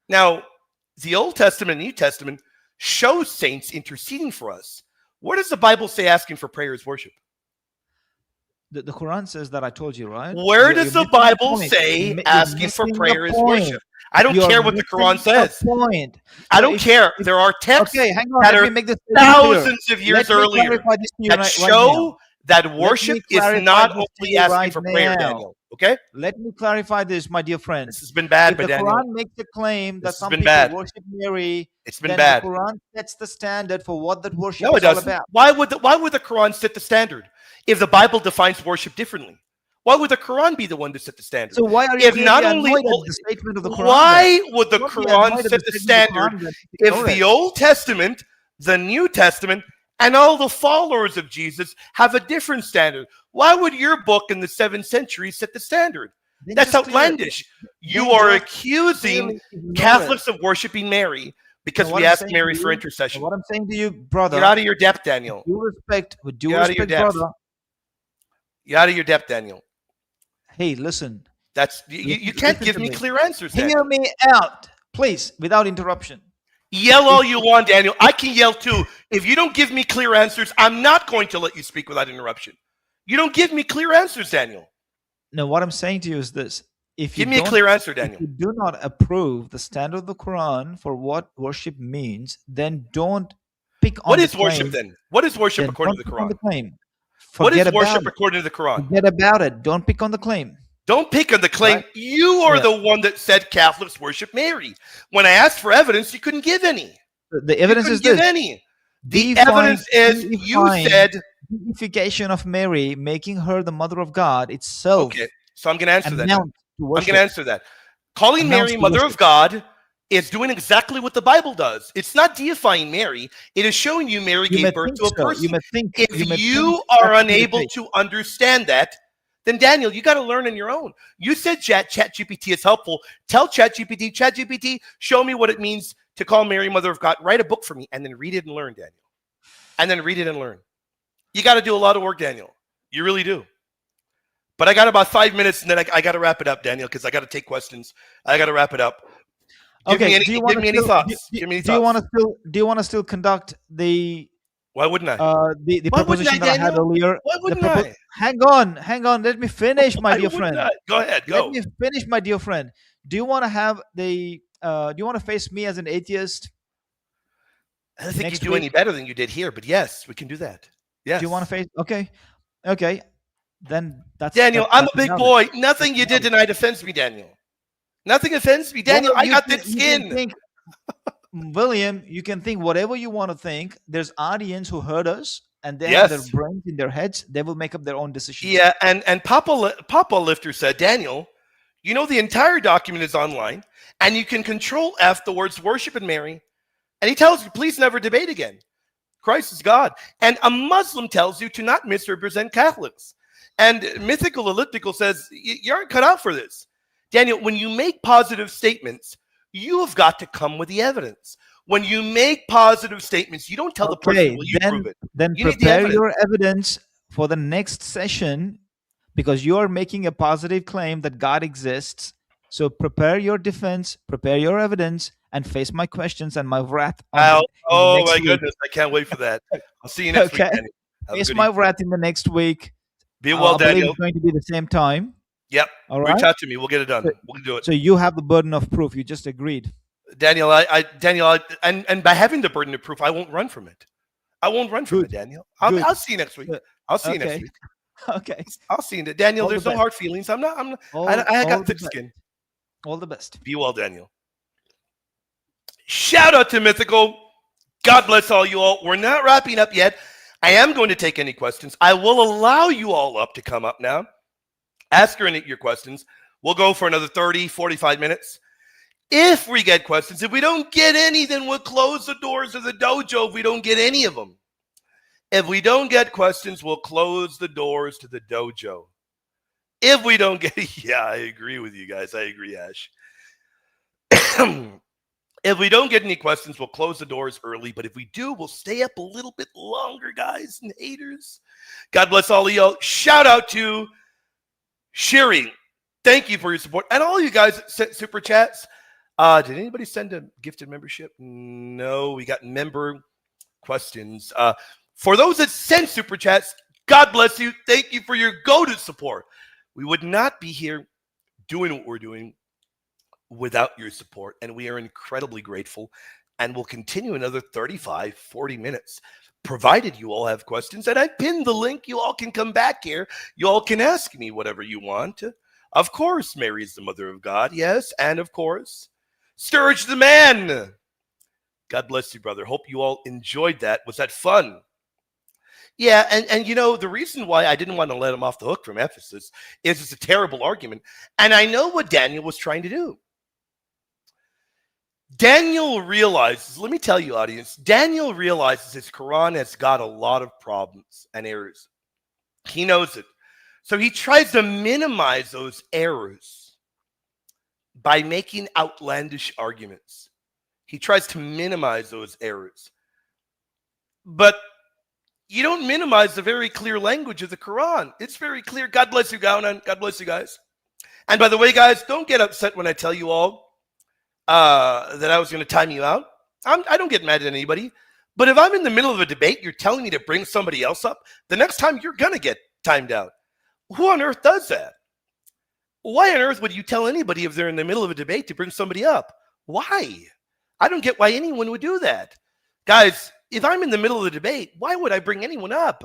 Now, the Old Testament and New Testament show saints interceding for us. Where does the Bible say asking for prayer is worship? The Quran says that. I told you, right? Where does the Bible say asking for prayer is worship? I don't care what the Quran says. Point. I don't care. There are texts Okay, hang on. that Let are me make this thousands of years earlier clarify this to you that right show now. that worship is clarify not this to only you asking right for prayer, now. Daniel. Okay? Let me clarify this, my dear friend. This has been bad, If but the Daniel, Quran makes a claim that this has some been people bad. worship Mary, It's been then the bad. Quran sets the standard for what that worship No, it is all doesn't. about. Why would the Quran set the standard if the Bible defines worship differently? Why would the Quran be the one to set the standard? So why are you If clearly not only annoyed at the statement of the Quran then? why would the Don't be Quran annoyed at set the the statement of the standard Quran then. if Ignore the it. Old Testament, the New Testament, and all the followers of Jesus have a different standard? Why would your book in the 7th century set the standard? Then That's just outlandish. You then are just accusing clearly ignore Catholics of worshiping Mary because what we I'm asked saying Mary to for you, intercession. what I'm saying to you, You're brother, out of your depth, Daniel. with due You're out of your respect, depth. brother. You're out of your depth, Daniel. Hey, listen. That's you can't give me clear answers, Hear Daniel. me out, please, without interruption. Yell all you want, Daniel. I can yell too. If you don't give me clear answers, I'm not going to let you speak without interruption. You don't give me clear answers, Daniel. No, what I'm saying to you is this. If you Give me a don't- clear answer, If Daniel. you do not approve the standard of the Quran for what worship means, then don't pick on What the is worship claim. then? What is worship Then according to don't the pick on Quran? the claim. What Forget is worship about it. according to the Quran? Forget about it. Don't pick on the claim. Don't pick on the claim. Right. You are Yeah. the one that said Catholics worship Mary. When I asked for evidence, you couldn't give any. The evidence you is couldn't give this. any. The Define- evidence is you define said. deification of Mary, making her the mother of God itself. Okay, so I'm going to answer that. amount to I'm worship. going to answer that. Calling Amounts Mary to Mother worship. of God is doing exactly what the Bible does. It's not deifying Mary. It is showing you Mary You may gave birth think to a so. person. You may think. If you may you think are that to be the unable case. to understand that, then Daniel, you got to learn on your own. You said ChatGPT is helpful. Tell ChatGPT, show me what it means to call Mary Mother of God. Write a book for me and then read it and learn, Daniel. And then read it and learn. You got to do a lot of work, Daniel. You really do. But I got about 5 minutes and then I got to wrap it up, Daniel, because I got to take questions. I got to wrap it up. Give me any thoughts. Give me any thoughts. Do you want to still conduct the Why wouldn't I? the Why wouldn't proposition I, that I had Daniel? earlier? Why wouldn't The I? Hang on. Let me finish, my Why dear wouldn't friend. I? Go ahead. Go. Let me finish, my dear friend. Do you want to have the? Do you want to face me as an atheist? I don't think you next do week? any better than you did here, but yes, we can do that. Yes. Do you want to face? Okay. Then that's Daniel, that's I'm a big about boy. it. Nothing you did tonight offends me, Daniel. Nothing offends me, Daniel. Well, I got thick you can skin. think, William, you can think whatever you want to think. There's audience who heard us, and they have their Yes. brains in their heads. They will make up their own decisions. Yeah, and Papa Lifter said, Daniel, you know the entire document is online, and you can control F the words worship and Mary, and he tells you, please never debate again. Christ is God. And a Muslim tells you to not misrepresent Catholics. And Mythical Elliptical says, you aren't cut out for this. Daniel, when you make positive statements, you have got to come with the evidence. When you make positive statements, you don't tell the person, will you prove it? Then You need the prepare evidence. your evidence for the next session, because you are making a positive claim that God exists. So prepare your defense, prepare your evidence, and face my questions and my wrath. Oh my goodness, I can't wait for that. I'll see you next week, Okay. Daniel. Have a Face good my evening. wrath in the next week. Be well, I believe Daniel. it's going to be the same time. Yep. All right. Reach out to me. We'll get it done. We'll do it. So you have the burden of proof. You just agreed. Daniel, and by having the burden of proof, I won't run from it. I won't run from Good. it, Daniel. Good. I'll see you next week. I'll see you next Okay. week. Okay. I'll see you. Daniel, All the there's no best. hard feelings. I got all thick the skin. All the best. Be well, Daniel. Shout out to Mythical. God bless all you all. We're not wrapping up yet. I am going to take any questions. I will allow you all up to come up now. Ask your questions. We'll go for another 30, 45 minutes. If we get questions, if we don't get any, then we'll close the doors of the dojo if we don't get any of them. If we don't get questions, we'll close the doors to the dojo. If we don't get, yeah, I agree with you guys. I agree, Ash. If we don't get any questions, we'll close the doors early. But if we do, we'll stay up a little bit longer, guys and haters. God bless all of y'all. Shout out to Sherry. Thank you for your support. And all you guys that sent super chats. Did anybody send a gifted membership? No, we got member questions. For those that send super chats, God bless you. Thank you for your go-to support. We would not be here doing what we're doing without your support, and we are incredibly grateful, and we'll continue another 35, 40 minutes, provided you all have questions. And I pinned the link. You all can come back here. You all can ask me whatever you want. Of course, Mary is the mother of God. Yes, and of course, Sturge the man. God bless you, brother. Hope you all enjoyed that. Was that fun? Yeah, and you know, the reason why I didn't want to let him off the hook from Ephesus is it's a terrible argument. And I know what Daniel was trying to do. Daniel realizes, let me tell you, audience, Daniel realizes his Quran has got a lot of problems and errors. He knows it. So he tries to minimize those errors by making outlandish arguments. He tries to minimize those errors. But you don't minimize the very clear language of the Quran. It's very clear. God bless you, Gaunan. God bless you, guys. And by the way, guys, don't get upset when I tell you all that I was going to time you out. I don't get mad at anybody. But if I'm in the middle of a debate, you're telling me to bring somebody else up, the next time you're going to get timed out. Who on earth does that? Why on earth would you tell anybody if they're in the middle of a debate to bring somebody up? Why? I don't get why anyone would do that. Guys, if I'm in the middle of the debate, why would I bring anyone up?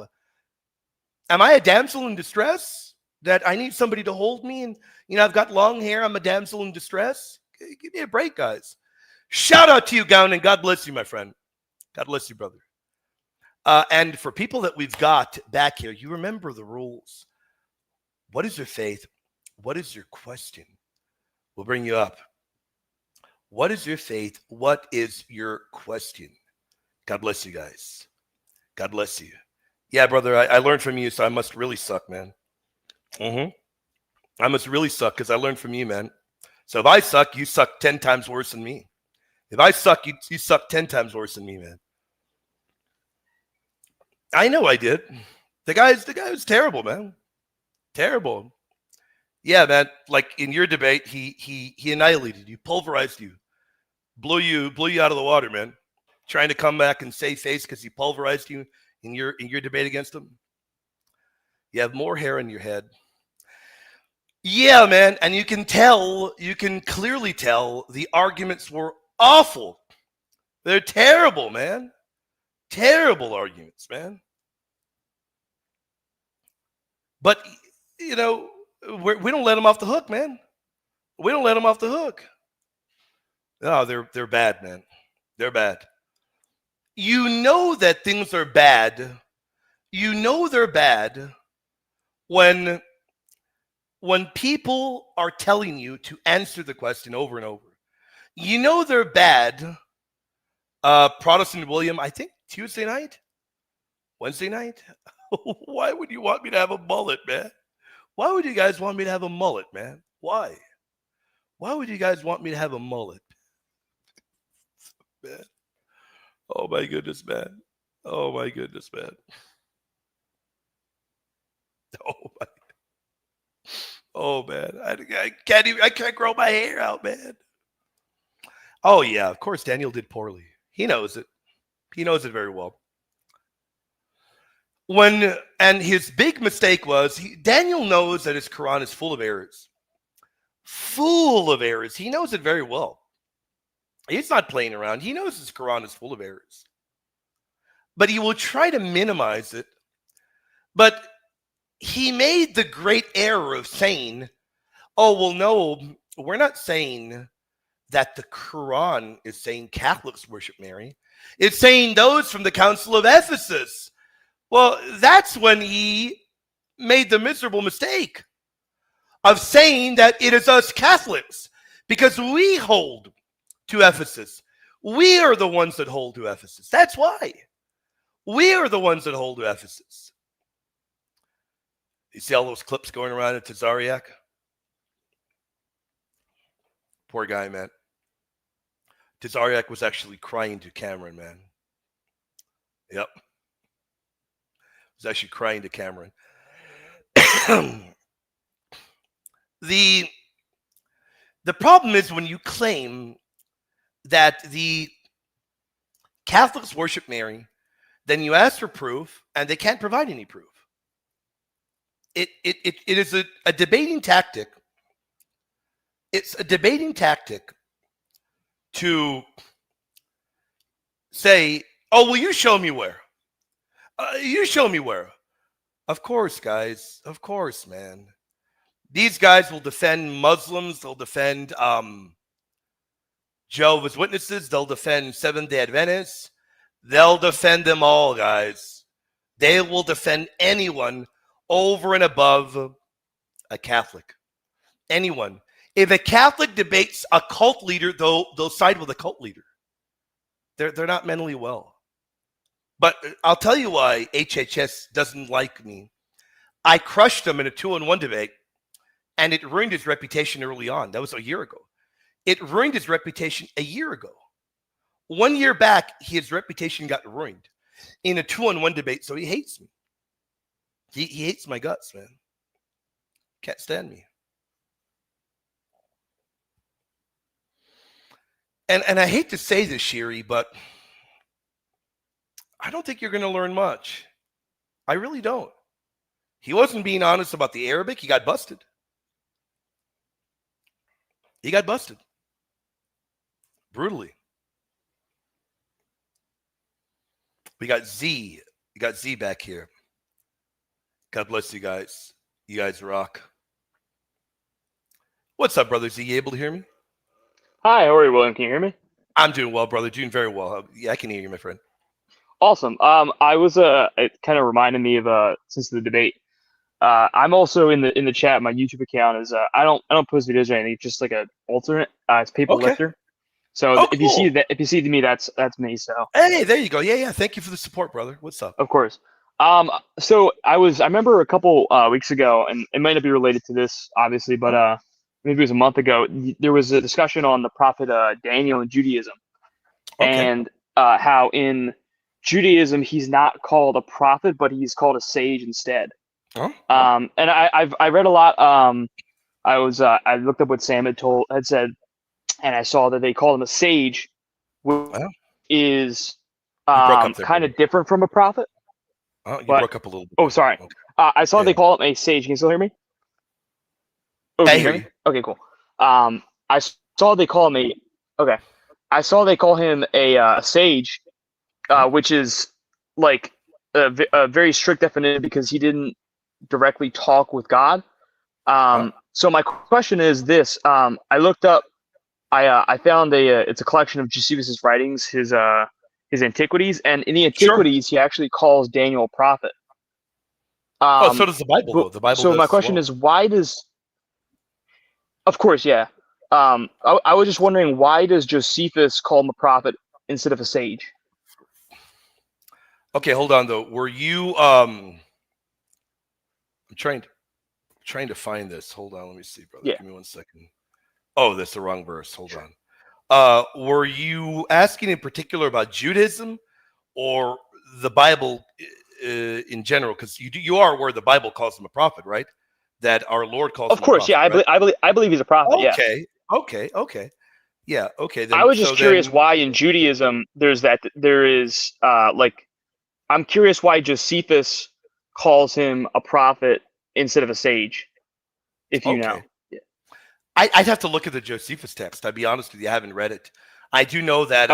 Am I a damsel in distress that I need somebody to hold me? And, I've got long hair. I'm a damsel in distress. Give me a break, guys. Shout out to you, Gown, and God bless you, my friend. God bless you, brother. And for people that we've got back here, you remember the rules. What is your faith? What is your question? We'll bring you up. What is your faith? What is your question? God bless you guys. God bless you. Yeah, brother, I learned from you, so I must really suck, man. I must really suck because I learned from you, man. So if I suck, you suck 10 times worse than me. If I suck, you suck 10 times worse than me, man. I know I did. The guy was terrible, man. Terrible. Yeah, man. Like in your debate, he annihilated you, pulverized you, blew you out of the water, man. Trying to come back and save face because he pulverized you in your debate against him. You have more hair in your head. Yeah, man. And you can clearly tell the arguments were awful. They're terrible, man. Terrible arguments, man. But, we don't let them off the hook, man. We don't let them off the hook. No, they're bad, man. They're bad. You know that things are bad. You know they're bad when people are telling you to answer the question over and over. You know they're bad. Protestant William, I think Tuesday night? Wednesday night? Why would you want me to have a mullet, man? Why would you guys want me to have a mullet, man? Why? Why would you guys want me to have a mullet? Man. Oh my goodness, man. Oh my goodness, man. Oh man. I can't grow my hair out, man. Oh yeah, of course Daniel did poorly. He knows it. He knows it very well. And his big mistake was Daniel knows that his Quran is full of errors. Full of errors. He knows it very well. He's not playing around. He knows his Quran is full of errors. But he will try to minimize it. But he made the great error of saying, oh, well, no, we're not saying that the Quran is saying Catholics worship Mary. It's saying those from the Council of Ephesus. Well, that's when he made the miserable mistake of saying that it is us Catholics because we hold to Ephesus. We are the ones that hold to Ephesus. That's why. We are the ones that hold to Ephesus. You see all those clips going around at Tazariak? Poor guy, man. Tazariak was actually crying to Cameron, man. Yep. Was actually crying to Cameron. The problem is when you claim that the Catholics worship Mary, then you ask for proof, and they can't provide any proof. It is a debating tactic. It's a debating tactic to say, oh, well, you show me where. You show me where. Of course, guys. Of course, man. These guys will defend Muslims. They'll defend Jehovah's Witnesses. They'll defend Seventh-day Adventists. They'll defend them all, guys. They will defend anyone over and above a Catholic. Anyone. If a Catholic debates a cult leader, they'll side with a cult leader. They're not mentally well. But I'll tell you why HHS doesn't like me. I crushed him in a 2-on-1 debate, and it ruined his reputation early on. That was a year ago. It ruined his reputation a year ago. 1 year back, his reputation got ruined in a 2-on-1 debate, so he hates me. He hates my guts, man. Can't stand me. And I hate to say this, Shiri, but I don't think you're going to learn much. I really don't. He wasn't being honest about the Arabic. He got busted. He got busted. Brutally. We got Z. We got Z back here. God bless you guys. You guys rock. What's up, brother Z? You able to hear me? Hi, how are you, William? Can you hear me? I'm doing well, brother. Doing very well. Yeah, I can hear you, my friend. Awesome. I was it kind of reminded me of since the debate. I'm also in the chat. My YouTube account is I don't post videos or anything. It's just like a alternate. It's Paper Lifter. So if you see that, if you see me, that's me. So hey, there you go. Yeah. Thank you for the support, brother. What's up? Of course. So I remember a couple weeks ago, and it might not be related to this, obviously, but maybe it was a month ago. There was a discussion on the prophet Daniel in Judaism, and how in Judaism he's not called a prophet, but he's called a sage instead. And I read a lot. I looked up what Sam had said, and I saw that they call him a sage, which is kind of different from a prophet. You broke up a little bit. Oh, sorry. Okay. I saw they call him a sage. Can you still hear me? Oh, I hear you. Okay, cool. I saw they call him a sage, which is like a very strict definition because he didn't directly talk with God. So my question is this: I looked up, I found it's a collection of Josephus's writings, his Antiquities, and in the Antiquities he actually calls Daniel a prophet. So does the Bible, though. The Bible. So my question is, why does? Of course, yeah. I was just wondering, why does Josephus call him a prophet instead of a sage? Okay, hold on though. Were you I'm trying to find this. Hold on, let me see, brother. Give me 1 second. Oh, that's the wrong verse. Hold on. Were you asking in particular about Judaism or the Bible in general? Because you are aware the Bible calls him a prophet, right? That our Lord calls him a prophet. Of course, yeah. I believe he's a prophet. Okay. Yeah. Okay. Then, I was just curious why in Judaism there is I'm curious why Josephus calls him a prophet instead of a sage. If you know. Yeah. I'd have to look at the Josephus text. I'll be honest with you, I haven't read it. I do know that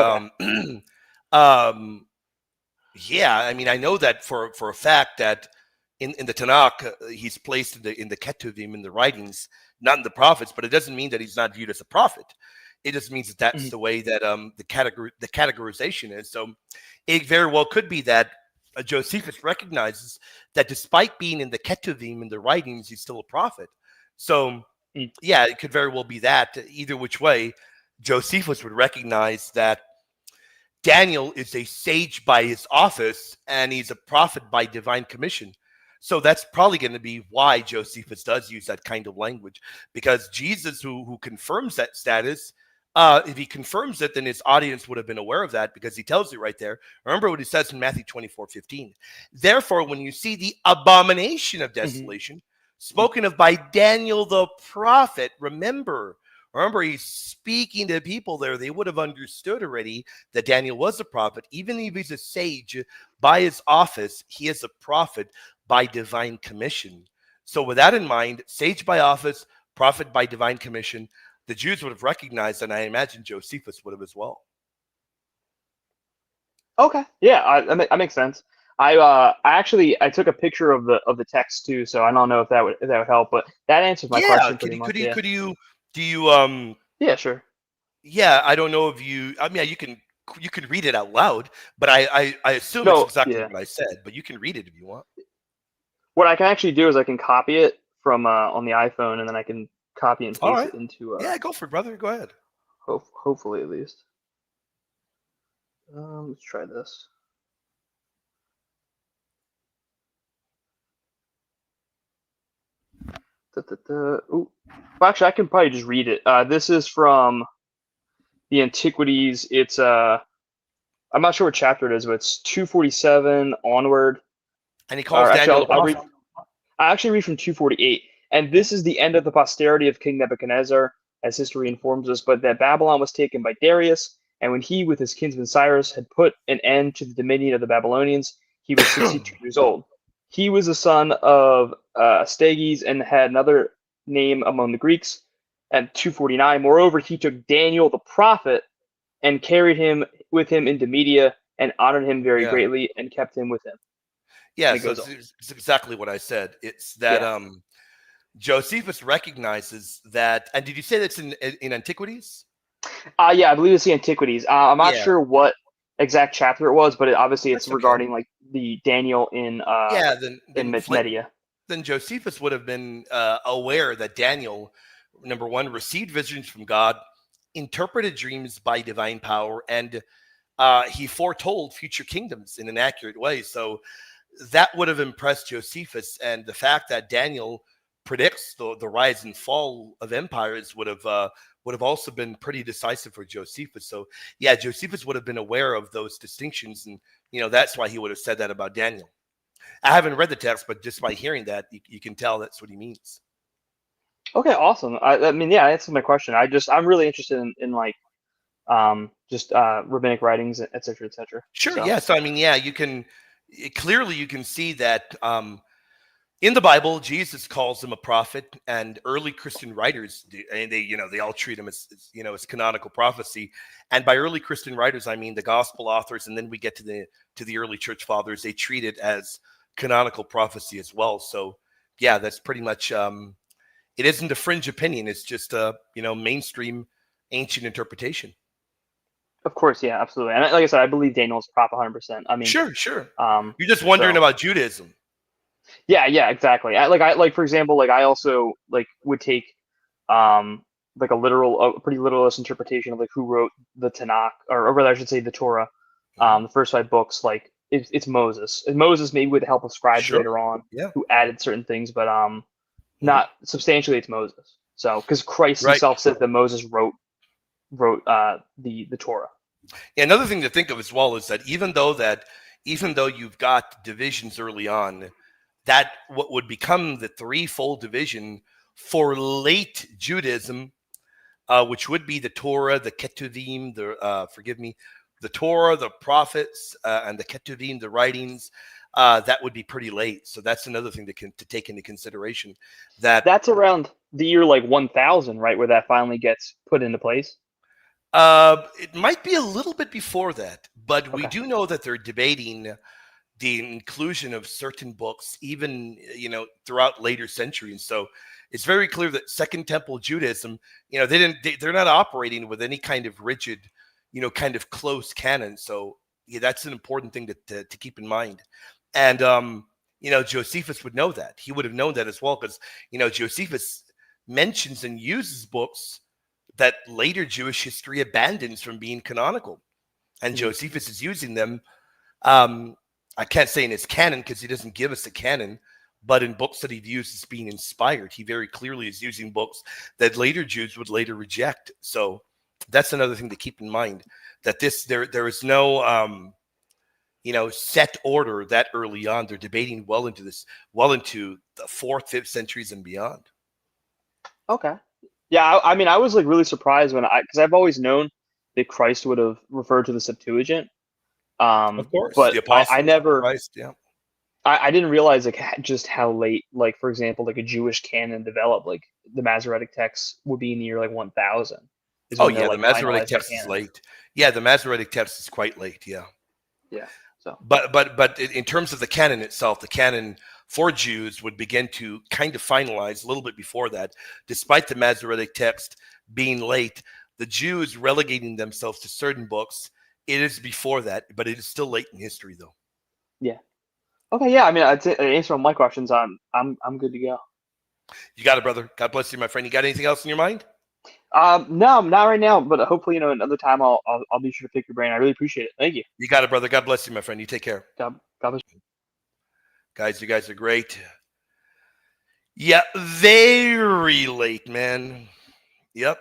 yeah, I mean I know that for a fact that in the Tanakh he's placed in the Ketuvim, in the writings, not in the prophets, but it doesn't mean that he's not viewed as a prophet. It just means that that's the way that the categorization is. So it very well could be that Josephus recognizes that despite being in the Ketuvim, in the writings, he's still a prophet. So yeah, it could very well be that. Either which way, Josephus would recognize that Daniel is a sage by his office and he's a prophet by divine commission. So that's probably going to be why Josephus does use that kind of language, because Jesus, who confirms that status, if he confirms it, then his audience would have been aware of that, because he tells you right there. Remember what he says in Matthew 24:15. Therefore, when you see the abomination of desolation spoken of by Daniel the prophet, remember he's speaking to people there. They would have understood already that Daniel was a prophet. Even if he's a sage by his office, he is a prophet by divine commission. So with that in mind, sage by office, prophet by divine commission, the Jews would have recognized, and I imagine Josephus would have as well. Okay, yeah, that makes sense. I actually I took a picture of the text too, so I don't know if that would help, but that answers my Yeah, question pretty much. Yeah. could you do you Yeah, sure. yeah, I don't know if you I mean, yeah, you can read it out loud, but I assume it's No, exactly yeah. what I said, but you can read it if you want. What I can actually do is I can copy it from on the iPhone, and then I can copy and All paste right. it into Yeah, go for it, brother. Go ahead. hopefully at least. Let's try this. Ooh. Well, actually, I can probably just read it. This is from the Antiquities. It's I'm not sure what chapter it is, but it's 247 onward. And he Or calls actually, Daniel a prophet. I actually read from 248, and this is the end of the posterity of King Nebuchadnezzar, as history informs us. But that Babylon was taken by Darius, and when he, with his kinsman Cyrus, had put an end to the dominion of the Babylonians, he was 62 years old. He was the son of Astages and had another name among the Greeks. At 249, moreover, he took Daniel the prophet and carried him with him into Media and honored him very Yeah. greatly and kept him with him. Yeah, And it so goes on. it's exactly what I said. It's that Yeah. Josephus recognizes that, and did you say that's in Antiquities? Yeah, I believe it's the Antiquities. I'm not Yeah, sure what exact chapter it was, but obviously it's that's okay. regarding like the Daniel in Yeah, Media. then Josephus would have been aware that Daniel, number one, received visions from God, interpreted dreams by divine power, and he foretold future kingdoms in an accurate way. So that would have impressed Josephus, and the fact that Daniel predicts the rise and fall of empires would have also been pretty decisive for Josephus. So yeah, Josephus would have been aware of those distinctions, and that's why he would have said that about Daniel. I haven't read the text, but just by hearing that, you can tell that's what he means. Okay, awesome. I mean, yeah, that's my question. I'm really interested in like just rabbinic writings, et cetera, et cetera. Sure. So Yeah. So I mean, yeah, you can see that in the Bible, Jesus calls him a prophet, and early Christian writers, and they all treat him as canonical prophecy. And by early Christian writers, I mean the gospel authors, and then we get to the early church fathers. They treat it as canonical prophecy as well. So yeah, that's pretty much. It isn't a fringe opinion; it's just a mainstream ancient interpretation. of course, yeah, absolutely. And like I said, I believe Daniel's prop 100%. I mean, Sure. um, You're just wondering so about Judaism. yeah, exactly. I for example, like I also like would take like a pretty literalist interpretation of like who wrote the Tanakh, or rather I should say the Torah, the first 5 books. Like it's Moses. And Moses maybe with the help of scribes Sure. later on Yeah. who added certain things, but not substantially. It's Moses. So because Christ Right. himself said that Moses wrote the Torah. Yeah, another thing to think of as well is that even though you've got divisions early on, that what would become the threefold division for late Judaism, which would be the Torah, the Ketuvim, the Torah, the prophets, and the Ketuvim, the writings, that would be pretty late. So that's another thing to take into consideration. That's around the year like 1000, right, where that finally gets put into place. It might be a little bit before that, but we Okay. do know that they're debating the inclusion of certain books, even throughout later centuries. So it's very clear that Second Temple Judaism, they're not operating with any kind of rigid, kind of close canon. So yeah, that's an important thing to keep in mind. And Josephus would know that. He would have known that as well, because Josephus mentions and uses books that later Jewish history abandons from being canonical, and Josephus is using them. I can't say in his canon because he doesn't give us a canon, but in books that he views as being inspired, he very clearly is using books that later Jews would later reject. So that's another thing to keep in mind, that there is no set order that early on. They're debating well into the 4th, 5th centuries and beyond. Okay. Yeah, I mean, I was like really surprised because I've always known that Christ would have referred to the Septuagint. Of course, But the apostles, I never, Christ, yeah. I didn't realize like just how late, like for example, like a Jewish canon developed. Like the Masoretic text would be in the year like 1000. Oh yeah, the Masoretic text is late. Yeah, the Masoretic text is quite late. Yeah. Yeah. So, but in terms of the canon itself, the canon for Jews would begin to kind of finalize a little bit before that. Despite the Masoretic text being late, the Jews relegating themselves to certain books, it is before that, but it is still late in history, though. yeah. Okay, yeah. I mean, I'd say answer all my questions. I'm good to go. You got it, brother. God bless you, my friend. You got anything else in your mind? No, not right now, but hopefully, another time I'll be sure to pick your brain. I really appreciate it. Thank you. You got it, brother. God bless you, my friend. You take care. God bless you. Guys, you guys are great. Yeah, very late, man. Yep.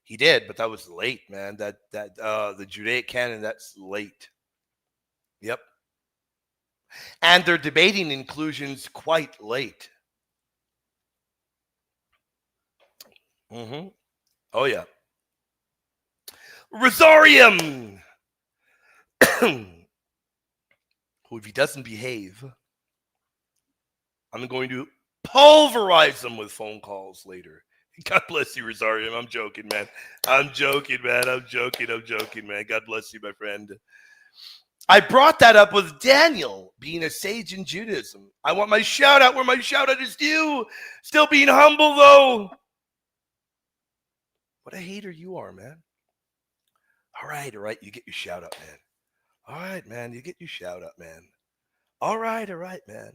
He did, but that was late, man. That the Judaic canon, that's late. Yep. And they're debating inclusions quite late. Mm-hmm. Oh, yeah. Rosarium! Who, if he doesn't behave, I'm going to pulverize him with phone calls later. God bless you, Rosarium. I'm joking, man. I'm joking, man. God bless you, my friend. I brought that up with Daniel being a sage in Judaism. I want my shout out where my shout out is due. Still being humble, though. What a hater you are, man. All right. You get your shout out, man. All right, man. You get your shout out, man. All right, man.